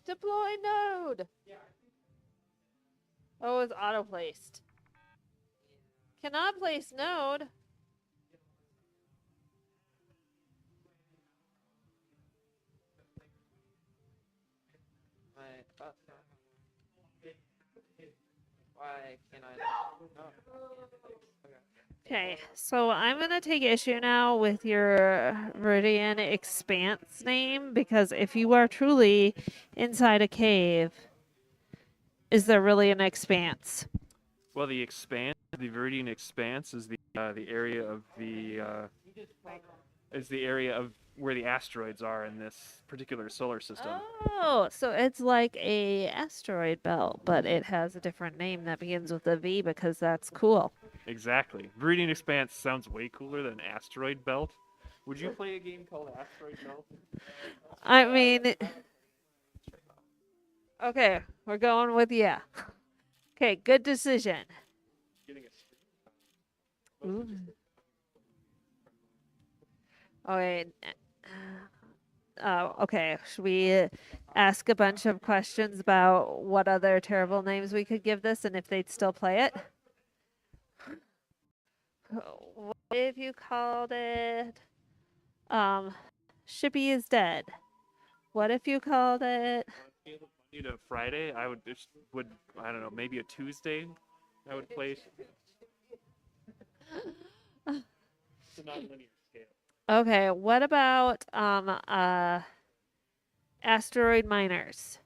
Deploy node. Oh, it's auto placed. Cannot place node. Why can't I? Oh. Okay, so I'm gonna take issue now with your Viridian Expanse name because if you are truly inside a cave, is there really an expanse? Well, the Viridian Expanse, is the area of where the asteroids are in this particular solar system. Oh, so it's like a asteroid belt, but it has a different name that begins with a V because that's cool. Exactly. Viridian Expanse sounds way cooler than Asteroid Belt. Would you play a game called Asteroid Belt? I mean, okay, we're going with yeah. Okay, good decision. Getting a Ooh. Okay. Okay. Should we ask a bunch of questions about what other terrible names we could give this and if they'd still play it? What if you called it Shippy is dead? What if you called it Monday to Friday, I don't know, maybe a Tuesday, I would play. It's a non-linear scale. okay, what about asteroid miners?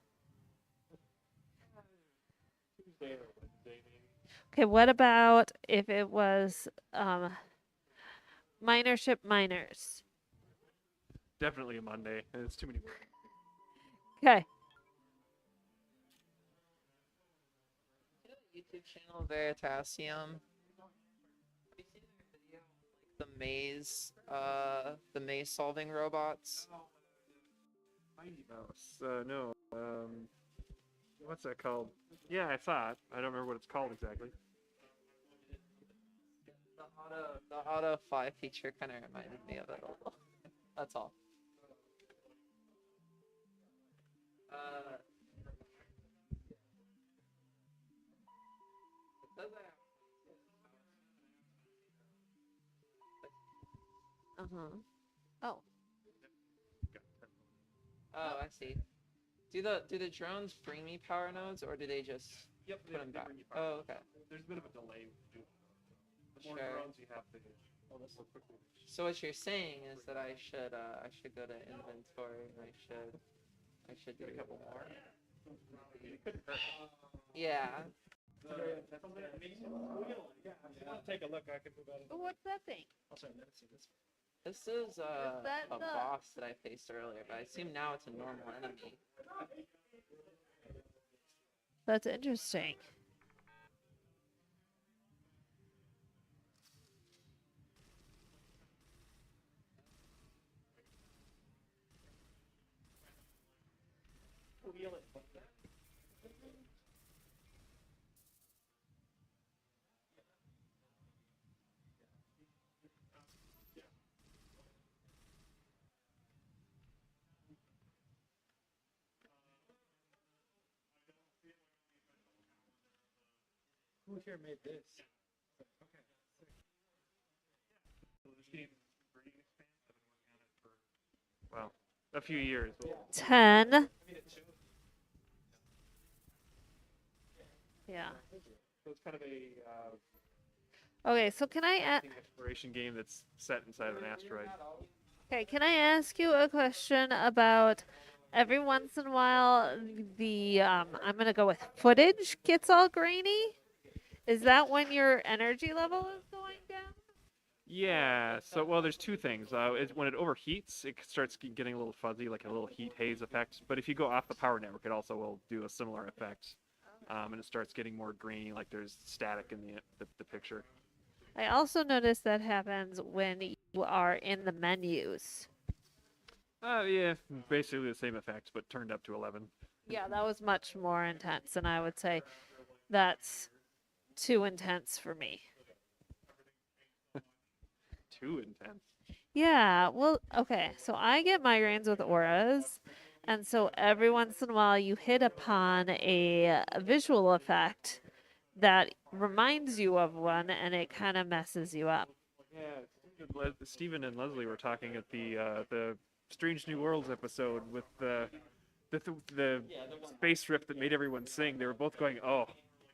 Tuesday or Wednesday, maybe. Okay, what about if it was minership miners? Definitely a Monday. It's too many words. Okay. YouTube channel Veritasium. Have you seen their video of, like, the maze solving robots? Mighty Mouse. No. What's that called? Yeah, I saw it. I don't remember what it's called exactly. The auto fly feature kind of reminded me of it a little. That's all. Uh-huh. Oh. Oh, I see. Do the drones bring me power nodes, or do they just put them back? Oh, okay. There's a bit of a delay. The more Sure. drones you have to. Oh, that's so quickly. So what you're saying is that I should go to inventory and I should do Get a couple more. It couldn't hurt. Yeah. Take a look. I can move out of. What's that thing? This is that a the- boss that I faced earlier, but I assume now it's a normal enemy. That's interesting. Who here made this? Well, a few years. 10. Yeah. So it's kind of a Okay, so can I exploration game that's set inside of an asteroid. Okay, can I ask you a question about every once in a while the I'm gonna go with footage gets all grainy? Is that when your energy level is going down? Yeah. So well, there's two things. When it overheats, it starts getting a little fuzzy, like a little heat haze effect. But if you go off the power network, it also will do a similar effect. And it starts getting more grainy, like there's static in the picture. I also noticed that happens when you are in the menus. Yeah, basically the same effect, but turned up to 11. Yeah, that was much more intense, and I would say that's too intense for me. Too intense. Yeah, well, okay, so I get migraines with auras, and so every once in a while you hit upon a visual effect that reminds you of one, and it kind of messes you up. Yeah, Stephen and Leslie were talking at the Strange New Worlds episode with the space rift that made everyone sing. They were both going, "Oh,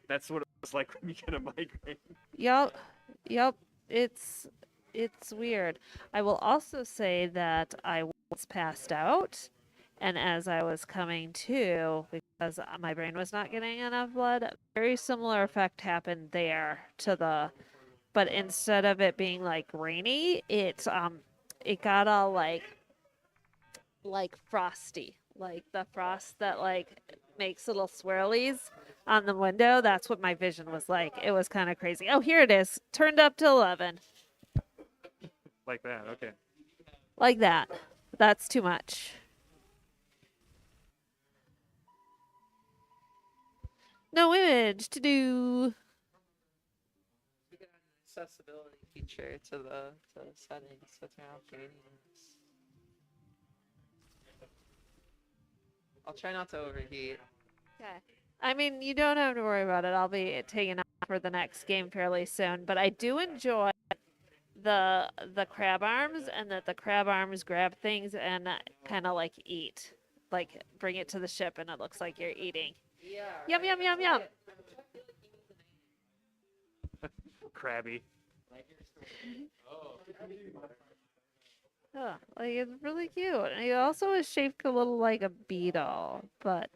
that's what it was like when you get a migraine." Yep, it's weird. I will also say that I was passed out, and as I was coming to, because my brain was not getting enough blood, very similar effect happened there to the, but instead of it being like rainy, it got all like frosty, like the frost that like makes little swirlies on the window. That's what my vision was like. It was kind of crazy. Oh, here it is. Turned up to 11. Like that. Okay. Like that. That's too much. No image to do. We got an accessibility feature to the settings to turn off gradients. I'll try not to overheat. Okay. I mean, you don't have to worry about it. I'll be taking off for the next game fairly soon. But I do enjoy the crab arms, and that the crab arms grab things and kind of like eat, like bring it to the ship, and it looks like you're eating. Yeah. Yum yum yum yum. Crabby. Oh, like it's really cute. And he also is shaped a little like a beetle, but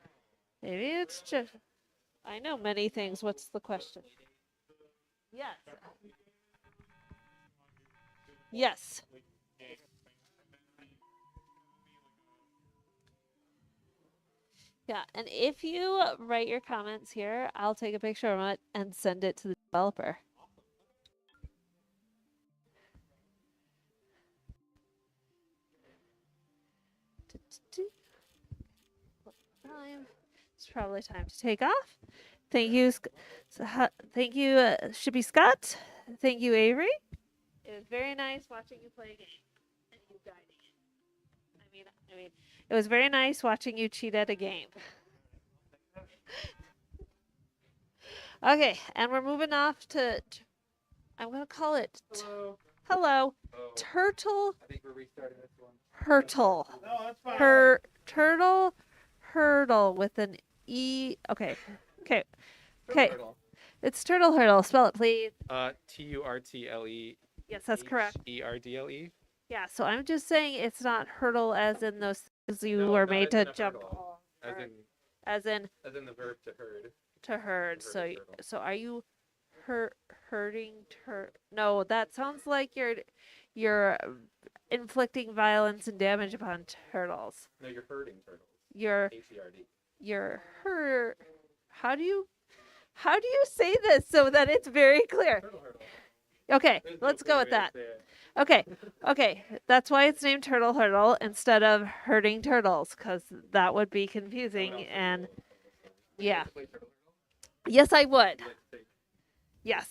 maybe it's just. I know many things. What's the question? Yes. Yes. Yeah, and if you write your comments here, I'll take a picture of it and send it to the developer. Time. It's probably time to take off. Thank you, thank you, Shippy Scott. Thank you, Avery. It was very nice watching you play a game and you guiding it. I mean, it was very nice watching you cheat at a game. Okay, and we're moving off to. I'm gonna call it. Hello. Turtle. I think we're restarting this one. Hurtle. No, that's fine. Turtle. Hurdle with an E. Okay. Okay. Okay. It's turtle hurdle. Spell it, please. Turtle. Yes, that's correct. Erdle. Yeah. So I'm just saying it's not hurdle as in those things you No, were not made as in to a jump hurdle. on. As in As in the verb to herd. to herd. The verb So is hurdle. so are you hurting No, that sounds like you're inflicting violence and damage upon turtles. No, you're herding turtles. You're Herd. you're hurt. How do you say this so that it's very clear? Turtle hurdle. Okay, There's no let's go clear with way to that. say it. Okay, okay, that's why it's named Turtle Hurdle instead of hurting turtles, because that would be confusing and yeah. Play turtle hurdle? Yes, I would. You like to say Yes.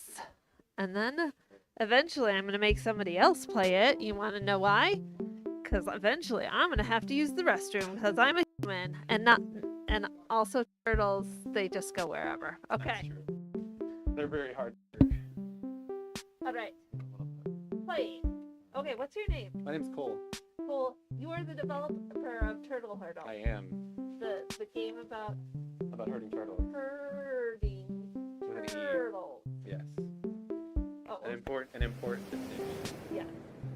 And then eventually I'm going to make somebody else play it. You want to know why? Because eventually I'm going to have to use the restroom because I'm a human and also turtles, they just go wherever. that's Okay. true. They're very hard. All right. Play. Okay, what's your name? My name's Cole. Cole, you are the developer of Turtle Hurdle. I am The game about herding turtles. herding With an E. turtles. Yes. Oh, An important distinction. yeah.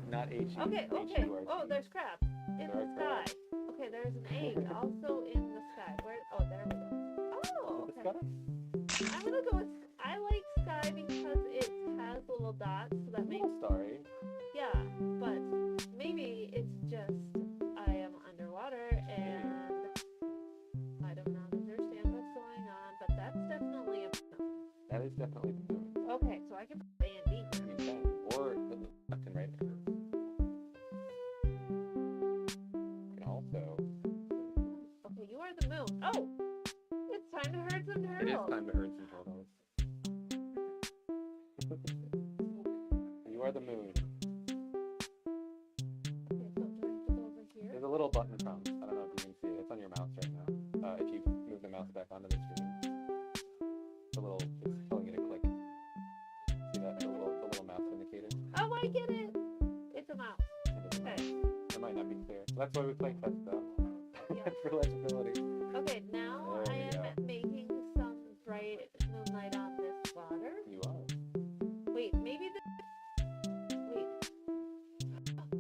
Not H. Okay, okay. Oh, there's crabs in There the are sky. crabs. Okay, there's an egg also in the sky. Where? Oh, there we go. Oh, okay. I'm gonna go with. I like sky because it has little dots, so that makes. Starry. Yeah, but maybe it's just I am underwater and I do not understand what's going on. But that's definitely a. That is definitely the moon. Okay, so I can put A and B. You can. Or the left and right arrows. You can also. Okay, you are the moon. Oh, it's time to herd some turtles. It is time to herd some turtles. You are the moon. Okay, so do I have to go over here? There's a little button prompt. I don't know if you can see it. It's on your mouse right now. If you move the mouse back onto the screen, it's telling you to click. See that the little mouse indicator? Oh, I get it. It's a mouse. Okay. It might not be clear. That's why we play test though. Yeah. For legibility. Okay, now There I we am go. making some bright moonlight on this water. You are. Wait, maybe this. Wait.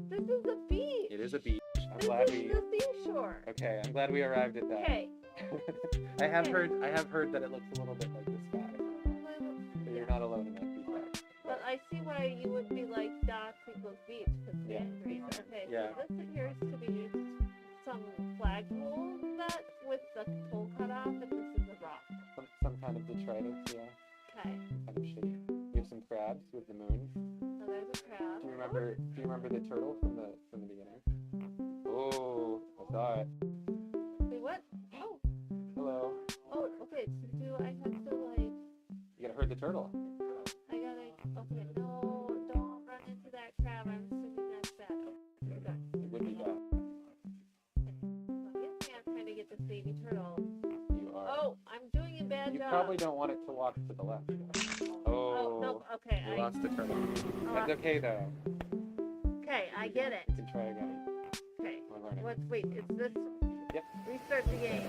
This is a beach. It is a beach. I'm This glad is we. the seashore. Okay, I'm glad we arrived at that. Okay. I have Okay. heard that it looks a little bit like the sky. But Yeah. you're not alone in that feedback. But I see why you would be like dots equals beach because Yeah. green. Okay, Yeah. so this appears to be some flagpole that with the pole cut off, and this is a rock. Some kind of detritus, yeah. Okay, Kind of shape. We have some crabs with the moon. so there's a crab. Do you remember the turtle from the beginning? Oh, I saw it. Wait, what? Oh, Hello. oh, okay. So do I have to like? You gotta herd the turtle. I gotta. Okay, no, don't run into that crab. I'm assuming that's bad. Okay, we're done. It would be bad. So I'm guessing I'm trying to get this baby turtle. You are. Oh, I'm doing a bad You job. probably don't want it to walk to the left. Oh, Oh. no. Okay, You lost the turtle. Oh, That's okay though. okay, I get it. You can try again. Okay. We're learning. Wait, is this? Yep. Restart the game.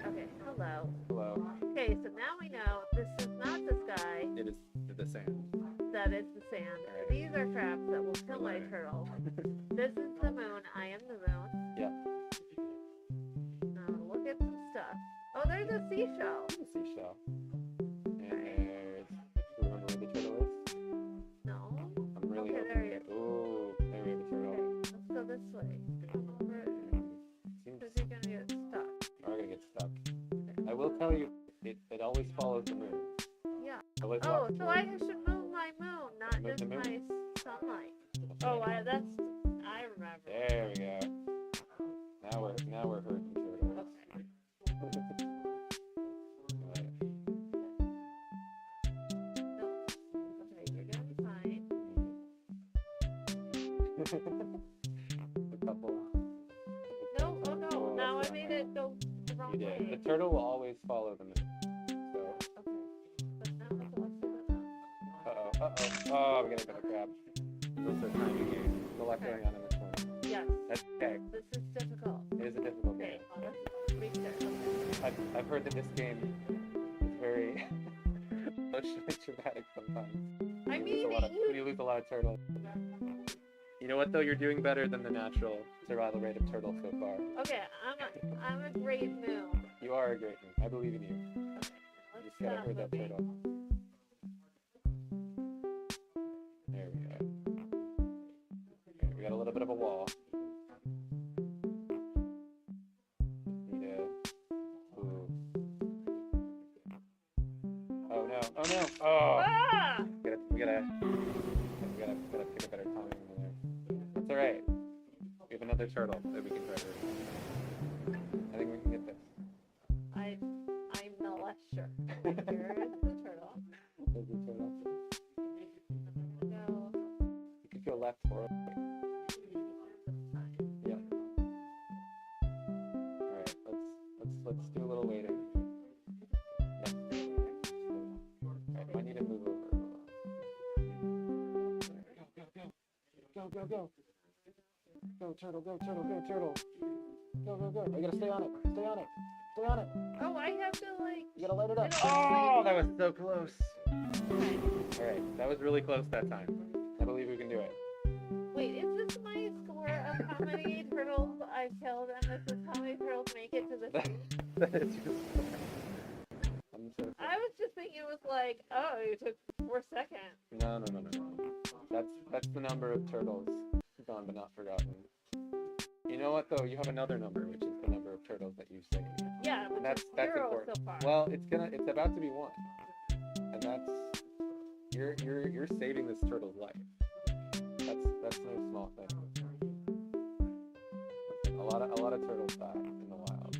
Okay, hello. Hello. Okay, so now we know this is not the sky, It is the sand. that is the sand. Alright. These are crabs that will kill my Learning. turtle. This is the moon, I am the moon. Yep. Now look at some stuff. Oh, there's a seashell. The seashell. And there's. Do you remember where the turtle is? No? I'm really Okay, hoping there he that- is. Ooh, there we have a turtle. Okay, let's go this way. Come over, Seems because you're gonna get stuck. we're gonna get stuck. tell you, it always follows the moon. Yeah. Always Oh, walks so towards I should move my moon, not Move just the my moon. sunlight. it. Oh, I remember. There we go. Now we're herding turtles. Okay. No. Okay, you're gonna be fine. A couple. No, oh no, Oh, now I that's made not it go the wrong You did. way. The turtle will always follow the moon. So, Okay. But now it's all set up. oh, we gotta go to grab. What's the timing here? There's a lot Okay. going on in this one. Yes, That's okay. this is difficult. It is a difficult Okay, game. let's restart. Okay. I've heard that this game is very emotionally dramatic sometimes. I When you lose mean, a lot of, when you lose a lot of turtles. You know what though? You're doing better than the natural survival rate of turtles so far. Okay, I'm a great moon. You are a great one. I believe in you. Okay, You let's just gotta stop herd that moving. turtle. There we go. Okay, we got a little bit of a wall. Need a. Ooh. Oh no! Oh no! Oh! Ah! We gotta pick a better timing over there. That's all right. We have another turtle that we can try herding. I think we can get this. I'm not less sure. Here is the turtle. There's a turtle. No, You could go left or right. this time. Yep. All right. Let's do a little waiting. Yep. All right. Might need to move over a little. Go. Go, turtle, go, turtle, go, turtle. Go. You gotta stay on it. Stay on it. Stay on it. Oh, I have to like. You gotta light it up. It'll Oh, only that was be- so close. Okay. All right. That was really close that time. I believe we can do it. Wait, is this my score of how many turtles I've killed, and this is how many turtles make it to the sea? That is your score. I'm so I was just thinking it was like, oh, you took 4 seconds. No. That's the number of turtles gone but not forgotten. You know what though? You have another number, which is the number of turtles that you've saved. Yeah, but That's that's 0 important. so far. Well, it's about to be 1, and that's you're saving this turtle's life. That's no small thing. A lot of turtles die in the wild.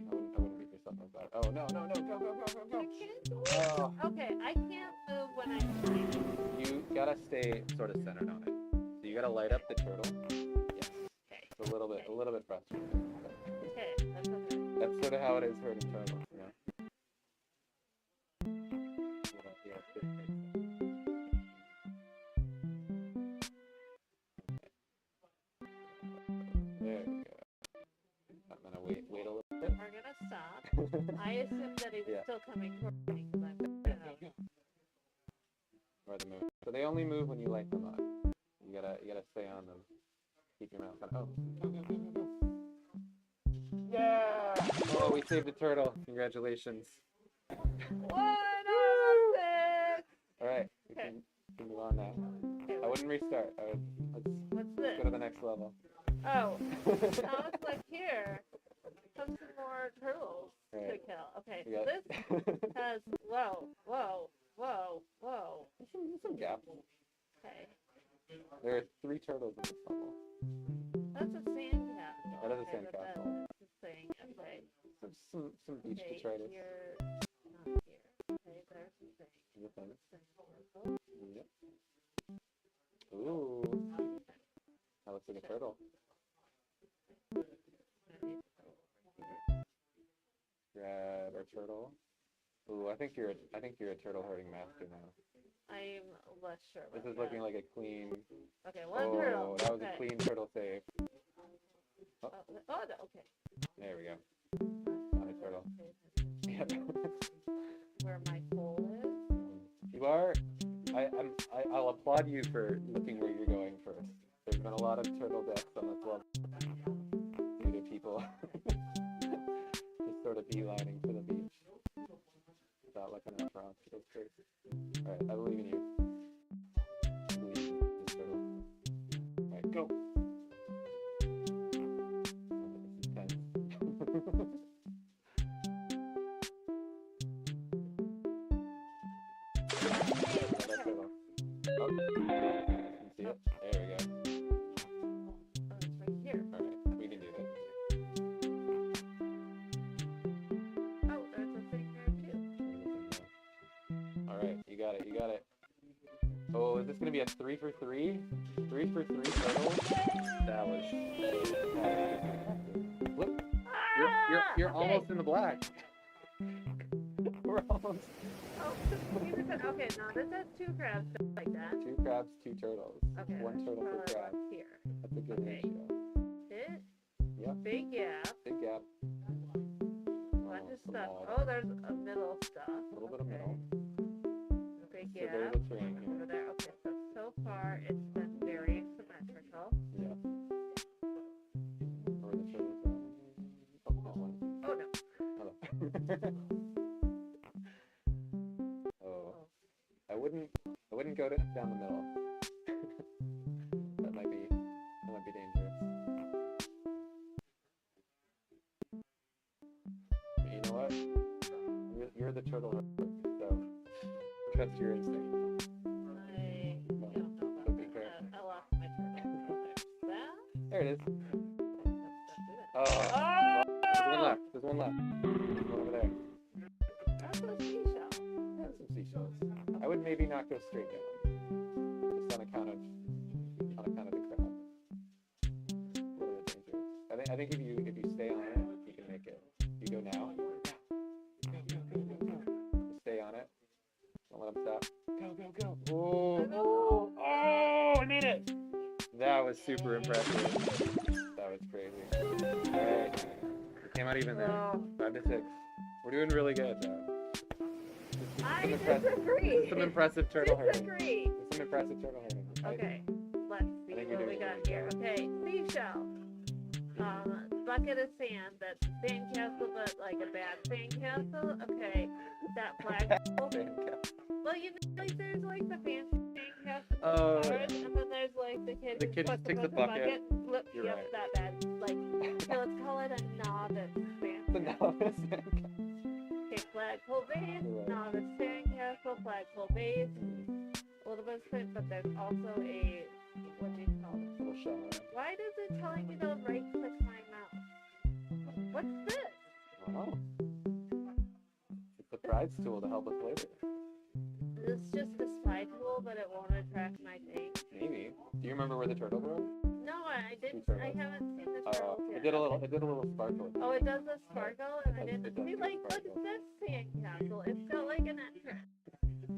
I wouldn't beat yourself up about it. Oh no! Go! I can't move. Oh. Okay, I can't move when I'm trying. You gotta stay sort of centered on it. So you gotta light up the turtle. Yes. Okay. It's a little bit frustrating. Okay, that's okay. That's sort of how it is herding turtles, you know. There we go. I'm gonna wait a little bit. We're gonna stop. I assumed that he was Yeah. still coming towards me because I'm good enough. Or the move. So they only move when you light them up. You gotta stay on them. Keep your mouth on. Oh. Go. Yeah! Oh, we saved a turtle. Congratulations. 1 on 6. All right, we Okay. can move on now. Okay, I wouldn't restart. Let's what's this? go to the next level. Oh, now it's like here. Comes some more turtles to Right. kill. Okay, We so got- this has whoa. There's some gaps. Okay, There are 3 turtles in this level. that's a sand castle. That is a Okay, sand but castle. That's the thing. Okay. Some beach Okay, detritus. you're not here. Okay, there's the thing. The thing. Sand castle. Yep. Ooh, that looks like a turtle. Grab our turtle. Ooh, I think you're a turtle herding master now. I'm less sure. This about is looking that. like a clean. Okay, one turtle. Oh, that was Okay. a clean turtle save. Oh, okay. There we go. Not a turtle. Yep. Where my pole is. You are. I'll applaud you for looking where you're going first. There's been a lot of turtle deaths on this level due to people just sort of beelining for the beach without looking at rocks. That's great. All right, I believe in you. I believe in this turtle. All right, go. This is tense. be a 3 for 3. 3 for 3 turtles. That was. Look, you're Okay. almost in the black. We're almost. Oh, okay, no, this has 2 crabs just like that. 2 crabs, 2 turtles. Okay. 1 turtle per probably crab. what's here. That's a good Okay. ratio. Hit. Yep. Big gap. Big gap. Bunch of some stuff. all Oh, there's a middle stuff. A little bit of Okay. middle. Big So gap. there's a terrain here. Over there. Okay, so far it's been very symmetrical. Yeah. Where the turtles are. Oh, that one. Oh no. Oh. I wouldn't go down the middle. That might be dangerous. But you know what? You're the turtle hunter, so trust your instinct. I don't know about But be that. careful. I lost my turtle. That? There it is. Don't do that. Oh. There's one left. There's one over there. That's a seashell. There's some seashells. I would maybe not go straight down. Just on account of the crowd. A little bit dangerous. I think if you stay on it, you can make it. You go now. Just stay on it. Don't let him stop. Go. Oh, I made it. That was super impressive. That was crazy. Alright. It came out even there. Oh. 5 to 6. We're doing really good though. I disagree. Some impressive turtle herding. Disagree. Some impressive turtle herding. Okay, let's see think you're what we doing got really here. Okay, seashell. Bucket of sand. That's sandcastle, but like a bad sandcastle. Okay, that flagpole. Well, you know, like there's like the fancy sandcastle, Oh, and then there's like the kid. The who kid just puts takes it the in bucket. and flips You're yep, right. that bad. Like, okay, let's call it a novice The sandcastle. novice sandcastle. Okay, flagpole base, You're right. novice sandcastle, flagpole base. A little bit of spin, but there's also a what do you call it? Little shell. Why does it telling me to right click my mouse? What's this? I don't know. It's the prides tool to help us later. This is just a spy tool, but it won't attract my thing. Maybe. Do you remember where the turtles were? No, I didn't. turtles. I haven't seen the Oh, turtles yet. it did a little sparkle. Oh, it does a sparkle, and I It didn't does see. do a Like, look sparkle. at this sandcastle. It's got like an entrance.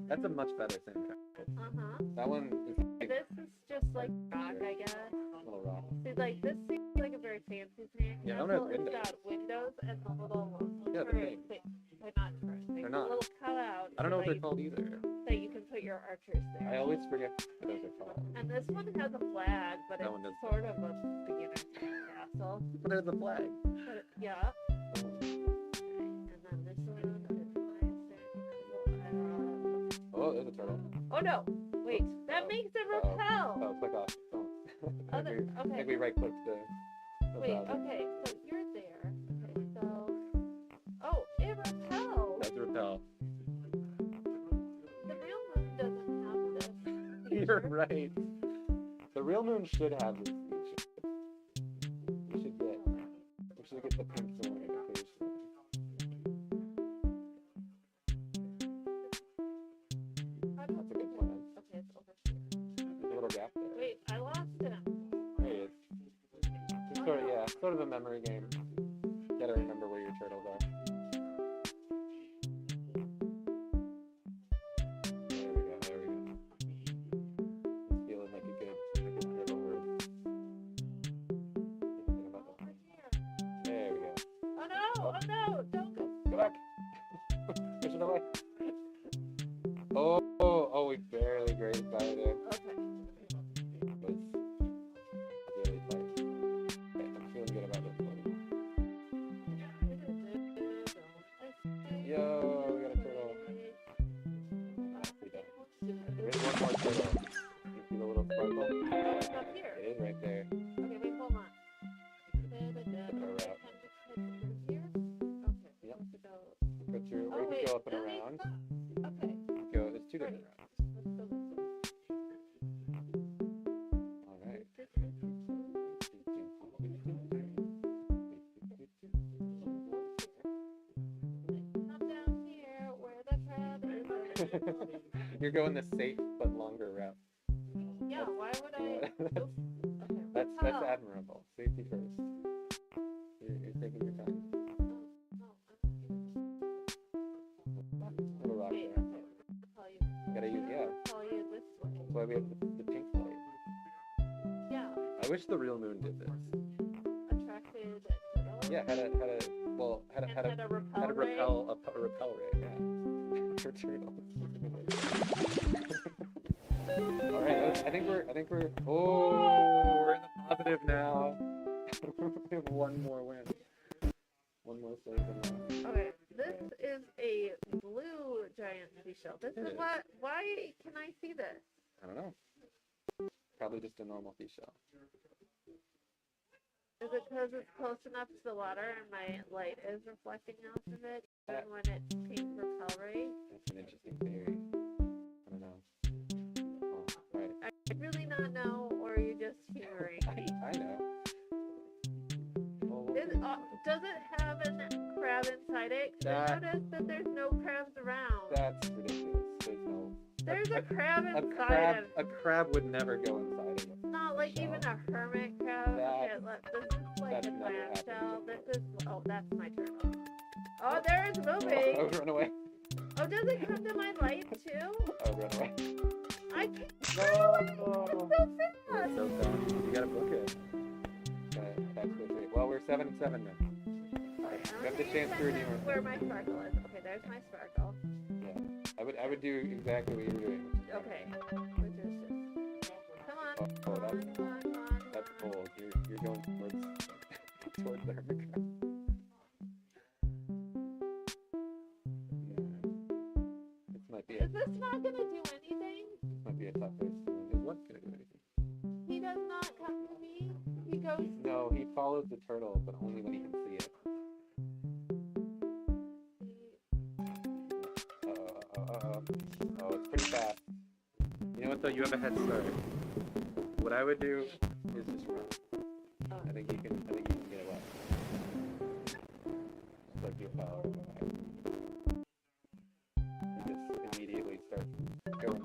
That's a much better sandcastle. That one is like This is just like rock, I guess. a little rock. See, like this seems like a very fancy sandcastle. Yeah, that one has It's windows. got windows and the little Yeah, the turret thing. thing. They're not turret things. They're not. Little cutouts. I don't know what they're like, called either. that you can put your archers there. I always forget what those are called. And this one has a flag, but That one it's does. sort of a beginner castle. But there's a flag. But yeah. And then this one is my Oh, there's a turtle. Oh no! Wait, that makes it repel. Oh, click off. Oh. I Other, think okay. we right clicked the Wait, browser. okay, so you're there. Okay, so. Oh, it repels. That's repel. The real moon doesn't have this. You're feature. right. The real moon should have this feature. We should get the pink notification. How do That's a good plan. Okay, it's over here. There's a little gap there. Wait, I lost him. There he is. It's sort of a memory game. Gotta remember where your turtles are. There we go. It's feeling like a good turtle herd. Thinking about that. Over here. There we go. Oh no! Oh no! Don't go. Go back. Push it away. Oh, we barely grazed by there. Okay. It was really tight. Okay, I'm feeling good about this one. Yo, we got a turtle. Nicely done. There's one more turtle. You see the little sparkle? Oh, it's up here. It is right there. Okay, wait, hold on. Our route. Here? Okay. Yep. To go. Go through, or Oh, you wait, could go up and let me around. stop. Okay. There's two different routes. Let's go this way. Alright. Come down here where the crab is. You're going the safe but longer route. That's admirable. Safety first. You're taking your time. Little rock there. Gotta use, yeah. That's why we have the pink light. Yeah, I wish the real moon did this. attracted. Yeah, had a repel ray. Yeah. For turtles. All right, I think we're. Oh, we're in the positive now. We have one more win. One more save than that. Okay, this is a blue giant seashell. This is what. Why can I see this? I don't know. Probably just a normal seashell. Is it because it's close enough to the water and my light is reflecting off of it, even when it's pink repel ray? That's an interesting theory. I don't know. Oh, all right. I really not know, or are you just humoring me? I know. Well, Does it have a crab inside it? 'Cause I That- noticed that there's no crabs around. that's ridiculous. There's no. There's a crab A inside crab. of. A crab would never go inside of it. Not like even a hermit crab. Okay, look, this is like that's a never clam happened shell. before. This is. Oh, that's my turtle. Oh, there it's moving. Oh, run away. Oh, does it come to my light too? Oh, run away. I can't. No. So We're fast. so fast. You gotta book it. That's quickly. Well, we're 7-7 now. Okay, You have the chance to redeem it. where my sparkle is. Okay, there's my sparkle. Yeah. I would do exactly what you're doing. Okay, which is just. Come on. Oh, Come that's on, come on, come on. that's bold. You're going towards towards the hermit crab. This might be Is this not gonna do anything? might be a tough race to win. Is what's gonna do anything? He does not come to me. He goes. No, he follows the turtle, but only when he can see it. Oh, it's pretty fast. You know what though? You have a head start. What I would do is just run. I think you can get away. Just like your power away. You just immediately start going.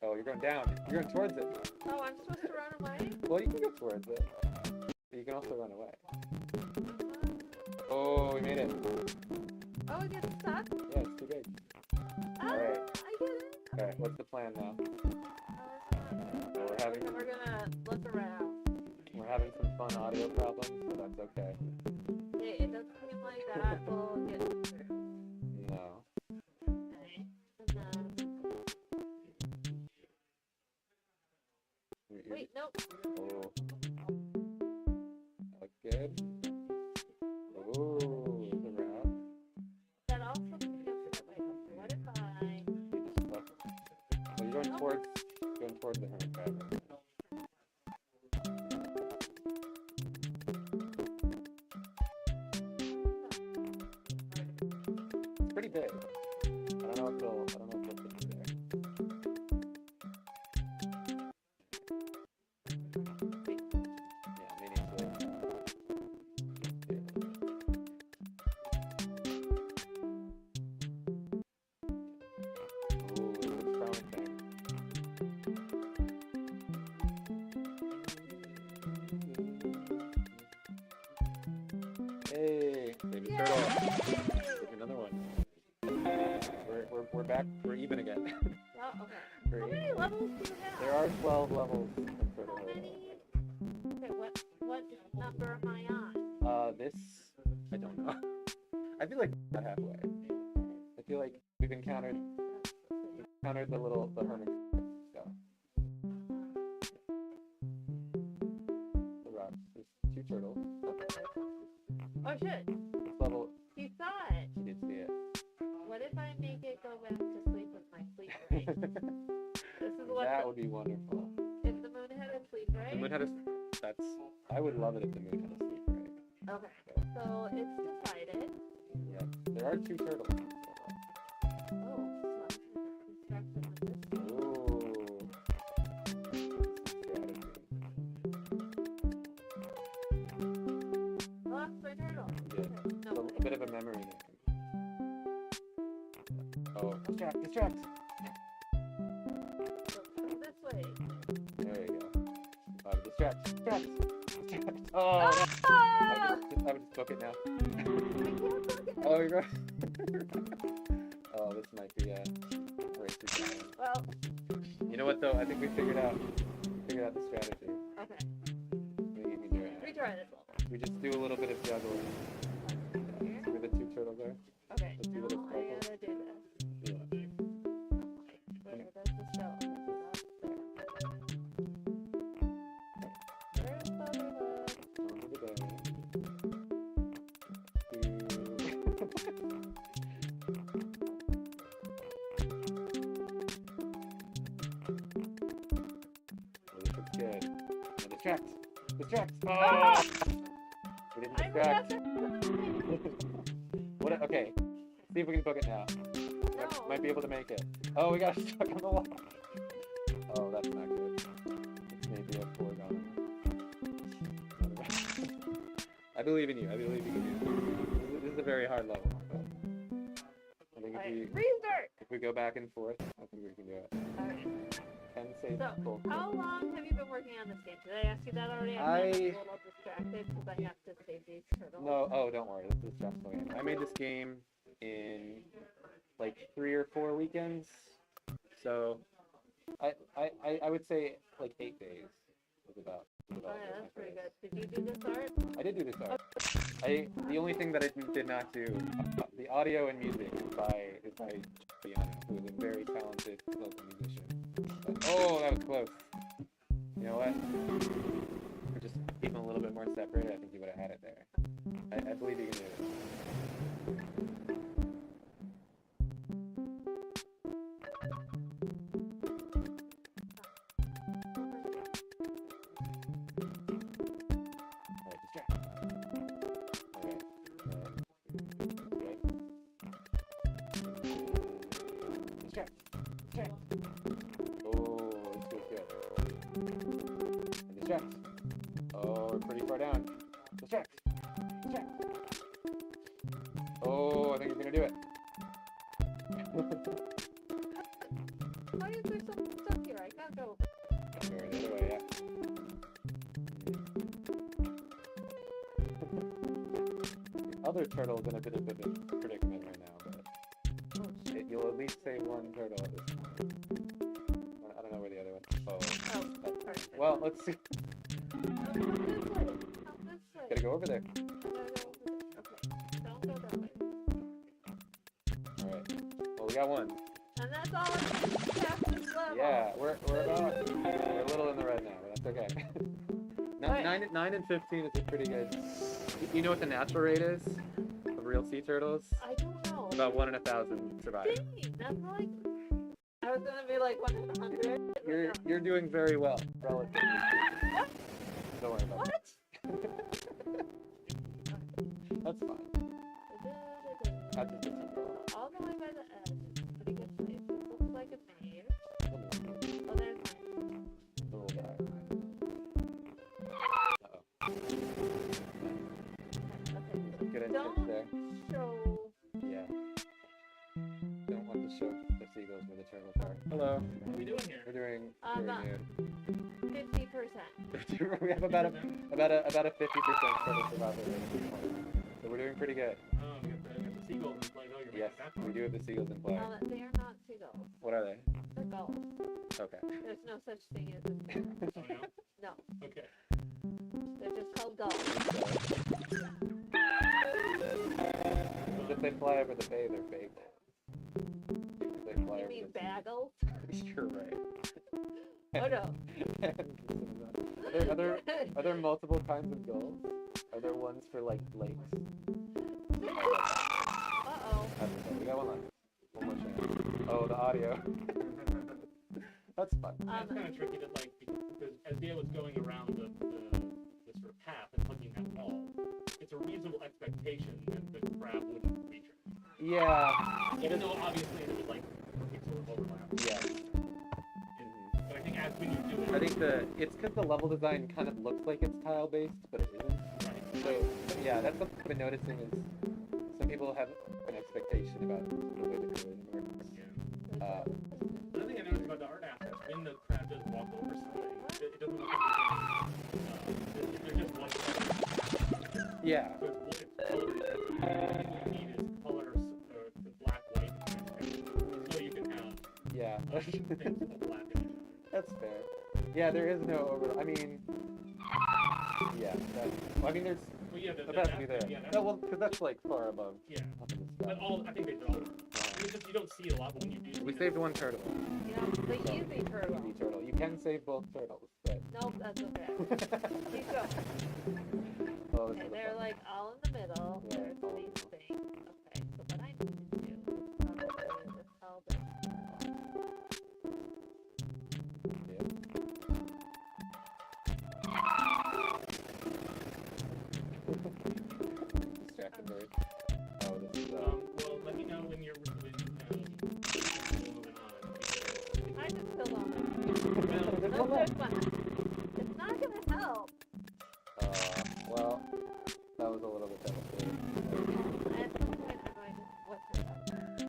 Oh, you're going down. You're going towards it. Oh, I'm supposed to run away. Well, you can go towards it. But you can also run away. Oh, we made it. Oh, it gets stuck. Yeah, it's too big. Oh, Alright. I get it. Alright, what's the plan now? We're having We're gonna look around. we're having some fun audio problems, but that's okay. It doesn't seem like that will get through. No. Okay. And then. Wait, nope. Oh. That looks good. Oh, the route. That also means wait, what if I. Well, you're going towards the hermit crab. It's pretty big. I don't know if they'll fit in there. Yeah, maybe it's Ooh, it looks promising. Hey, baby turtle. Take another one. We're back. We're even again. Oh, okay. We're How many even. levels do you have? There are 12 levels in How Turtlehood. many? Okay, what number am I on? This I don't know. I feel like we're not halfway. I feel like we've encountered the hermit stuff. The rocks. There's 2 turtles. Oh shit! This level, You saw it. you did see it. What if I make it go back to sleep with my sleep ray? This is what That would be wonderful. if the moon had a sleep ray. The moon had a. That's. I would love it if the moon had a sleep ray. Okay, so it's decided. Yeah. There are 2 turtles. Oh, so I'm gonna construct them with this. Ooh. Strategy. Lost my turtle. Yeah. Okay, It's no, a bit of a memory game. Oh, distract! this way. There you go. Distract. Oh, Ah! I would just book it now. I can't book it. Oh, you're right. Oh, this might be a race to time. Well, You know what though? I think we figured out the strategy. okay. Maybe you can do it. Retry this level. We just do a little bit of juggling. Here. See where the two turtles are? Okay, The two now little I sparkles? gotta do this. Yeah. Where does the spell? There. Where's the Over there. Oh, this looks good. Now distract! Distract! Oh! We didn't distract. What? Okay. See if we can book it now. No. Might be able to make it. Oh, we got stuck on the wall. Oh, that's not good. It's maybe a foregone. I believe in you. I believe in you. This is a very hard level. But I think Restart! if we go back and forth, I think we can do it. Alright. 10 save So, full. how long have you been working on this game? Did I ask you that already? I'm a little distracted because I have to save these turtles. No, oh, don't worry. This is a stressful game. I made this game in like 3 or 4 weekends. So I would say like 8 days was about. Oh yeah, that's pretty good. Did you do this art? I did do this art. The only thing that I did not do, the audio and music is by Piano, who is a very talented local musician. But, oh, that was close. You know what? Just keep them a little bit more separated. I think you would have had it there. I believe you can do it. Alright, distract. Alright. Distract. Distract. Oh, this feels good. And distract. Oh, we're pretty far down. Distract. Distract. Oh, I think you're gonna do it. Why is there so much stuff here? I can't go. Very the other way, yeah. The other turtle's in a bit of a predicament right now, but you'll at least save one turtle at this point. I don't know where the other one. Oh, Oh, that's part of it. well, let's see. This way. This way. Gotta go over there. Okay. Don't go that way. All right. Well, we got one. And that's all past this level. Yeah, we're a little in the red now, but that's okay. Alright. 9 and 15 is a pretty good. You know what the natural rate is of real sea turtles? I don't know. About 1 in 1,000 survive. Dang, that's like. I was gonna be like 1 in 100. You're doing very well, relatively speaking. What? Don't worry about What? it. That's fine. That's just All the way by the edge. Pretty good place. This looks like a maze. Oh, there's mine. a little guy. Uh-oh. Okay. Good insight Don't there. show. Yeah. Don't want to show the seagulls where the turtles are. Hello. What are we doing here? We're doing Um, very 50%. good. We have about a 50% turtle survival rate at this point. So we're doing pretty good. Oh, we got the seagulls in play. Oh, you're Yes, making that we do have the seagulls in play. They are not seagulls. What are they? They're gulls. Okay. There's no such thing as a seagull. Oh, no? No, Okay. they're just called gulls. Because if they fly over the bay, they're bagels. If they fly You over mean the bagels? You're right. Oh no. Are there multiple kinds of gulls? Are there ones for like lakes? Uh-oh. That's okay. We got one left. One more chance. Oh, the audio. That's fun. It's kind of tricky to like because as Dia was going around the sort of path and hugging that wall, it's a reasonable expectation that the crab wouldn't reach her. Yeah. Even though obviously there was like perfect sort of overlap. Yeah. But I think as when you do it, I think it's because the level design kind of looks like it's tile based, but it isn't. right. So yeah, that's something I've been noticing is some people have an expectation about the way the collision works. Another thing I noticed about the art assets, when the crab does walk over something, it doesn't look like there's any Yeah. What you need is color, the black, white, so you can have Yeah. things of black and That's fair. Yeah, there is no over. I mean, yeah. I mean, there's well, yeah, the capacity there. yeah, No, well, because that's like far above. yeah. Up in the But sky. I think they should all. It's just you don't see it a lot, but when you do, We saved one turtle. Yeah, the easy turtle. Easy turtle. You can save both turtles, but. Nope, that's okay. Keep going. Oh, this Okay, is they're fun. like all in the middle. Yeah, There's all in these the things. Okay, so what I need to do is probably just tell them. Distracted bird. Oh, this is well, let me know when you're moving on. I just killed all my. No, there's one. It's not gonna help. well, that was a little bit devastating. At some point, I'm going to. What's it?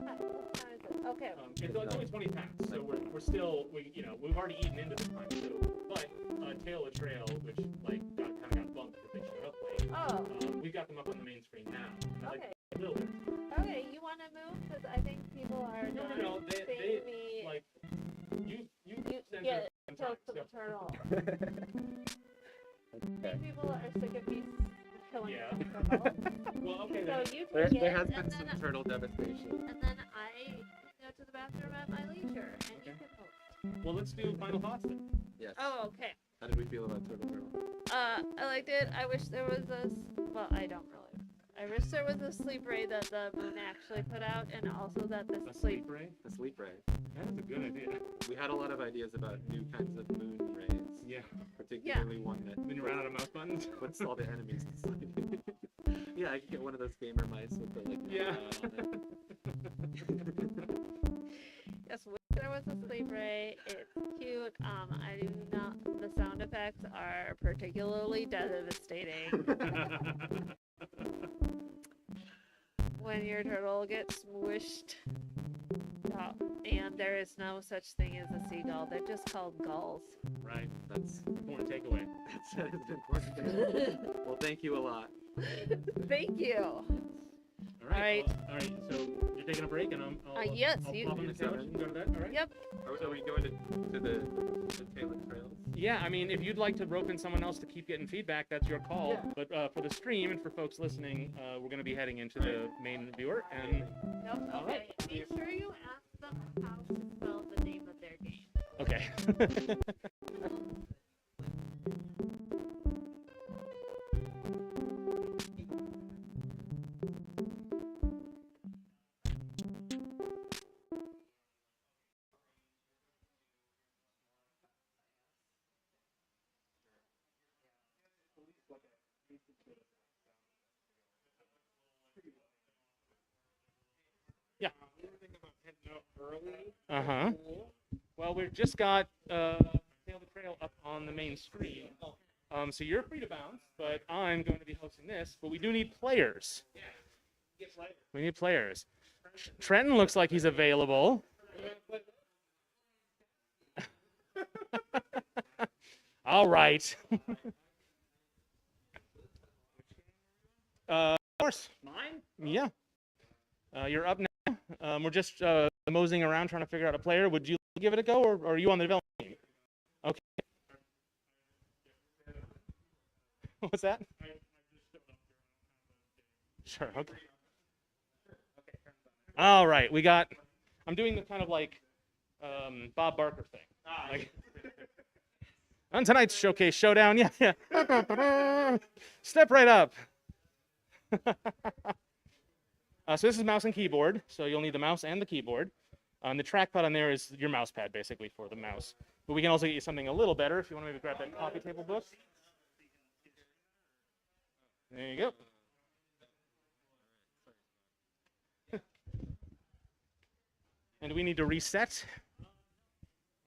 Hi, what time is it? Okay. It's only 20 packs, so we're still we've already eaten into this time too. But Tail of the Trail, which like kind of got bumped because they showed up late. Oh. We've got them up on the main screen now. Okay. A little bit. Okay, you want to move? Because I think people are not No. seeing They me. like you You sent get them close to time, the turtle. I Okay. think people are sick of me killing Yeah. the turtle. Well, okay So then. you There take it, has and been then, some turtle devastation. and then I go to the bathroom at my leisure, and you can post. Well, let's do final thoughts then. Yes. Oh, okay. How did we feel about turtle? I liked it. I wish there was well, I don't really. I wish there was a sleep ray that the moon actually put out, and also that the A sleep. sleep ray. The sleep ray. That's a good idea. We had a lot of ideas about new kinds of moon rays. Yeah. Particularly one that When you ran out of mouse buttons. puts all the enemies to sleep. Yeah, I could get one of those gamer mice with the like. Yeah. on it. Yes, wish there was a sleep ray. It's cute. I do not. The sound effects are particularly devastating when your turtle gets smooshed. And there is no such thing as a seagull. They're just called gulls. Right. That's Important takeaway. that is important. Well, thank you a lot. Thank you. All right. All right. So you're taking a break, and I'll Yes, I'll you- pop on the couch and go to bed. All right. Yep. Are we going to the Taylor Trails? Yeah, I mean, if you'd like to rope in someone else to keep getting feedback, that's your call. Yeah. But for the stream and for folks listening, we're going to be heading into the main viewer. And Yep. All Okay. Make sure you ask them how to spell the name of their game. okay. Yeah. Uh-huh. Well, we've just got Tail the Trail up on the main screen. So you're free to bounce, but I'm going to be hosting this. But we do need players. We need players. Trenton looks like he's available. All right. Of course. Mine? Yeah. You're up now. We're just moseying around trying to figure out a player. Would you give it a go, or are you on the development team? Okay. What's that? Sure. Okay. All right. We got. I'm doing the kind of like Bob Barker thing. Like, on tonight's showcase showdown, yeah. Step right up. So this is mouse and keyboard, so you'll need the mouse and the keyboard. The trackpad on there is your mouse pad, basically, for the mouse. But we can also get you something a little better if you want to maybe grab that coffee table book. There you go. And we need to reset.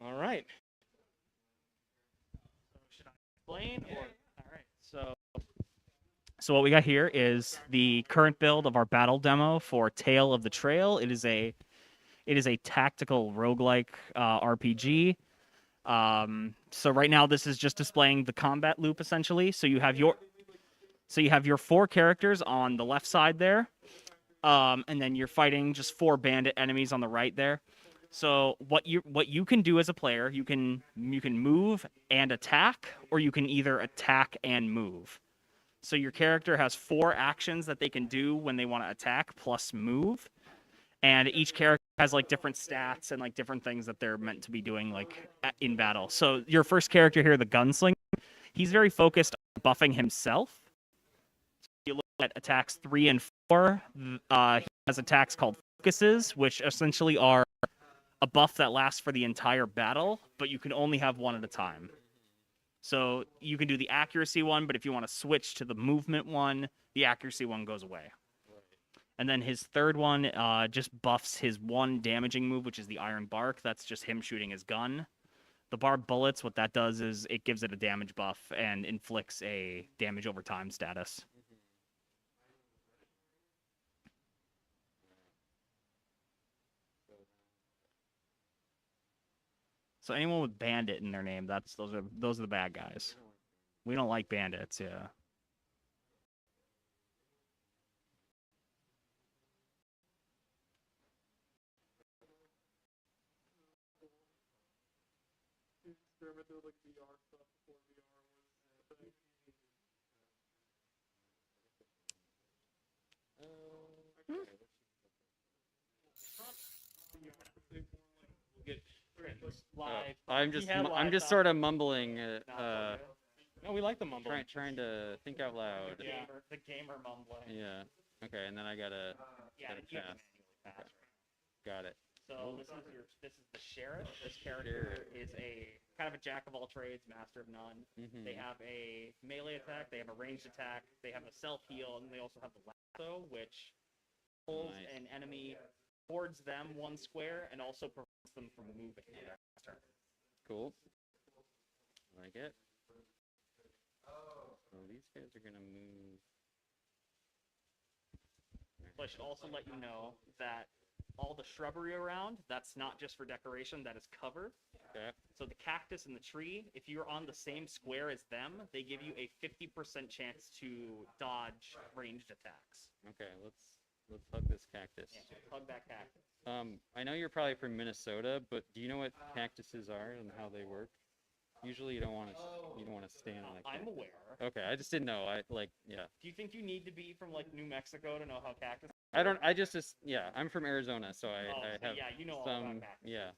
All right. Should I explain? Or? All right. So what we got here is the current build of our battle demo for Tale of the Trail. It is a tactical roguelike RPG. So right now this is just displaying the combat loop essentially. So you have your So you have your 4 characters on the left side there, and then you're fighting just 4 bandit enemies on the right there. So what you can do as a player, you can move and attack, or you can either attack and move. So your character has 4 actions that they can do when they want to attack plus move, and each character has like different stats and like different things that they're meant to be doing like in battle. So your first character here, the gunslinger, he's very focused on buffing himself. You look at attacks 3 and 4. He has attacks called focuses, which essentially are a buff that lasts for the entire battle, but you can only have one at a time. So you can do the accuracy one, but if you want to switch to the movement one, the accuracy one goes away. And then his third one just buffs his 1 damaging move, which is the Iron Bark. That's just him shooting his gun. The barbed bullets, what that does is it gives it a damage buff and inflicts a damage over time status. So anyone with bandit in their name, those are the bad guys. We don't like bandits, yeah. I'm just sort of mumbling. No, we like the mumble. Trying to think out loud. The gamer mumbling. Yeah. Okay, and then I gotta. Yeah, gotta pass. Okay. Got it. So this is the sheriff. This character is a kind of a jack of all trades, master of none. Mhm. They have a melee attack, they have a ranged attack, they have a self heal, and they also have the lasso, which pulls an enemy towards them 1 square and also prevents them from moving. Cool. Like it. So these guys are gonna move. So I should also let you know that all the shrubbery around, that's not just for decoration, that is cover. Okay. So the cactus and the tree, if you're on the same square as them, they give you a 50% chance to dodge ranged attacks. Okay, let's hug this cactus. Yeah, so hug that cactus. I know you're probably from Minnesota, but do you know what cactuses are and how they work? Usually you don't want to stand like that. I'm aware. Okay, I just didn't know. Yeah. Do you think you need to be from like New Mexico to know how cactus? I don't. I just yeah. I'm from Arizona, so I so have yeah, you know all some. about cactus. Yeah.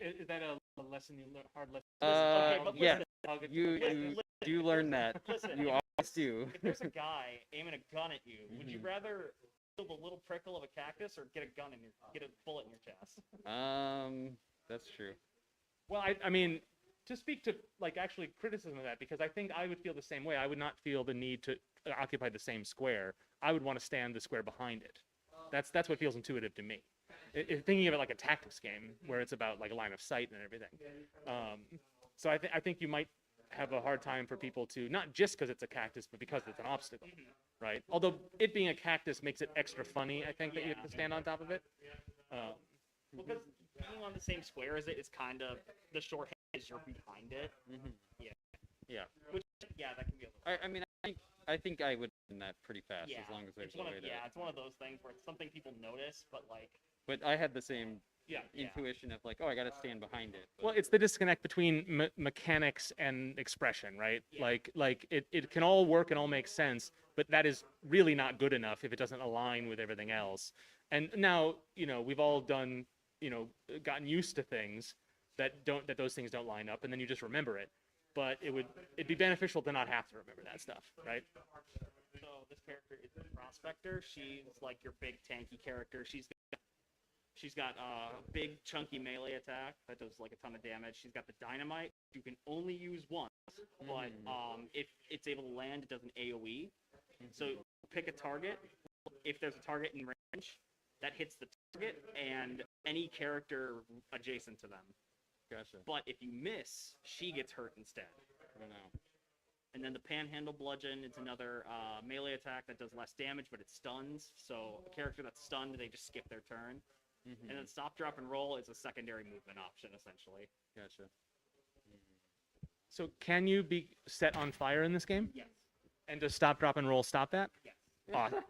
Is that a lesson you learn? Hard lesson? Okay, but yeah. listen, You do learn that. Listen, You always do. if there's a guy aiming a gun at you, would you Mhm. rather feel the little prickle of a cactus or get a bullet in your chest? That's true. Well, I mean, to speak to like actually criticism of that, because I think I would feel the same way. I would not feel the need to occupy the same square. I would want to stand the square behind it. That's what feels intuitive to me. Thinking of it like a tactics game where it's about like a line of sight and everything. So I think you might have a hard time for people to, not just because it's a cactus, but because it's an obstacle, right? Although it being a cactus makes it extra funny, I think, that you have to stand on top of it. Because being on the same square as it is kind of the shorthand is you're behind it. Mhm. Yeah. Yeah. Which that can be a little. I mean, I think I would win that pretty fast Yeah. as long as there's It's a one way of, to. it's one of those things where it's something people notice, but like. But I had the same Yeah. intuition of like, oh, I got to stand behind it. Well, it's the disconnect between mechanics and expression, right? Yeah. Like it can all work and all make sense, but that is really not good enough if it doesn't align with everything else. And now, we've all done, gotten used to things that those things don't line up, and then you just remember it. But it'd be beneficial to not have to remember that stuff, right? So this character is the prospector. She's like your big tanky character. She's got a big chunky melee attack that does like a ton of damage. She's got the dynamite. You can only use once, but if it's able to land, it does an AoE. So pick a target. If there's a target in range, that hits the target and any character adjacent to them. Gotcha. But if you miss, she gets hurt instead. I don't know. And then the panhandle bludgeon, it's another melee attack that does less damage, but it stuns. So a character that's stunned, they just skip their turn. Mhm. And then stop, drop, and roll is a secondary movement option, essentially. Gotcha. So can you be set on fire in this game? Yes. And does stop, drop, and roll stop that? Yes.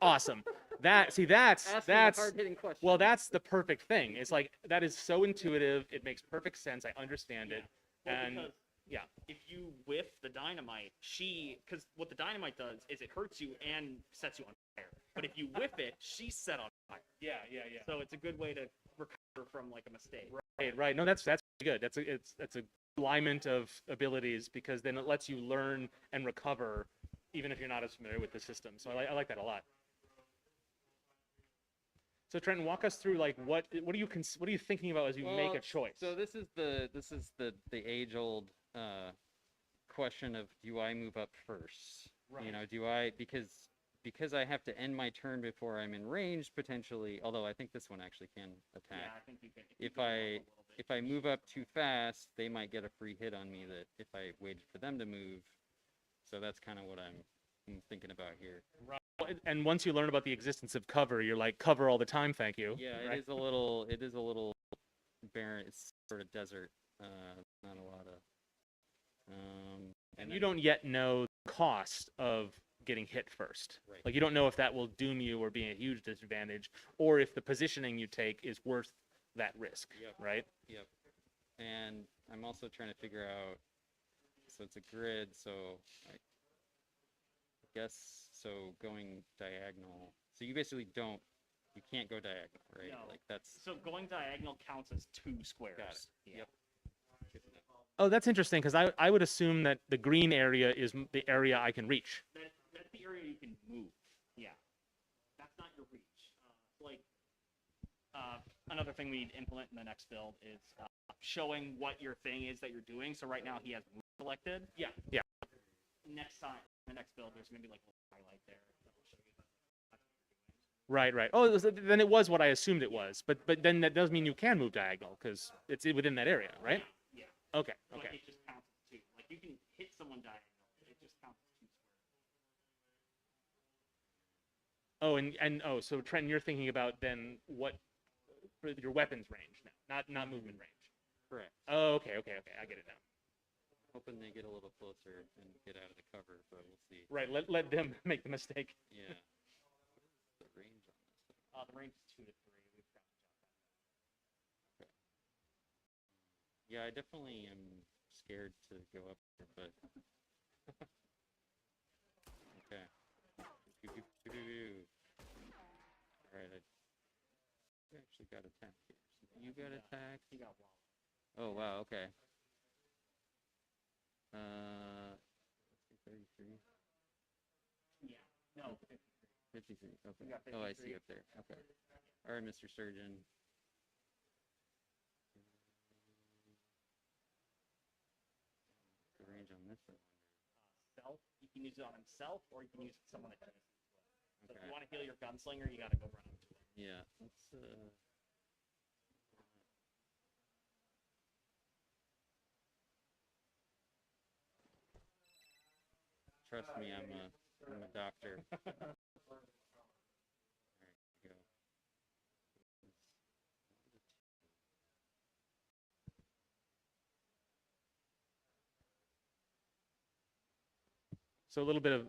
Awesome. That's hard-hitting question. well, that's the perfect thing. It's like that is so intuitive. It makes perfect sense. I understand it. Well, And because yeah. if you whiff the dynamite, because what the dynamite does is it hurts you and sets you on fire. But if you whiff it, she's set on fire. Yeah. So it's a good way to recover from like a mistake. Right. No, that's good. That's a alignment of abilities because then it lets you learn and recover even if you're not as familiar with the system. So I like that a lot. So Trenton, walk us through like what are you thinking about as you make a choice? So this is the age-old question of, do I move up first? Right. You know, do I, because I have to end my turn before I'm in range potentially, although I think this one actually can attack. Yeah, I think you can. If I move up too fast, they might get a free hit on me that if I waited for them to move. So that's kind of what I'm thinking about here. Right. And once you learn about the existence of cover, you're like, cover all the time, thank you. Yeah, right? it is a little barren. It's sort of desert. Not a lot of. And you don't yet know the cost of getting hit first. Right. Like you don't know if that will doom you or be a huge disadvantage, or if the positioning you take is worth that risk. Yep. Right. Yep. And I'm also trying to figure out. So it's a grid. So I guess going diagonal. So you basically you can't go diagonal, right? No. Like that's. So going diagonal counts as 2 squares. Got it. Yeah. Yep. Good to know. Oh, that's interesting because I would assume that the green area is the area I can reach. That's the area you can move. Yeah. That's not your reach. Another thing we need to implement in the next build is showing what your thing is that you're doing. So right now he has move selected. Yeah. Next time, in the next build, there's going to be like a little highlight there. That will show you Right. Oh, then it was what I assumed it was. But then that does mean you can move diagonal because it's within that area, right? Yeah. Okay. But Okay. it just counts as 2. Like you can hit someone diagonal. It just counts as 2 squares. Oh, and so Trenton, you're thinking about then what for your weapons range now, not movement range. Correct. Oh, okay. I get it now. Hoping they get a little closer and get out of the cover, but we'll see. Right. Let them make the mistake. Yeah. What's the range on this thing? The range is 2 to 3. We've got to jump Okay. Yeah, I definitely am scared to go up there, but okay. All right, I actually got attack here. So you got attack. You got wall. Oh wow. Okay. Let's see, 33. Yeah. No. 53. Okay. You got Oh, I see 53. up there. Okay. All right, Mr. Surgeon. The range on this one. Self. You can use it on himself, or you can use it on someone that does it as well. So if Okay. you want to heal your gunslinger, you got to go run up to him. Yeah. Let's trust me, I'm a doctor. All right, here we go. So a little bit of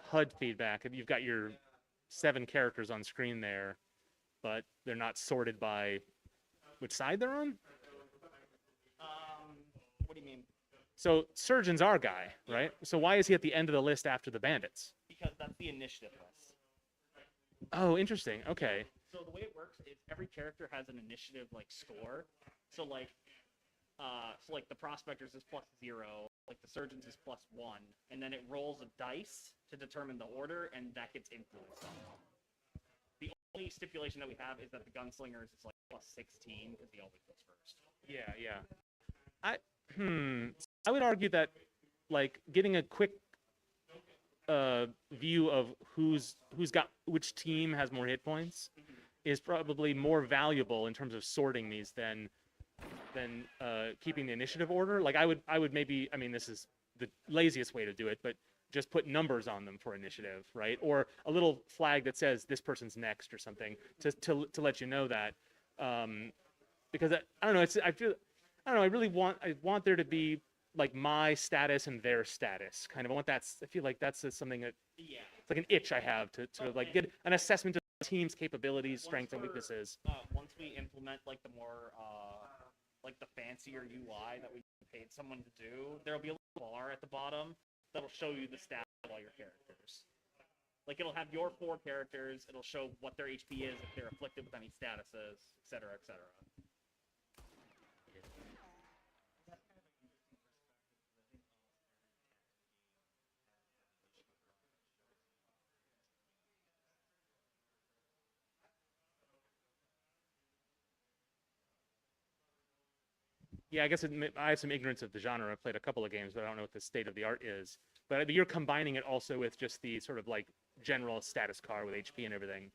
HUD feedback. You've got your 7 characters on screen there, but they're not sorted by which side they're on. What do you mean? So surgeon's our guy, right? So why is he at the end of the list after the bandits? Because that's the initiative list. Oh, interesting. Okay. So the way it works is every character has an initiative like score. So like the prospectors is +0, like the surgeons is +1, and then it rolls a dice to determine the order, and that gets influenced. The only stipulation that we have is that the gunslingers is like +16 because he always goes first. Yeah. I would argue that like getting a quick view of who's got which team has more hit points is probably more valuable in terms of sorting these than keeping the initiative order. Like I would maybe, I mean, this is the laziest way to do it, but just put numbers on them for initiative, right? Or a little flag that says this person's next or something to let you know that. Because I don't know, I want there to be like my status and their status. Kind of. I want that. I feel like that's something that Yeah. it's like an itch I have to sort of like get an assessment of the team's capabilities, strengths, and weaknesses. Once we implement like the more like the fancier UI that we paid someone to do, there'll be a little bar at the bottom that'll show you the stats of all your characters. Like it'll have your 4 characters, it'll show what their HP is, if they're afflicted with any statuses, etc., etc. Yeah, I guess I have some ignorance of the genre. I've played a couple of games, but I don't know what the state of the art is. But you're combining it also with just the sort of like general status car with HP and everything.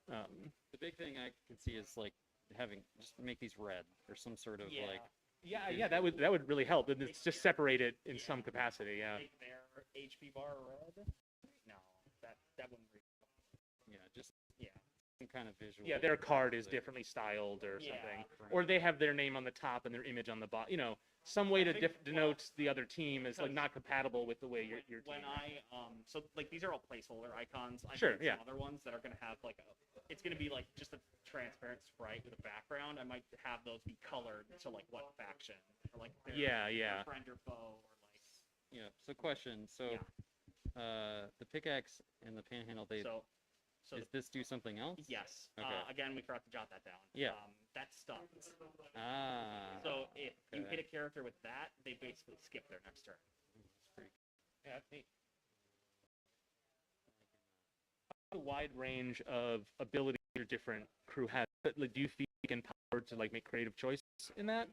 The big thing I can see is like having just make these red or some sort of like. Yeah, that would really help. And it's just separate it in some capacity. Yeah. Make their HP bar red? No, that wouldn't be. Yeah, just Yeah. some kind of visual. Yeah, their card is differently styled or something, or they have their name on the top and their image on the bottom. You know, some way to denote the other team is like not compatible with the way your team. When so like these are all placeholder icons. I Sure, made yeah. some other ones that are gonna have like it's gonna be like just a transparent sprite with a background. I might have those be colored to like what faction or like their Yeah. friend or foe or like. Yeah. So question. So, the pickaxe and the panhandle. So Does this do something else? yes. Okay. Again, we forgot to jot that down. Yeah. That's stuns. Ah. So if you okay. hit a character with that, they basically skip their next turn. Yeah, that's neat. A wide range of abilities your different crew has. Like, do you feel empowered to like make creative choices in that?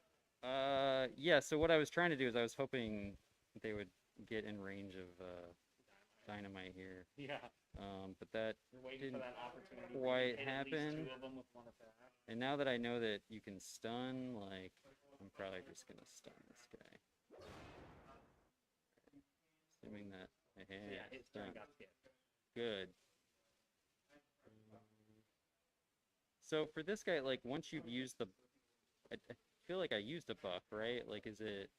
Yeah. So what I was trying to do is I was hoping they would get in range of dynamite here. Yeah. But that You're waiting didn't for that opportunity. where you quite hit at least happen. 2 of them with one attack. And now that I know that you can stun, like I'm probably just gonna stun this guy. Assuming that Yeah, his turn stun. got skipped. Good. So for this guy, like once you've used I feel like I used a buff, right? Like, is it?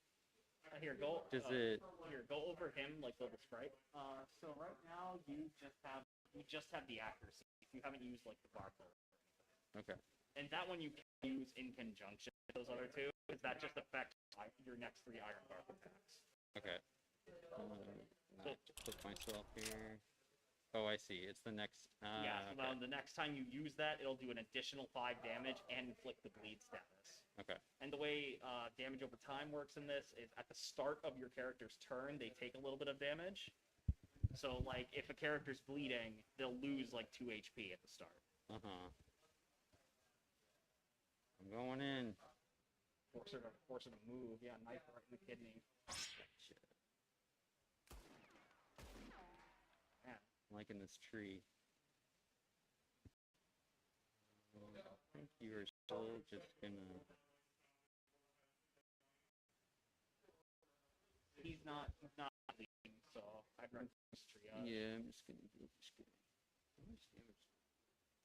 Here, go. Does it? Here, go over him like the sprite. So right now you just have the accuracy. You haven't used like the barcode. Okay. And that one you can use in conjunction with those other 2, because that just affects your next 3 iron bark attacks. Okay. Now put myself here. Oh, I see. It's the next. Yeah. So Okay. now the next time you use that, it'll do an additional 5 damage and inflict the bleed status. Okay. And the way damage over time works in this is at the start of your character's turn, they take a little bit of damage. So, like, if a character's bleeding, they'll lose, like, 2 HP at the start. Uh-huh. I'm going in. Force her to move. Yeah, knife right in the kidney. Shit. I'm liking this tree. I think you are still just gonna... He's not bleeding, so I'd run this tree up. Yeah, I'm just gonna do this guy.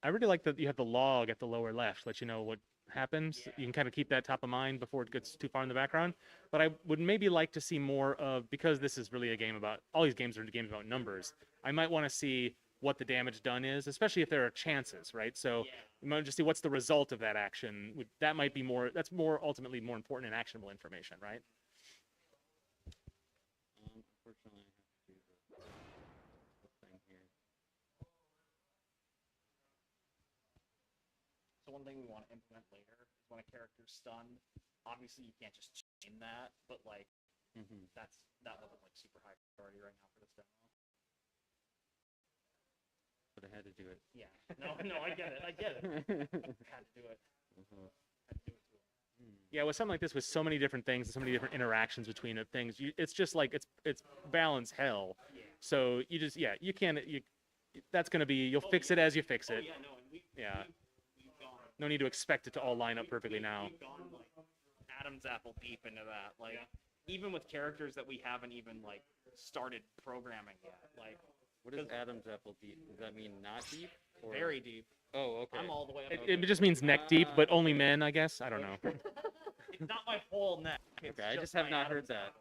I really like that you have the log at the lower left, let you know what happens. Yeah. You can kind of keep that top of mind before it gets too far in the background. But I would maybe like to see more of, because this is really a game about, all these games are games about numbers. I might want to see what the damage done is, especially if there are chances, right? So Yeah. you might just see what's the result of that action. That might be more, that's more ultimately more important and actionable information, right? Unfortunately, I have to do the thing here. So one thing we want to implement later is when a character's stunned, obviously you can't just chain that, but like Mm-hmm. that wasn't like super high priority right now for this demo. But I had to do it. Yeah. No, I get it. Had to do it. Uh-huh. Had to do it to him. Yeah, with something like this, with so many different things, and so many different interactions between things, it's just like it's balance hell. Yeah. So you just you can't that's gonna be you'll fix it as you fix it. Yeah, no, and we've gone. No need to expect it to all line up perfectly now. We've gone like Adam's apple deep into that. Like even with characters that we haven't even like started programming yet. Like What is Adam's apple deep? Does that mean not deep? Or... very deep. Oh, okay. I'm all the way up. It just means neck deep, but only men, I guess. I don't know. It's not my whole neck. It's Okay, I just my have not heard Adam's that. apple.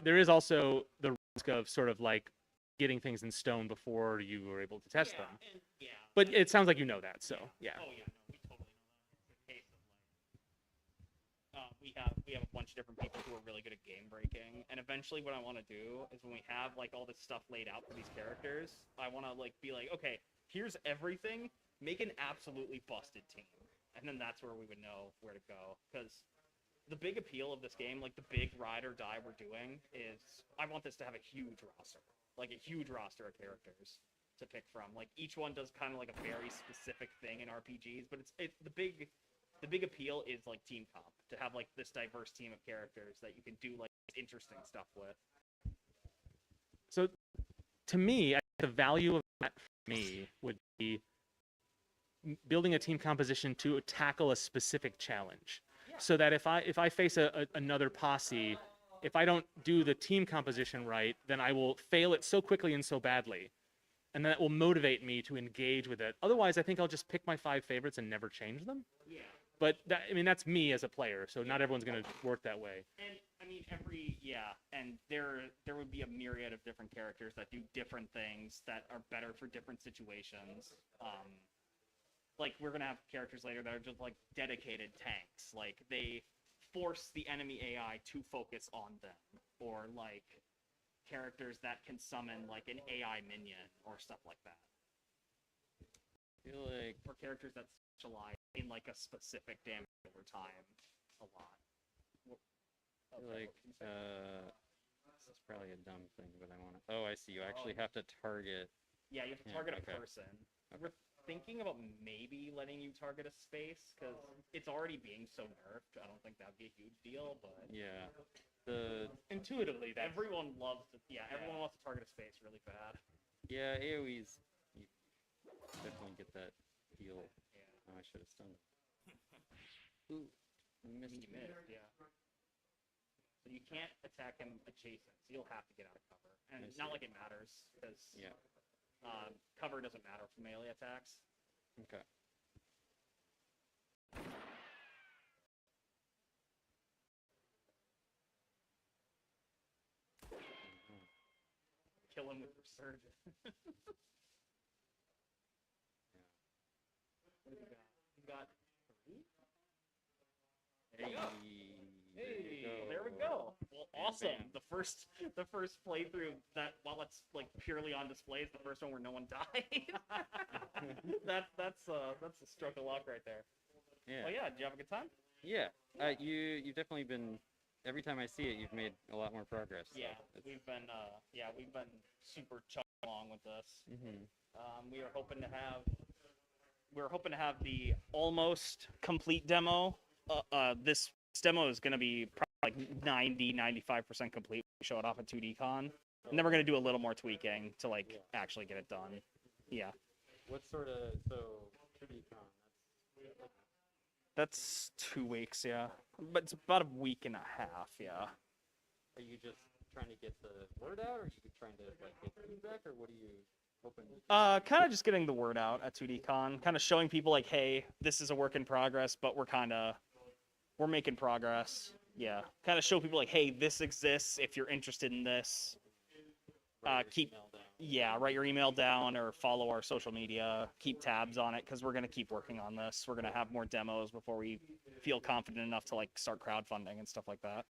there is also the risk of sort of like getting things in stone before you were able to test them. And, yeah. But it sounds like you know that, so yeah. Oh yeah, no, we totally know that. It's a case of like, we have a bunch of different people who are really good at game breaking, and eventually what I want to do is when we have like all this stuff laid out for these characters, I want to like be like, okay, here's everything, make an absolutely busted team, and then that's where we would know where to go. Because the big appeal of this game, like the big ride or die we're doing, is I want this to have a huge roster, like a huge roster of characters to pick from. Like each one does kind of like a very specific thing in RPGs, but it's the big appeal is like team comp, to have like this diverse team of characters that you can do like interesting stuff with. So to me, the value of that for me would be building a team composition to tackle a specific challenge. So that if I face another posse, if I don't do the team composition right, then I will fail it so quickly and so badly. And that will motivate me to engage with it. Otherwise, I think I'll just pick my 5 favorites and never change them. Yeah. But that, I mean, that's me as a player, so not everyone's going to work that way. And I mean, and there would be a myriad of different characters that do different things that are better for different situations. Like we're gonna have characters later that are just like dedicated tanks. Like they force the enemy AI to focus on them, or like characters that can summon like an AI minion or stuff like that. I feel like Or characters that specialize in like a specific damage over time a lot. I feel like this is probably a dumb thing, but I want to. Oh, I see. You actually have to target. Yeah, you have to Yeah, target okay. a person. We're thinking about maybe letting you target a space, because it's already being so nerfed. I don't think that would be a huge deal, but Yeah. The Intuitively, that's everyone loves to. Yeah, everyone wants to target a space really bad. yeah AOE's you definitely get that feel. Oh, I should have stunned him. Ooh, I missed. You missed, yeah. So you can't attack him adjacent, so you'll have to get out of cover. And I it's not see. like it matters, because Yeah. cover doesn't matter for melee attacks. Okay. Kill him with Resurgence. What have you got? You got 3? There you go. Hey, there we go. Well, awesome. bam. The first playthrough that, while it's like purely on display, is the first one where no one died. that's a stroke of luck right there. Yeah. Well, yeah. Did you have a good time? Yeah. You've definitely been. Every time I see it, you've made a lot more progress. So Yeah, it's- we've been super chugging along with this. Mhm. We are hoping to have the almost complete demo. This demo is going to be probably like 95% complete. We show it off at 2D-Con. And then we're going to do a little more tweaking to like actually get it done. Yeah. What sort of 2D-Con? That's 2 weeks, yeah. But it's about a week and a half, yeah. Are you just trying to get the word out, or are you trying to like get feedback, or what are you hoping? Kind of just getting the word out at 2D-Con, kind of showing people like, hey, this is a work in progress, but we're making progress. Yeah, kind of show people like, hey, this exists if you're interested in this. Write your email down or follow our social media. Keep tabs on it, because we're gonna keep working on this. We're gonna have more demos before we feel confident enough to like start crowdfunding and stuff like that.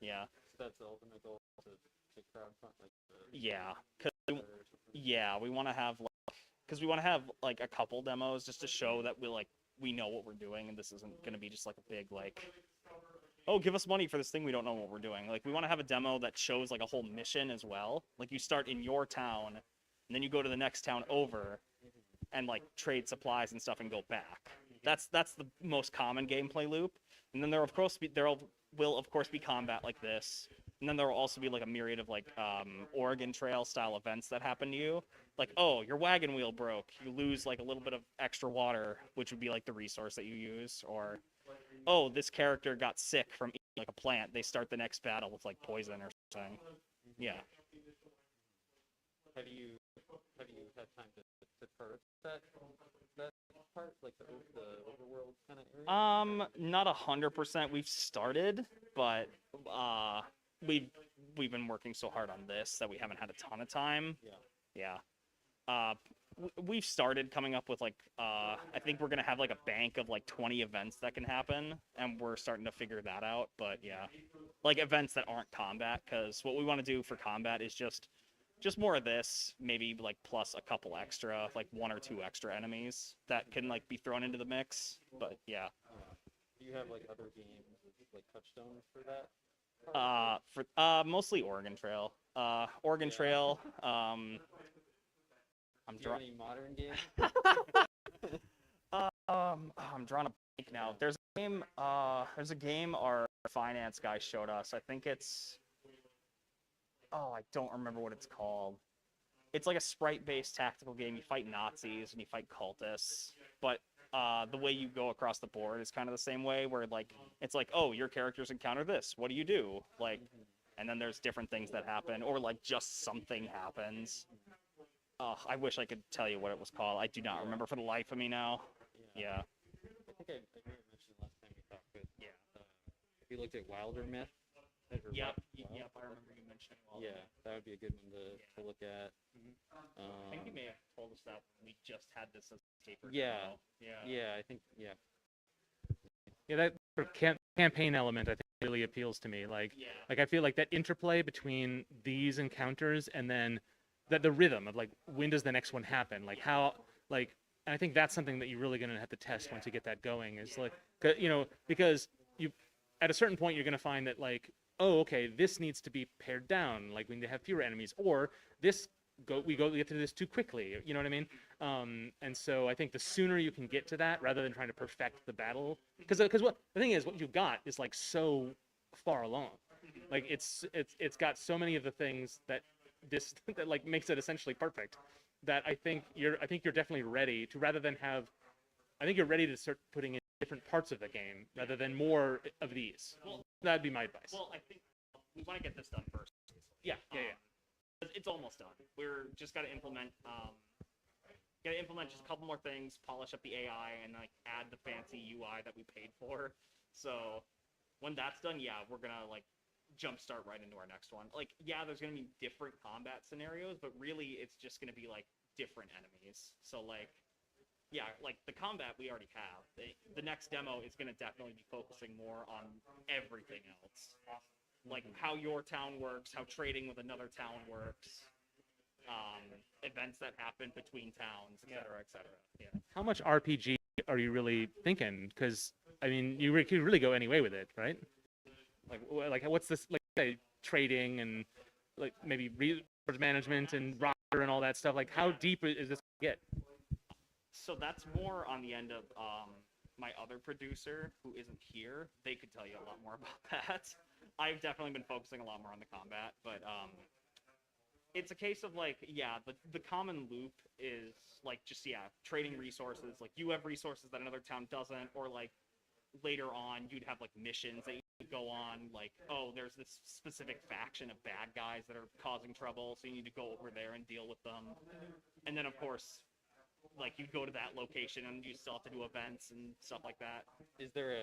Yeah. So that's the ultimate goal to crowdfund, like. Yeah. We want to have like a couple demos just to show that we know what we're doing, and this isn't gonna be just like a big like, oh, give us money for this thing we don't know what we're doing. Like, we want to have a demo that shows like a whole mission as well. Like, you start in your town, and then you go to the next town over, and like trade supplies and stuff and go back. That's the most common gameplay loop. And then there will of course be combat like this. And then there will also be like a myriad of like Oregon Trail style events that happen to you. Like, oh, your wagon wheel broke. You lose like a little bit of extra water, which would be like the resource that you use. Or, oh, this character got sick from eating like a plant. They start the next battle with like poison or something. Yeah. Have you had time to purge that part, like the overworld kind of area? Not 100%. We've started, but we've been working so hard on this that we haven't had a ton of time. Yeah. We've started coming up with like I think we're gonna have like a bank of like 20 events that can happen, and we're starting to figure that out. But yeah, like events that aren't combat, because what we want to do for combat is just more of this, maybe like plus a couple extra, like 1 or 2 extra enemies that can like be thrown into the mix. But yeah. Do you have like other games like touchstones for that? For mostly Oregon Trail. Oregon Trail. I'm Do you have any modern games? I'm drawing a blank now. There's a game. There's a game our finance guy showed us. I think it's. Oh, I don't remember what it's called. It's like a sprite-based tactical game. You fight Nazis and you fight cultists, but the way you go across the board is kind of the same way. Where like it's like, oh, your characters encounter this. What do you do? Like, and then there's different things that happen, or like just something happens. I wish I could tell you what it was called. I do not remember for the life of me now. Yeah. I think I may have mentioned last time we talked, but if you looked at Wilder Myth. Yep. I remember you mentioning all Yeah, that would be a good one to look at. I think you may have told us that we just had this as a taper. Yeah. Yeah. Yeah, I think yeah. Yeah, that sort of campaign element I think really appeals to me. Like I feel like that interplay between these encounters and then the rhythm of like when does the next one happen? Like how like and I think that's something that you're really gonna have to test once you get that going. Is like because you at a certain point you're gonna find that like, oh, okay, this needs to be pared down, like we need to have fewer enemies, or we get to this too quickly, you know what I mean? And so I think the sooner you can get to that, rather than trying to perfect the battle, because what the thing is, what you've got is like so far along, like it's got so many of the things that that like makes it essentially perfect, that I think you're definitely ready to, rather than have, I think you're ready to start putting in different parts of the game rather than more of these. Well, that'd be my advice. Well, I think we want to get this done first. Yeah. It's almost done. We're just got to implement. Just a couple more things, polish up the AI, and like add the fancy UI that we paid for. So when that's done, yeah, we're gonna like jumpstart right into our next one. Like, yeah, there's gonna be different combat scenarios, but really, it's just gonna be like different enemies. So like, yeah, like the combat we already have. The next demo is gonna definitely be focusing more on everything else, like how your town works, how trading with another town works, events that happen between towns, etc., etc. Yeah. How much RPG are you really thinking? Because I mean, you could really go any way with it, right? Like what's this like trading and like maybe resource management and roster and all that stuff? Like how deep is this gonna get? So that's more on the end of my other producer who isn't here. They could tell you a lot more about that. I've definitely been focusing a lot more on the combat, but it's a case of like, yeah, the common loop is like just trading resources. Like you have resources that another town doesn't, or like later on you'd have like missions that you could go on, like, oh, there's this specific faction of bad guys that are causing trouble, so you need to go over there and deal with them. And then of course, like you go to that location and you still have to do events and stuff like that. Is there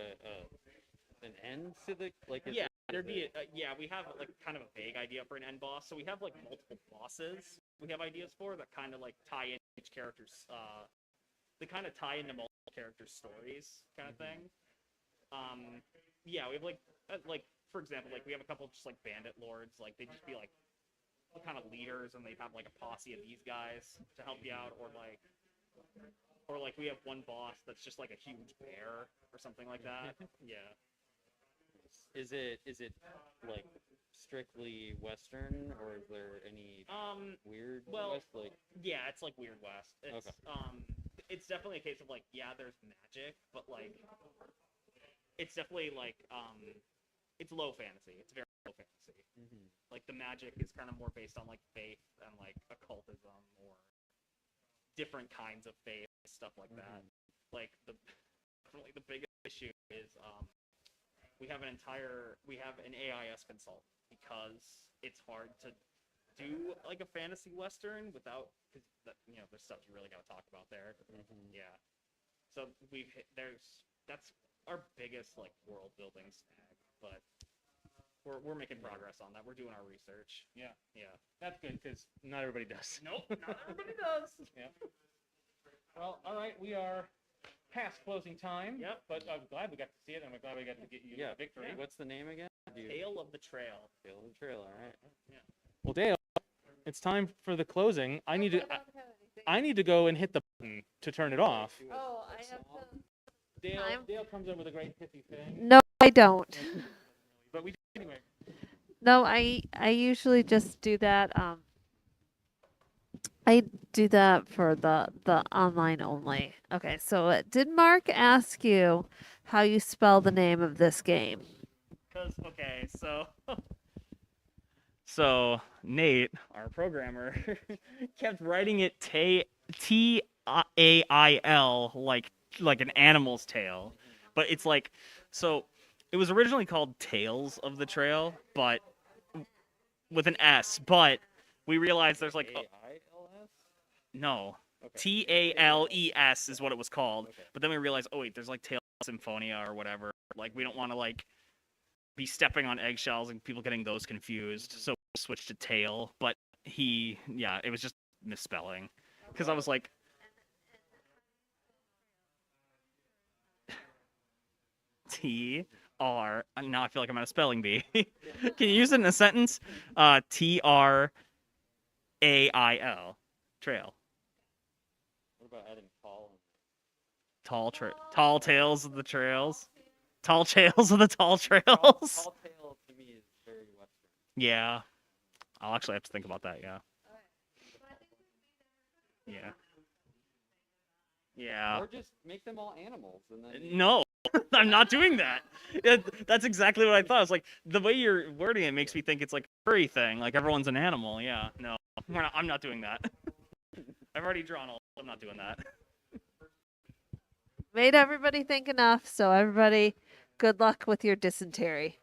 an end to the like? Yeah, there'd be we have like kind of a vague idea for an end boss. So we have like multiple bosses we have ideas for that kind of like tie in each character's they kind of tie into multiple characters' stories kind of thing. We have like for example, like we have a couple just like bandit lords, like they just be like kind of leaders, and they have like a posse of these guys to help you out, or like we have one boss that's just like a huge bear or something like that. Yeah. Is it like strictly Western, or is there any weird West? Like yeah, it's like Weird West. It's, okay. It's definitely a case of like, yeah, there's magic, but like it's definitely like it's low fantasy. It's very low fantasy. Mm-hmm. Like the magic is kind of more based on like faith and like occultism or different kinds of faith, stuff like that. Like definitely the biggest issue is we have an AIS consultant, because it's hard to do like a fantasy Western without, because there's stuff you really got to talk about there. Yeah. So that's our biggest like world building snag, but We're making progress on that. We're doing our research. Yeah. Yeah. That's good because not everybody does. Nope, not everybody does. Yeah. Well, all right, we are past closing time. Yep. But I'm glad we got to see it, and I'm glad we got to get you a victory. What's the name again? Tale of the Trail. Tale of the Trail. All right. Well, Dale, it's time for the closing. I need to go and hit the button to turn it off. Oh, I have to. Dale comes in with a great pithy thing. No, I don't. But we do anyway. No, I usually just do that. I do that for the online only. Okay, so did Mark ask you how you spell the name of this game? Okay, so Nate, our programmer, kept writing it Tail like an animal's tail, but it's like so. It was originally called Tales of the Trail, but with an S. But we realized there's like A-I-L-S? no. Okay. Tales is what it was called. Okay. But then we realized, oh wait, there's like Tales Symphonia or whatever. Like we don't want to like be stepping on eggshells and people getting those confused. So we switched to Tail. But it was just misspelling. Because I was like T-R. Now I feel like I'm at a spelling bee. Can you use it in a sentence? Trail. Trail. What about adding tall? Tall tales of the trails. Tall tales of the tall trails. Tall tale to me is very Western. Yeah. I'll actually have to think about that, yeah. Yeah. Yeah. Or just make them all animals and then. No, I'm not doing that. That's exactly what I thought. It's like the way you're wording it makes me think it's like a furry thing, like everyone's an animal. Yeah, no, I'm not doing that. I've already drawn all. I'm not doing that. Made everybody think enough, so everybody, good luck with your dysentery.